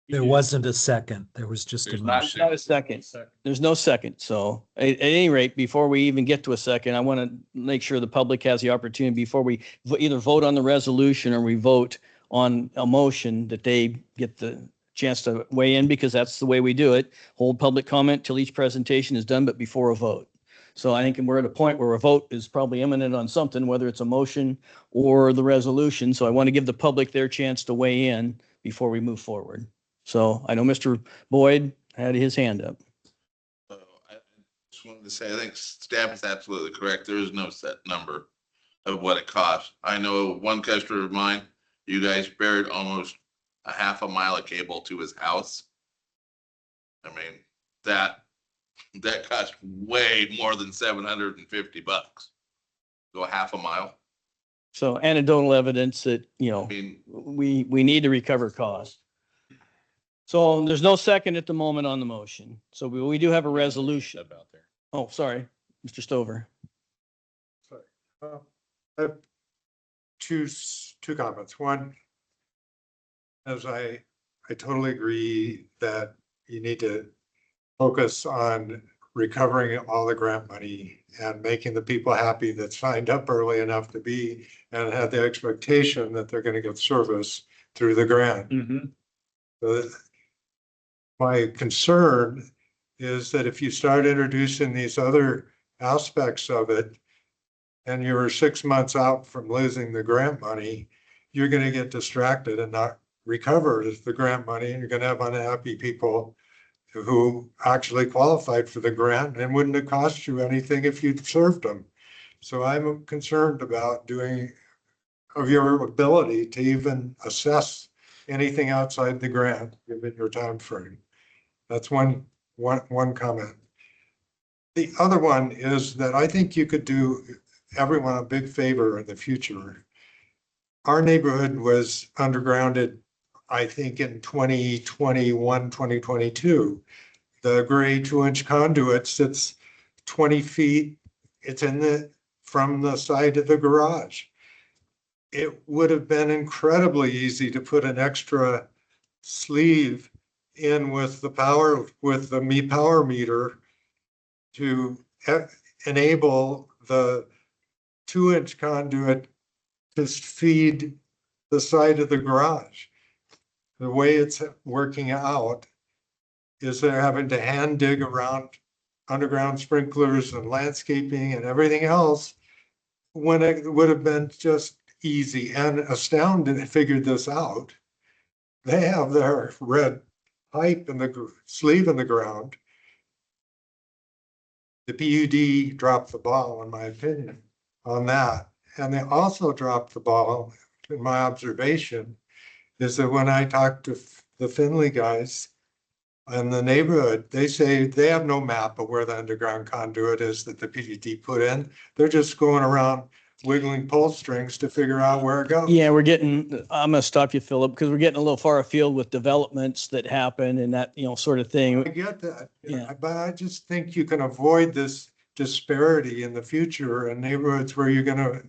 There wasn't a second. There was just a There's not- motion. Not a second. There's no second. So at any rate, before we even get to a second, I want to make sure the public has the opportunity before we either vote on the resolution or we vote on a motion, that they get the chance to weigh in, because that's the way we do it. Hold public comment till each presentation is done, but before a vote. So I think we're at a point where a vote is probably imminent on something, whether it's a motion or the resolution. So I want to give the public their chance to weigh in before we move forward. So I know Mr. Boyd had his hand up. I just wanted to say, I think staff is absolutely correct. There is no set number of what it costs. I know one customer of mine, you guys buried almost a half a mile of cable to his house. I mean, that cost way more than $750. Go half a mile. So anecdotal evidence that, I mean, we need to recover costs. So there's no second at the moment on the motion. So we do have a resolution. About there. Oh, sorry, Mr. Stover. I have two comments. One, as I totally agree that you need to focus on recovering all the grant money and making the people happy that signed up early enough to be and had the expectation that they're going to get service through the grant. So my concern is that if you start introducing these other aspects of it, and you were 6 months out from losing the grant money, you're going to get distracted and not recover the grant money, and you're going to have unhappy people who actually qualified for the grant and wouldn't have cost you anything if you'd served them. So I'm concerned about of your ability to even assess anything outside the grant, given your time frame. That's one comment. The other one is that I think you could do everyone a big favor in the future. Our neighborhood was undergrounded, I think, in 2021, 2022. The gray 2-inch conduit sits 20 feet. It's from the side of the garage. It would have been incredibly easy to put an extra sleeve in with the power meter to enable the 2-inch conduit to feed the side of the garage. The way it's working out is they're having to hand dig around underground sprinklers and landscaping and everything else, when it would have been just easy. And Astounded figured this out. They have their red pipe in the sleeve in the ground. The PUD dropped the ball, in my opinion, on that. And they also dropped the ball, in my observation, is that when I talked to the Finley guys in the neighborhood, they say they have no map of where the underground conduit is that the PUD put in. They're just going around wiggling pull strings to figure out where it goes. Yeah, I'm going to stop you, Philip, because we're getting a little far afield with developments that happen and that, sort of thing. I get that. Yeah. But I just think you can avoid this disparity in the future in neighborhoods where you're going to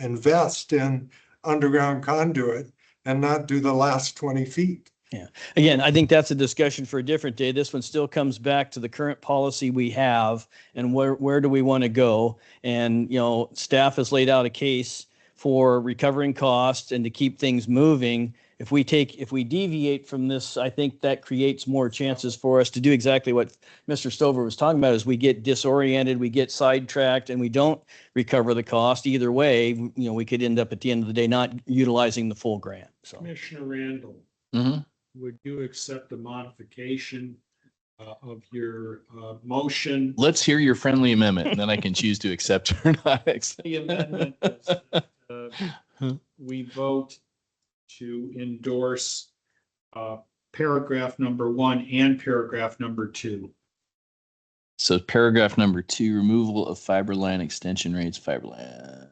invest in underground conduit and not do the last 20 feet. Yeah. Again, I think that's a discussion for a different day. This one still comes back to the current policy we have and where do we want to go? And, staff has laid out a case for recovering costs and to keep things moving. if we deviate from this, I think that creates more chances for us to do exactly what Mr. Stover was talking about, is we get disoriented, we get sidetracked, and we don't recover the cost. Either way, we could end up at the end of the day not utilizing the full grant. So Commissioner Randall, Mhm. would you accept the modification of your motion? Let's hear your friendly amendment, and then I can choose to accept or not accept. The amendment is that we vote to endorse paragraph number 1 and paragraph number 2. So paragraph number 2, removal of fiber line extension rates, fiber line.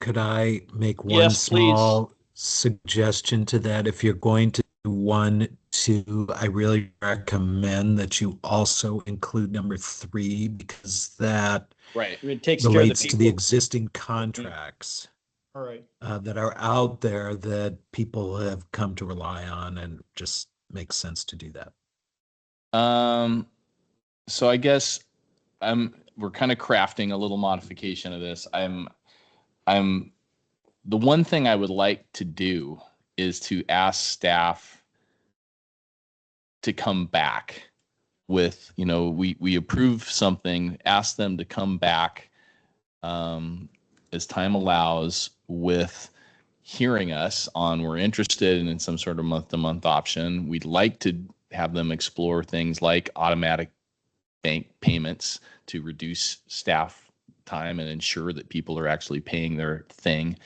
Could I make one Yes, please. small suggestion to that? If you're going to do 1, 2, I really recommend that you also include number 3, because that right, it takes care of relates the to the people. existing contracts All right. that are out there that people have come to rely on, and just makes sense to do that. So I guess we're kind of crafting a little modification of this. The one thing I would like to do is to ask staff to come back with, we approve something, ask them to come back as time allows with hearing us on, we're interested in some sort of month-to-month option. We'd like to have them explore things like automatic bank payments to reduce staff time and ensure that people are actually paying their thing,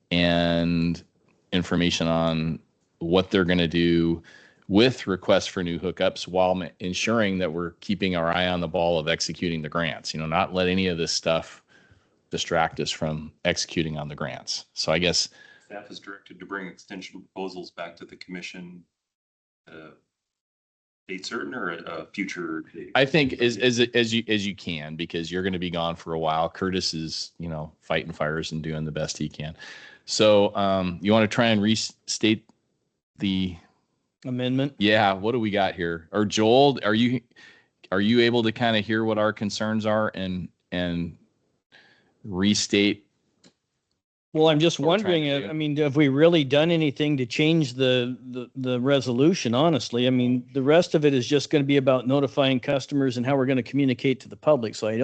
and information on what they're going to do with requests for new hookups while ensuring that we're keeping our eye on the ball of executing the grants, not let any of this stuff distract us from executing on the grants. So I guess Staff is directed to bring extension proposals back to the commission. Date certain or a future date? I think as you can, because you're going to be gone for a while. Curtis is, fighting fires and doing the best he can. So you want to try and restate the Amendment? Yeah. What do we got here? Or Joel, are you able to kind of hear what our concerns are and restate? Well, I'm just what we're trying wondering, to do? I mean, have we really done anything to change the resolution, honestly? I mean, the rest of it is just going to be about notifying customers and how we're going to communicate to the public. So I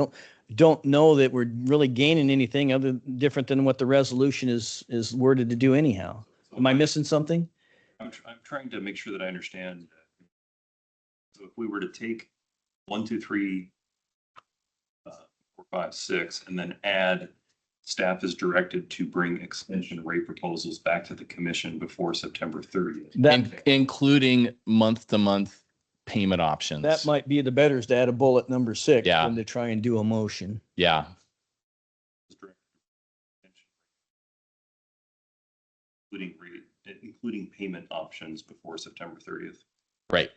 don't know that we're really gaining anything different than what the resolution is worded to do anyhow. Am I missing something? I'm trying to make sure that I understand. So if we were to take 1, 2, 3, 4, 5, 6, and then add staff is directed to bring extension rate proposals back to the commission before September 30th. Including month-to-month payment options. That might be the better, is to add a bullet number 6 Yeah. than to try and do a motion. Yeah. Including payment options before September 30th. Right.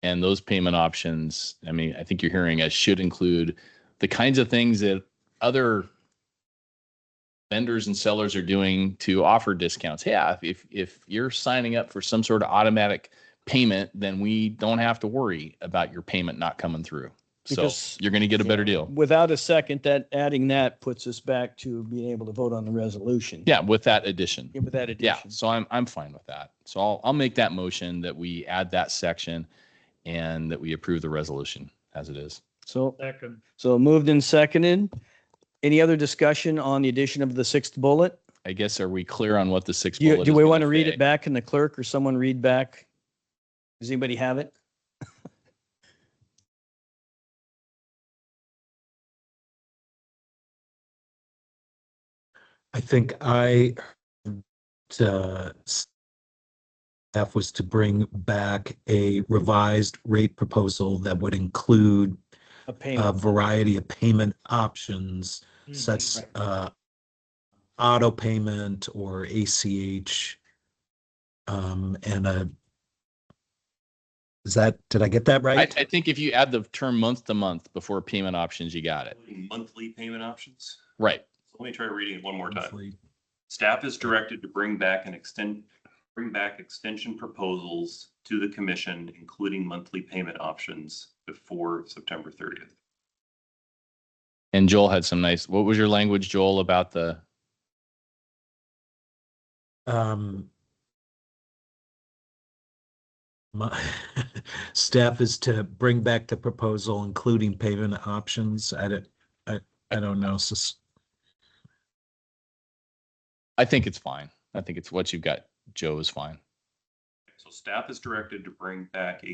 And those payment options, I mean, I think you're hearing us, should include the kinds of things that other vendors and sellers are doing to offer discounts. Yeah, if you're signing up for some sort of automatic payment, then we don't have to worry about your payment not coming through. Because- So you're going to get a better deal. Without a second, adding that puts us back to being able to vote on the resolution. Yeah, with that addition. Yeah, with that Yeah, addition. so I'm fine with that. So I'll make that motion that we add that section and that we approve the resolution as it is. So, Second. so moved and seconded. Any other discussion on the addition of the 6th bullet? I guess, are we clear on what the 6th Do bullet is? we want to gonna read say? it back in the clerk, or someone read back? Does anybody have it? I think staff was to bring back a revised rate proposal that would include A a payment. variety of payment options, such auto payment or ACH. Did I get that right? I think if you add the term month to month before payment options, you got it. Monthly payment options. Right. So let me try reading it one more time. Monthly. Staff is directed to bring back extension proposals to the commission, including monthly payment options before September 30th. And Joel had some what was your language, Joel, about the My staff is to bring back the proposal, including payment options. I don't know. I think it's fine. I think it's what you've got, Joe, is fine. So staff is directed to bring back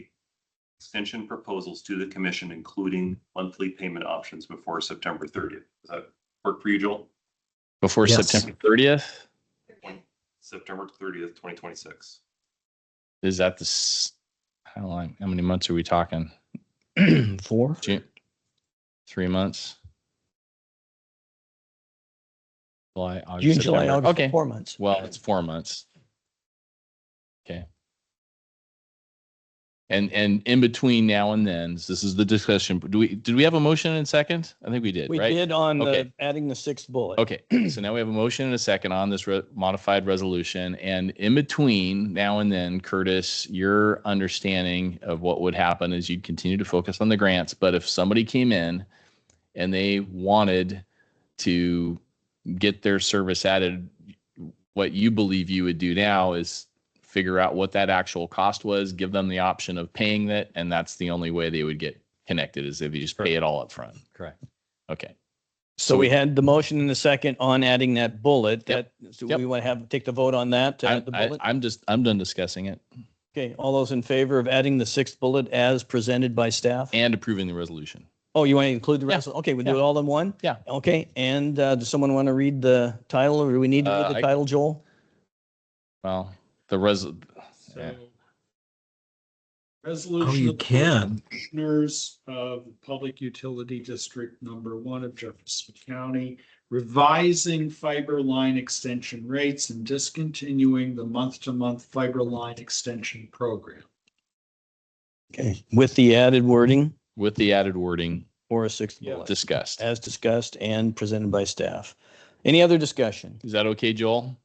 extension proposals to the commission, including monthly payment options before September 30th. Does that work for you, Joel? Before Yes. September 30th? September 30th, 2026. Is that how long, how many months are we talking? 4. June, 3 months? July, August, June, July, September. August, Okay. 4 months. Well, it's 4 months. Okay. And in between now and then, this is the discussion. Did we have a motion and second? I think we did, We right? did on Okay. adding the 6th bullet. Okay, so now we have a motion and a second on this modified resolution. And in between now and then, Curtis, your understanding of what would happen is you'd continue to focus on the grants. But if somebody came in and they wanted to get their service added, what you believe you would do now is figure out what that actual cost was, give them the option of paying that, and that's the only way they would get connected is if you just pay it all up front. Correct. Okay. So we had the motion in the second on adding that bullet. Yep. So Yep. we want to take the vote on that to add the bullet. I'm done discussing it Okay, all those in favor of adding the 6th bullet as presented by staff? and approving the resolution. Oh, you want to include the Yeah. rest? Okay, we do Yeah. it all in one? Yeah. Okay, and does someone want to read the title, or do we need to read the title, Joel? Well, yeah. Resolution. Oh, you of the Board of can. Commissioners of Public Utility District Number 1 of Jefferson County, revising fiber line extension rates and discontinuing the month-to-month fiber line extension program. Okay, with the added wording with the added wording or a 6th Yeah. bullet, discussed. as discussed and presented by staff. Any other discussion? Is that okay, Joel?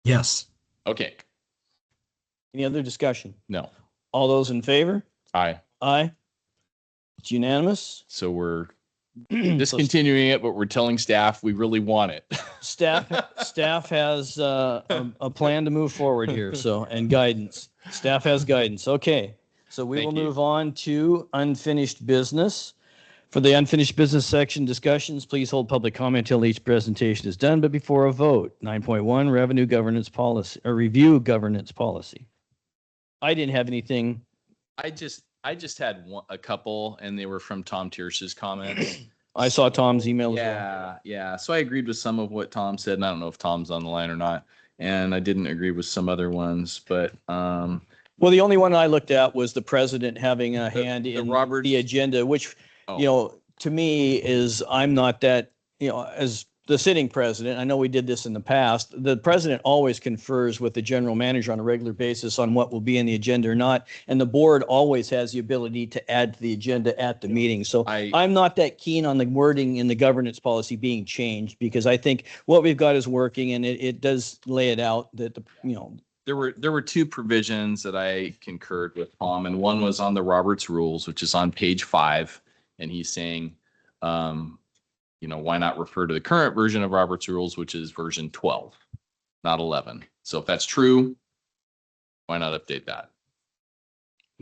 Yes. Okay. Any other discussion? No. All those in favor? Aye. Aye. It's unanimous. So we're So discontinuing it, but we're telling staff we really want it. staff has a plan to move forward here, so, and guidance. Staff has guidance. Okay. So we will Thank you. move on to unfinished business. For the unfinished business section discussions, please hold public comment until each presentation is done, but before a vote. 9.1, revenue governance policy, or review governance policy. I didn't have anything. I just had a couple, and they were from Tom Tierce's comments. I saw Tom's email as well. Yeah, yeah. So I agreed with some of what Tom said, and I don't know if Tom's on the line or not. And I didn't agree with some other ones, but Well, the only one I looked at was the president having a hand the in Roberts- the agenda, which, Oh. you know, to me is, I'm not that, you know, as the sitting president, I know we did this in the past. The president always confers with the general manager on a regular basis on what will be in the agenda or not. And the board always has the ability to add to the agenda at the meeting. So I'm not that keen on the wording in the governance policy being changed, because I think what we've got is working, and it does lay it out that, there were two provisions that I concurred with Tom, and one was on the Roberts rules, which is on page 5. And he's saying, why not refer to the current version of Roberts rules, which is version 12, not 11. So if that's true, why not update that?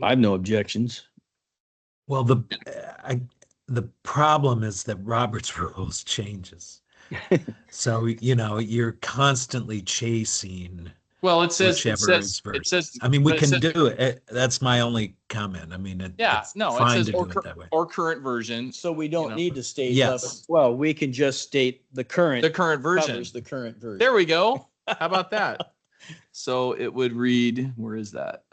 I have no objections. Well, the problem is that Robert's rules changes. So, you're constantly chasing. Well, it says, I mean, we can do it. That's my only comment. I mean, it's fine to do it that way. Or current version. So we don't need to state. Yes. Well, we can just state the current version. covers the current version. There we go. How about that? So it would read, where is that?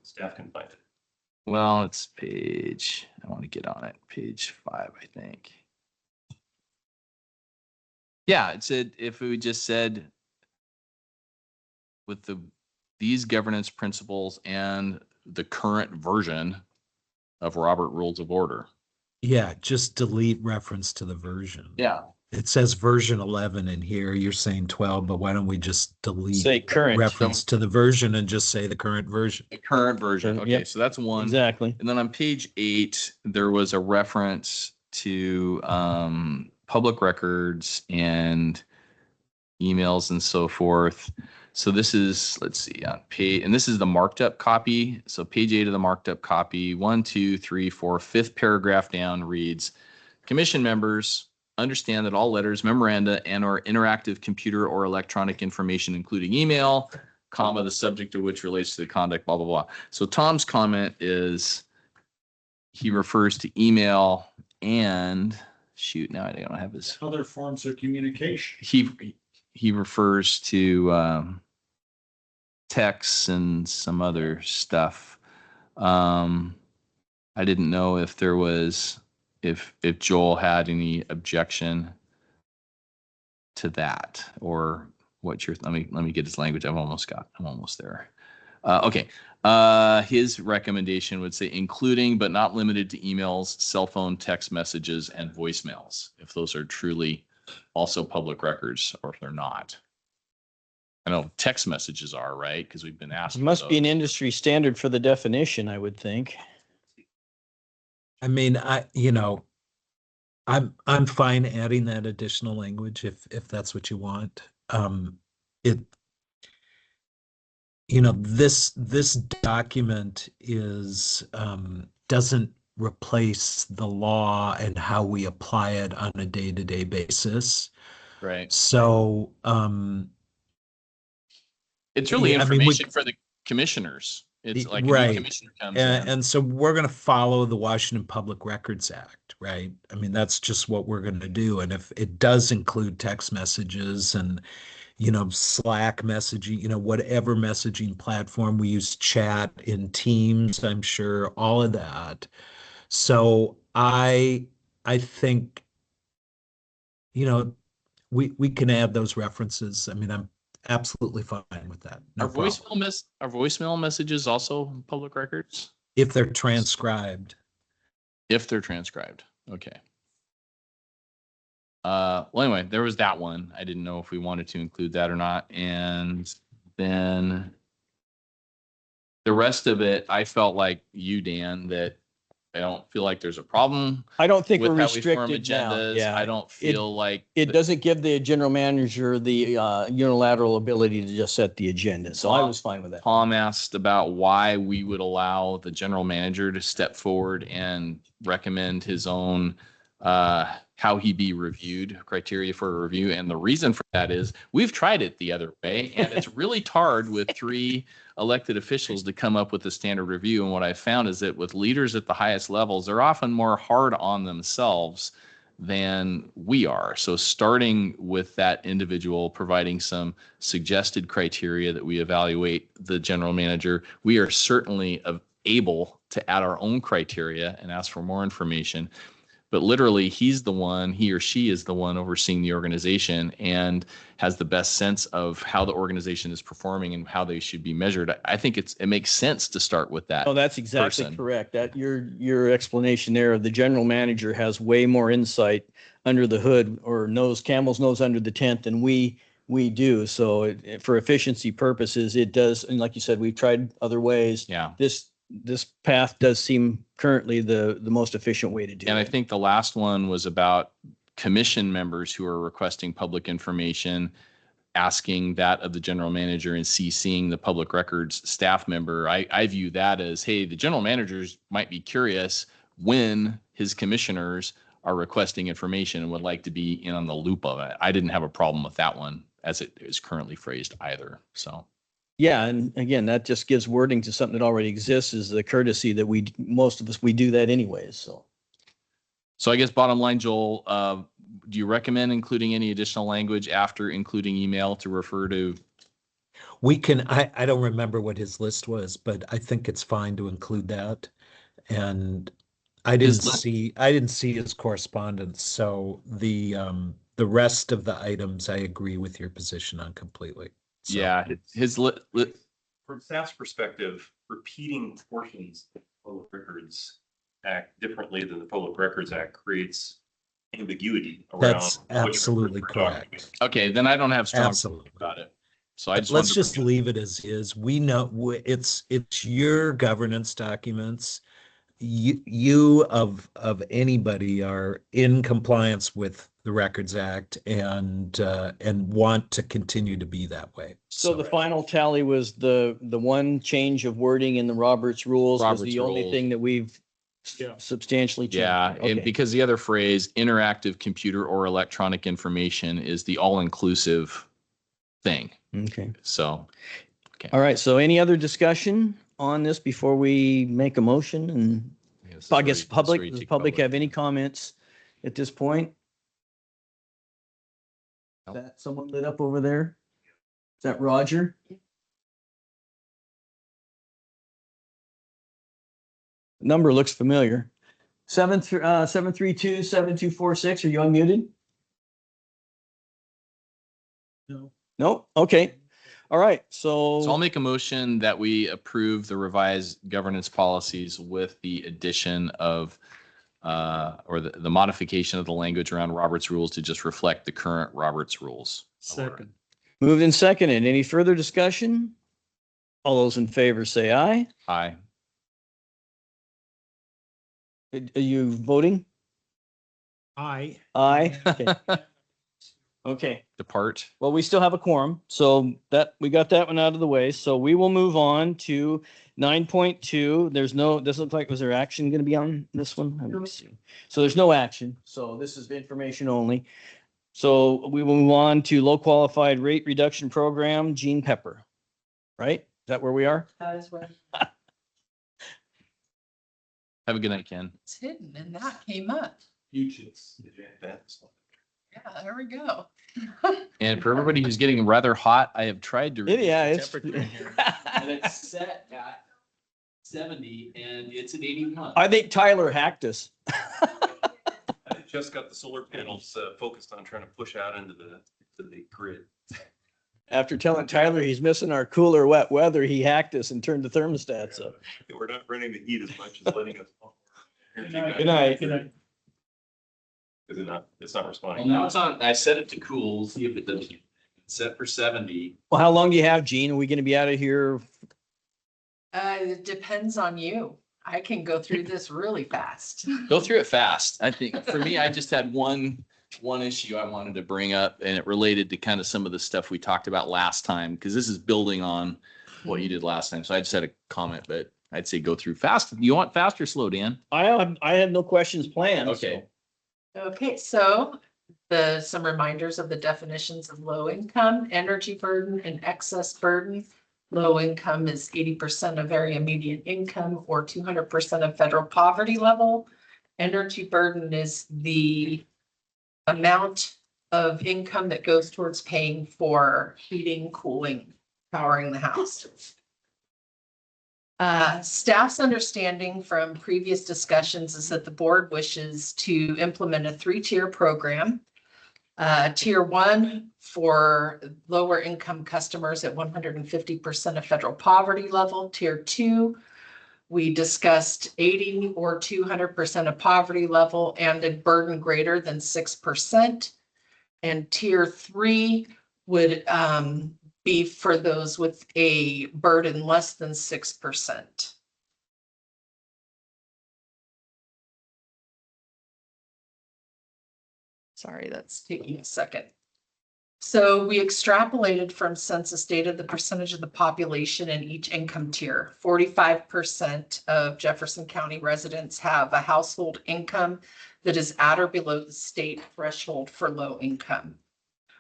Staff can find it. Well, it's I want to get on it. Page 5, I think. Yeah, it said, if we just said with these governance principles and the current version of Robert Rules of Order. Yeah, just delete reference to the version. Yeah. It says version 11 in here. You're saying 12, but why don't we just delete Say current reference to the version and just say the current version? The current version. Okay, Yep. so that's one. Exactly. And then on page 8, there was a reference to public records and emails and so forth. So this is, let's see, on page, and this is the marked up copy. So page 8 of the marked up copy, 1, 2, 3, 4, fifth paragraph down reads, commission members understand that all letters, memoranda, and or interactive computer or electronic information, including email, comma, the subject of which relates to the conduct, blah, blah, blah. So Tom's comment is he refers to email and shoot, now I don't have his. Other forms of communication. He refers to texts and some other stuff. I didn't know if there was, if Joel had any objection to that, or what your, let me get his language. I'm almost there. Okay. His recommendation would say including but not limited to emails, cell phone, text messages, and voicemails, if those are truly also public records or if they're not. I know text messages are, right? Because we've been asked. It must be an industry standard for the definition, I would think. I mean, I'm fine adding that additional language if that's what you want. This document is doesn't replace the law and how we apply it on a day-to-day basis. Right. So it's really information for the commissioners. It's like right. a new commissioner comes in. And so we're going to follow the Washington Public Records Act, right? I mean, that's just what we're going to do. And if it does include text messages and, Slack messaging, whatever messaging platform we use, chat in Teams, I'm sure, all of that. So I think, we can add those references. I mean, I'm absolutely fine with that. No problem. Are voicemail messages also public records? If they're transcribed. If they're transcribed. Okay. Well, anyway, there was that one. I didn't know if we wanted to include that or not. And then the rest of it, I felt like you, Dan, that I don't feel like there's a problem. I don't think with we're how we form restricted now. agendas. Yeah. I don't feel like It doesn't give the general manager the unilateral ability to just set the agenda. So I was fine with that. Tom asked about why we would allow the general manager to step forward and recommend his own how he be reviewed, criteria for a review. And the reason for that is we've tried it the other way, and it's really hard with 3 elected officials to come up with a standard review. And what I found is that with leaders at the highest levels, they're often more hard on themselves than we are. So starting with that individual, providing some suggested criteria that we evaluate the general manager, we are certainly able to add our own criteria and ask for more information. But literally, he or she is the one overseeing the organization and has the best sense of how the organization is performing and how they should be measured. I think it makes sense to start with that. Oh, that's exactly person. correct. That your explanation there of the general manager has way more insight under the hood, or camel's nose under the tent, than we do. So for efficiency purposes, it does. And like you said, we've tried other ways. Yeah. This path does seem currently the most efficient way to do it. And I think the last one was about commission members who are requesting public information, asking that of the general manager and CCing the public records staff member. I view that as, hey, the general managers might be curious when his commissioners are requesting information and would like to be in on the loop of it. I didn't have a problem with that one as it is currently phrased either. So. Yeah, and again, that just gives wording to something that already exists, is the courtesy that most of us do that anyways. So I guess bottom line, Joel, do you recommend including any additional language after including email to refer to? We can, I don't remember what his list was, but I think it's fine to include that. And I didn't see his correspondence. So the rest of the items, I agree with your position on completely. So. Yeah, From staff's perspective, repeating portions of the Public Records Act differently than the Public Records Act creates ambiguity around. That's absolutely correct. Okay, then I don't have strong feelings about it. So let's just leave it as is. We know it's your governance documents. You of anybody are in compliance with the Records Act and want to continue to be that way. So the final tally was the one change of wording in the Roberts rules was Roberts the only rules. thing that we've substantially changed. Yeah, Okay. and because the other phrase, interactive computer or electronic information, is the all-inclusive thing. Okay. So, All right. So any other discussion on this before we make a motion? And I guess does the public have any comments at this point? Is that someone lit up over there? Is that Roger? Number looks familiar. 732-7246. Are you unmuted? No. Nope. Okay. All right. so I'll make a motion that we approve the revised governance policies with the addition of or the modification of the language around Robert's rules to just reflect the current Robert's rules. Second. Moved and seconded. Any further discussion? All those in favor say aye. Aye. Are you voting? Aye. Aye. Okay. Okay. Depart. Well, we still have a quorum, so that we got that one out of the way. So we will move on to 9.2. There's no, doesn't look like, was there action going to be on this one? Let me see. So there's no action. So this is information only. So we will move on to low qualified rate reduction program, Gene Pepper. Right? Is that where we are? That is where Have a good night, Ken. it's hidden and that came up. Yeah, there we go. And for everybody who's getting rather hot, I have tried to reduce Yeah, the it's. temperature here, and it's set at 70 and it's at 81. I think Tyler hacked us. I just got the solar panels focused on trying to push out into the grid. After telling Tyler he's missing our cooler wet weather, he hacked us and turned the thermostats up. We're not running the heat as much as letting us. Good night. Good night. Is it not? It's not Well, responding. now it's on. I set it to cool. See if it does. It's set for 70. Well, how long do you have, Gene? Are we going to be out of here? It depends on you. I can go through this really fast. Go through it fast. I think for me, I just had one issue I wanted to bring up, and it related to kind of some of the stuff we talked about last time, because this is building on what you did last time. So I just had a comment, but I'd say go through fast. You want fast or slow, Dan? I have no questions planned. Okay. Okay, so some reminders of the definitions of low income, energy burden, and excess burden. Low income is 80% of area median income or 200% of federal poverty level. Energy burden is the amount of income that goes towards paying for heating, cooling, powering the house. Staff's understanding from previous discussions is that the board wishes to implement a 3-tier program. Tier 1 for lower income customers at 150% of federal poverty level. Tier 2, we discussed 80 or 200% of poverty level and a burden greater than 6%. And Tier 3 would be for those with a burden less than 6%. Sorry, that's taking a second. So we extrapolated from census data the percentage of the population in each income tier. 45% of Jefferson County residents have a household income that is at or below the state threshold for low income.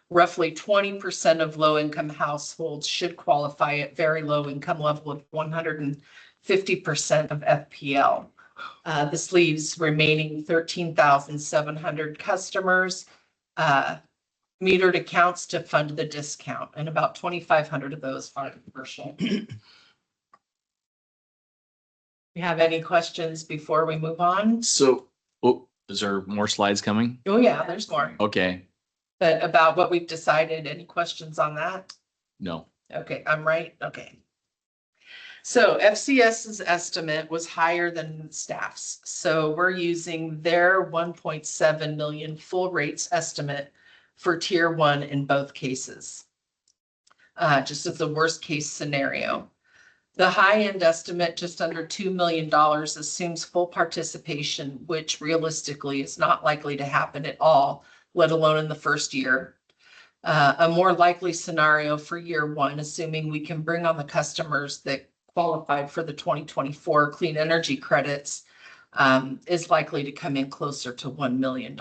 Roughly 20% of low income households should qualify at very low income level of 150% of FPL. This leaves remaining 13,700 customers, metered accounts to fund the discount, and about 2,500 of those are commercial. You have any questions before we move on? So, is there more slides coming? Oh yeah, there's more. Okay. But about what we've decided, any questions on that? No. Okay, I'm right. Okay. So FCS's estimate was higher than staff's. So we're using their 1.7 million full rates estimate for tier 1 in both cases. Just as the worst case scenario. The high end estimate, just under $2 million, assumes full participation, which realistically is not likely to happen at all. let alone in the first year. A more likely scenario for year one, assuming we can bring on the customers that qualified for the 2024 clean energy credits, is likely to come in closer to $1 million.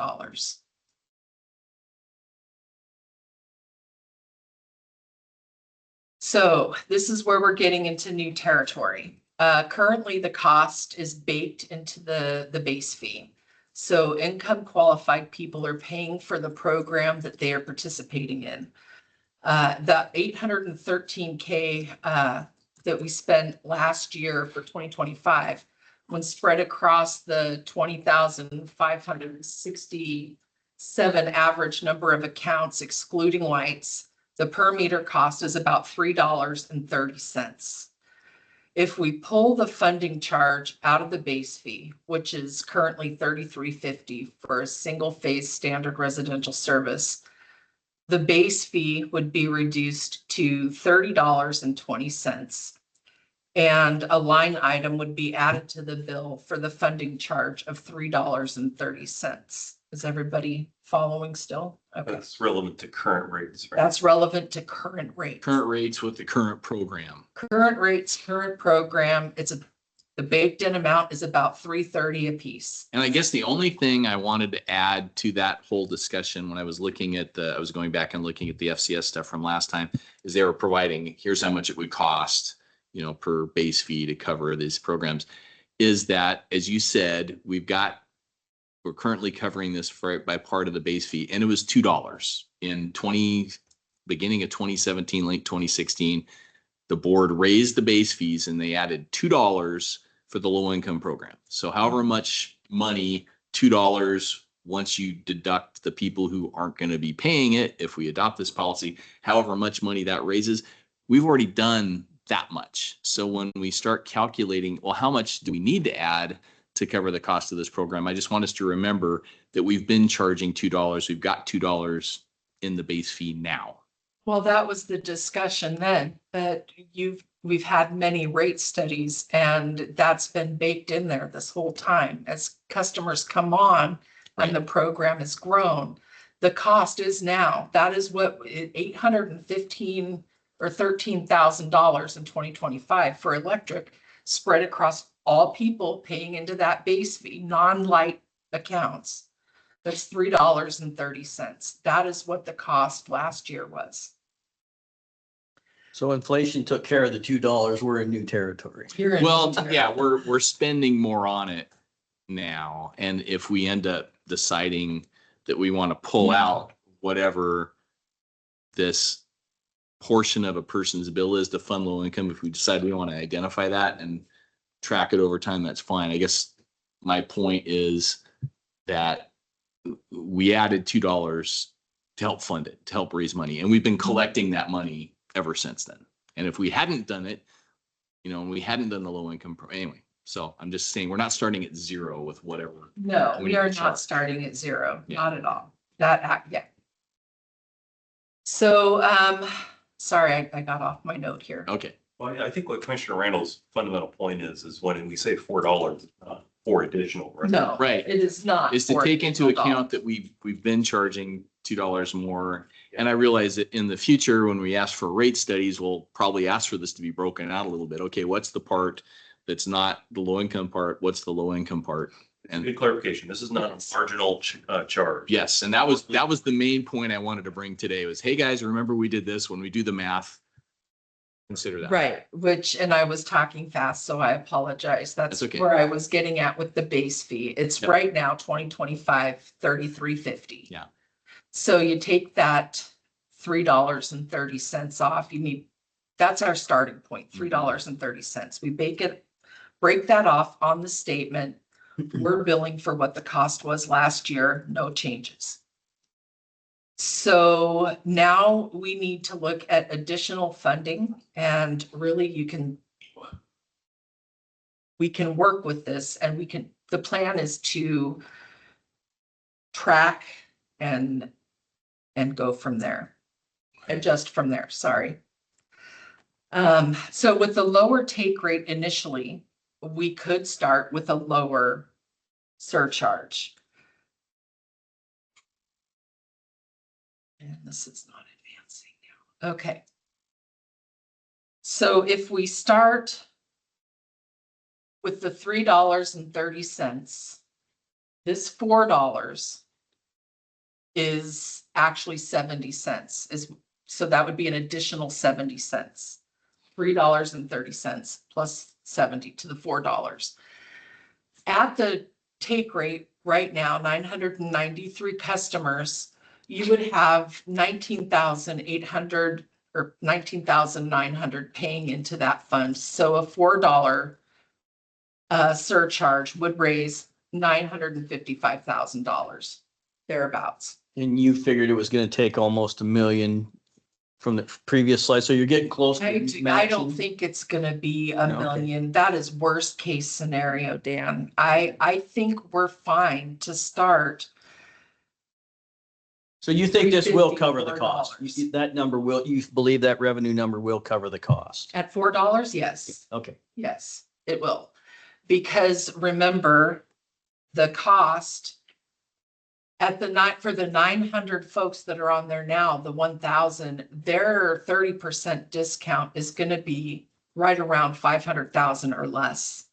So this is where we're getting into new territory. Currently, the cost is baked into the base fee. So income qualified people are paying for the program that they are participating in. The $813K that we spent last year for 2025, when spread across the 20,567 average number of accounts excluding lights, the per meter cost is about $3.30. If we pull the funding charge out of the base fee, which is currently $33.50 for a single phase standard residential service, the base fee would be reduced to $30.20. And a line item would be added to the bill for the funding charge of $3.30. Is everybody following still? Okay. That's relevant to current rates, right? That's relevant to current rates. Current rates with the current program. Current rates, current program, the baked in amount is about $3.30 a piece. And I guess the only thing I wanted to add to that whole discussion when I was looking at I was going back and looking at the FCS stuff from last time, is they were providing, here's how much it would cost, per base fee to cover these programs, is that, as you said, we're currently covering this by part of the base fee, and it was $2 in beginning of 2017, late 2016. The board raised the base fees and they added $2 for the low income program. So however much money, $2, once you deduct the people who aren't going to be paying it, if we adopt this policy, however much money that raises, we've already done that much. So when we start calculating, well, how much do we need to add to cover the cost of this program? I just want us to remember that we've been charging $2. We've got $2 in the base fee now. Well, that was the discussion then, but we've had many rate studies and that's been baked in there this whole time. As customers come on and the program has grown, the cost is now, that is what $815 or $13,000 in 2025 for electric spread across all people paying into that base fee, non-light accounts. That's $3.30. That is what the cost last year was. So inflation took care of the $2. We're in new territory. Well, yeah, we're spending more on it now. And if we end up deciding that we want to pull out whatever this portion of a person's bill is to fund low income, if we decide we want to identify that and track it over time, that's fine. I guess my point is that we added $2 to help fund it, to help raise money. And we've been collecting that money ever since then. And if we hadn't done it, and we hadn't done the low income, anyway. So I'm just saying, we're not starting at zero with whatever. No, we are not starting at zero, not at all. Yeah. So, sorry, I got off my note here. Okay. Well, I think what Commissioner Randall's fundamental point is when we say $4 for additional. Right? No, right. It is not. Is to take into account that we've been charging $2 more. And I realize that in the future, when we ask for rate studies, we'll probably ask for this to be broken out a little bit. Okay, what's the part that's not the low income part? What's the low income part? And good clarification. This is not a marginal charge. Yes, and that was the main point I wanted to bring today was, hey guys, remember we did this when we do the math. Consider that. Right, and I was talking fast, so I apologize. That's okay. Where I was getting at with the base fee. It's right now, 2025, $33.50. Yeah. So you take that $3.30 off, that's our starting point, $3.30. We break that off on the statement. We're billing for what the cost was last year, no changes. So now we need to look at additional funding, and really we can work with this, and the plan is to track and go from there, adjust from there, sorry. So with the lower take rate initially, we could start with a lower surcharge. And this is not advancing now. Okay. So if we start with the $3.30, this $4 is actually 70 cents so that would be an additional 70 cents. $3.30 plus 70 to the $4. At the take rate right now, 993 customers, you would have 19,800 or 19,900 paying into that fund. So a $4 surcharge would raise $955,000 thereabouts. And you figured it was going to take almost $1 million from the previous slide, so you're getting close to I don't matching. think it's gonna be a No, okay. million. That is worst case scenario, Dan. I think we're fine to start. So you think this will cover the $354. cost? That number will, you believe that revenue number will cover the cost? At $4, yes. Okay. Yes, it will. Because remember, the cost at the night for the 900 folks that are on there now, the 1,000, their 30% discount is going to be right around 500,000 or less.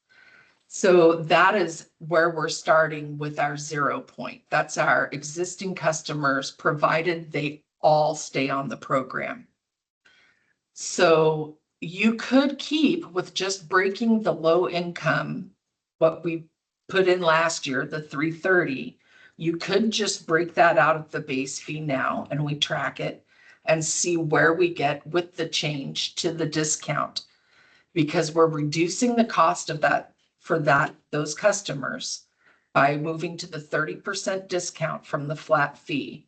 So that is where we're starting with our 0 point. That's our existing customers, provided they all stay on the program. So you could keep with just breaking the low income, what we put in last year, the 330. You could just break that out of the base fee now and we track it and see where we get with the change to the discount. Because we're reducing the cost of that for those customers by moving to the 30% discount from the flat fee.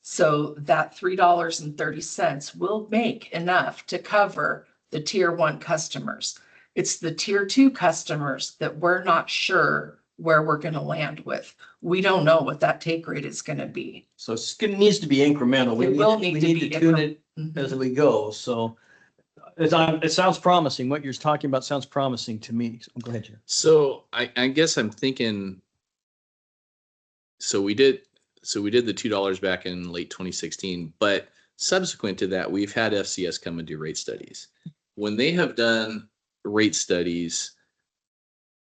So that $3.30 will make enough to cover the tier 1 customers. It's the tier 2 customers that we're not sure where we're going to land with. We don't know what that take rate is going to be. So it needs to be incremental. It will need to be tune it Mhm. as we go. So it sounds promising. What you're talking about sounds promising to me. So go ahead, Jerry. So I guess I'm thinking, so we did the $2 back in late 2016, but subsequent to that, we've had FCS come and do rate studies. When they have done rate studies,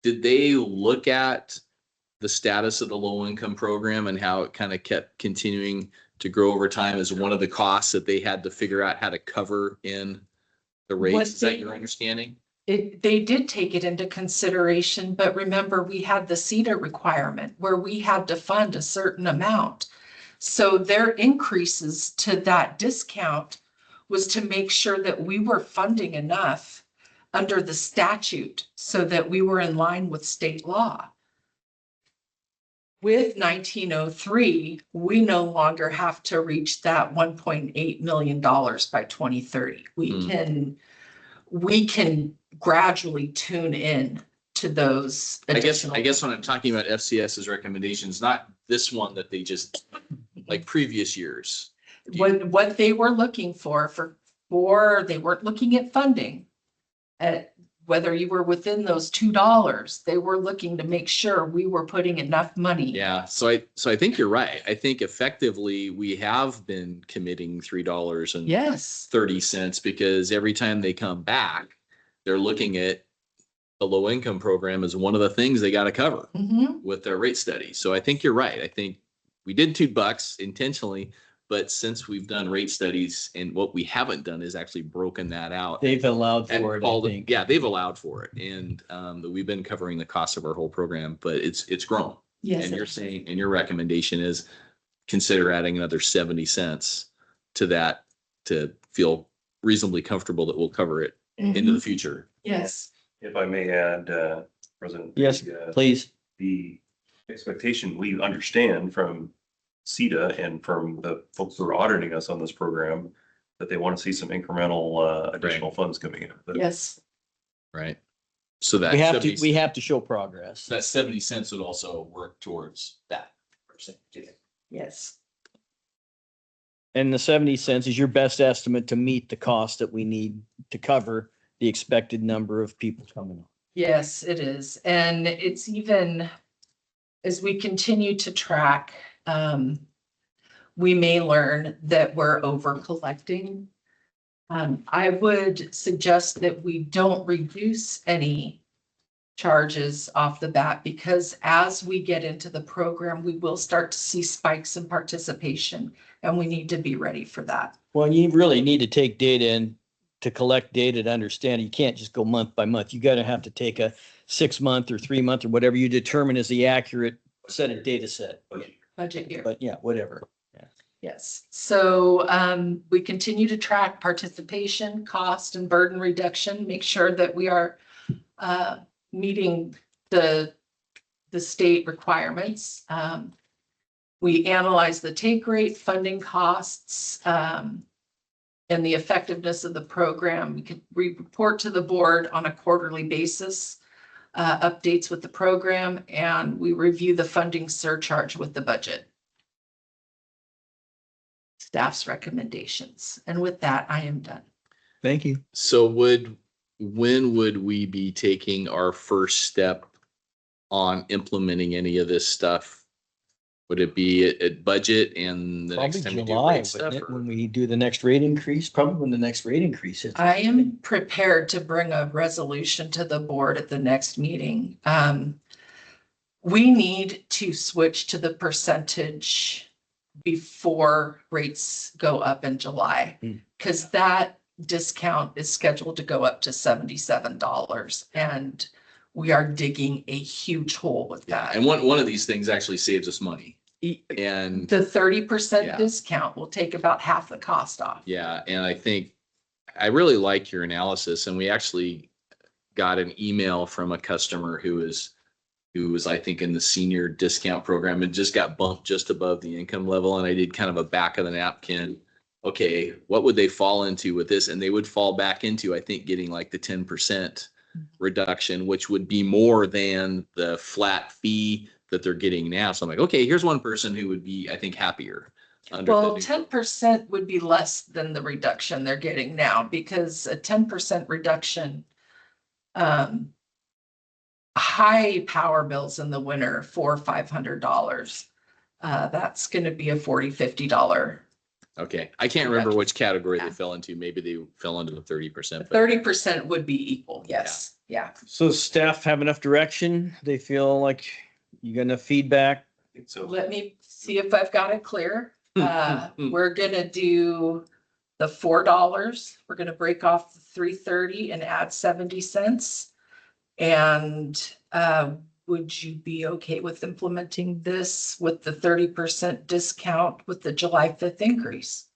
did they look at the status of the low income program and how it kind of kept continuing to grow over time as one of the costs that they had to figure out how to cover in the rates? Is that your understanding? They did take it into consideration, but remember, we had the CETA requirement where we had to fund a certain amount. So their increases to that discount was to make sure that we were funding enough under the statute so that we were in line with state law. With 1903, we no longer have to reach that $1.8 million by 2030. We can gradually tune in to those additional. I guess when I'm talking about FCS's recommendations, not this one that they just, like previous years. What they were looking for they weren't looking at funding. At whether you were within those $2, they were looking to make sure we were putting enough money. Yeah, so I think you're right. I think effectively we have been committing $3.30 Yes. because every time they come back, they're looking at the low income program as one of the things they got to cover Mhm. with their rate study. So I think you're right. I think we did $2 intentionally, but since we've done rate studies and what we haven't done is actually broken that out. They've allowed for it, I think. Yeah, they've allowed for it. And we've been covering the cost of our whole program, but it's grown. Yes. And you're saying, and your recommendation is consider adding another 70 cents to that to feel reasonably comfortable that we'll cover it into the future. Yes. If I may add, President. Yes, please. The expectation we understand from CETA and from the folks who are auditing us on this program, that they want to see some incremental additional funds coming in. But Yes. Right. So that We have to show progress. that 70 cents would also work towards that. Yes. And the 70 cents is your best estimate to meet the cost that we need to cover the expected number of people coming on. Yes, it is. And it's even as we continue to track, we may learn that we're over collecting. I would suggest that we don't reduce any charges off the bat, because as we get into the program, we will start to see spikes in participation, and we need to be ready for that. Well, you really need to take data in to collect data to understand. You can't just go month by month. You got to have to take a 6 month or 3 month or whatever you determine is the accurate set of data set. Budget year. But yeah, whatever. Yes, so we continue to track participation, cost, and burden reduction, make sure that we are meeting the state requirements. We analyze the take rate, funding costs, and the effectiveness of the program. We report to the board on a quarterly basis, updates with the program, and we review the funding surcharge with the budget. Staff's recommendations. And with that, I am done. Thank you. So when would we be taking our first step on implementing any of this stuff? Would it be at budget and the next Probably time we do July, rate stuff? wouldn't it, or- when we do the next rate increase, probably when the next rate increase is. I am prepared to bring a resolution to the board at the next meeting. We need to switch to the percentage before rates go up in July, because that discount is scheduled to go up to $77, and we are digging a huge hole with that. And one of these things actually saves us money. And The 30% Yeah. discount will take about half the cost off. yeah, and I think I really like your analysis, and we actually got an email from a customer who was, I think, in the senior discount program and just got bumped just above the income level. And I did kind of a back of the napkin. Okay, what would they fall into with this? And they would fall back into, I think, getting like the 10% reduction, which would be more than the flat fee that they're getting now. So I'm like, okay, here's one person who would be, I think, happier. Under Well, the new 10% would be less than the reduction they're getting now, because a 10% reduction, high power bills in the winter, $400-500. That's going to be a $40-50. Okay, I can't remember which category they fell into. Maybe they fell into the 30%. but- 30% would be equal. Yes. Yeah. So staff have enough direction? They feel like you got enough feedback? So Let me see if I've got it clear. We're gonna do the $4. We're gonna break off the $3.30 and add 70 cents. And would you be okay with implementing this with the 30% discount with the July 5th increase?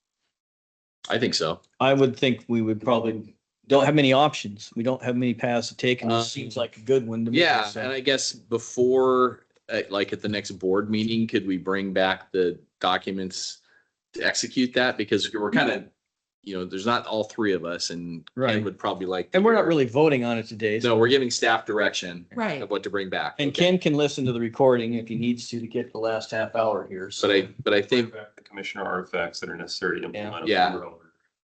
I think so. I would think we would probably, don't have many options. We don't have many paths to take, and this seems like a good one to me. Yeah, so. and I guess before, like at the next board meeting, could we bring back the documents to execute that? Because we're kind of, there's not all three of us, and Ken Right. would probably like. And we're not really voting on it today. so- No, we're giving staff direction Right. of what to bring back. And Okay. Ken can listen to the recording if he needs to get the last half hour here. So. But I think, back the commissioner artifacts that are necessary to implement. Yeah.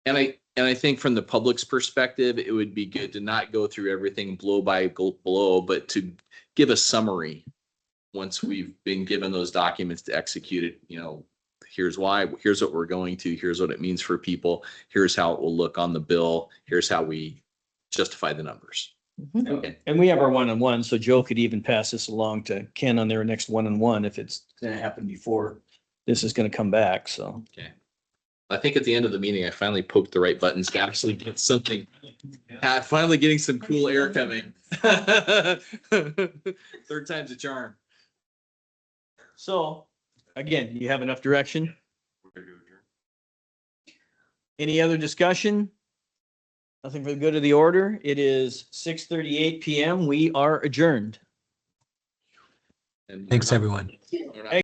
and I think from the public's perspective, it would be good to not go through everything blow by blow, but to give a summary once we've been given those documents to execute it. Here's why, here's what we're going to, here's what it means for people, here's how it will look on the bill, here's how we justify the numbers. Okay. And we have our one-on-one, so Joe could even pass this along to Ken on their next one-on-one if it's gonna happen before this is gonna come back, so. Okay. I think at the end of the meeting, I finally poked the right buttons to actually get something. Finally getting some cool air coming. Third time's a charm. So, again, you have enough direction? Any other discussion? Nothing for the good of the order. It is 6:38 PM. We are adjourned. And Thanks, everyone. we're not-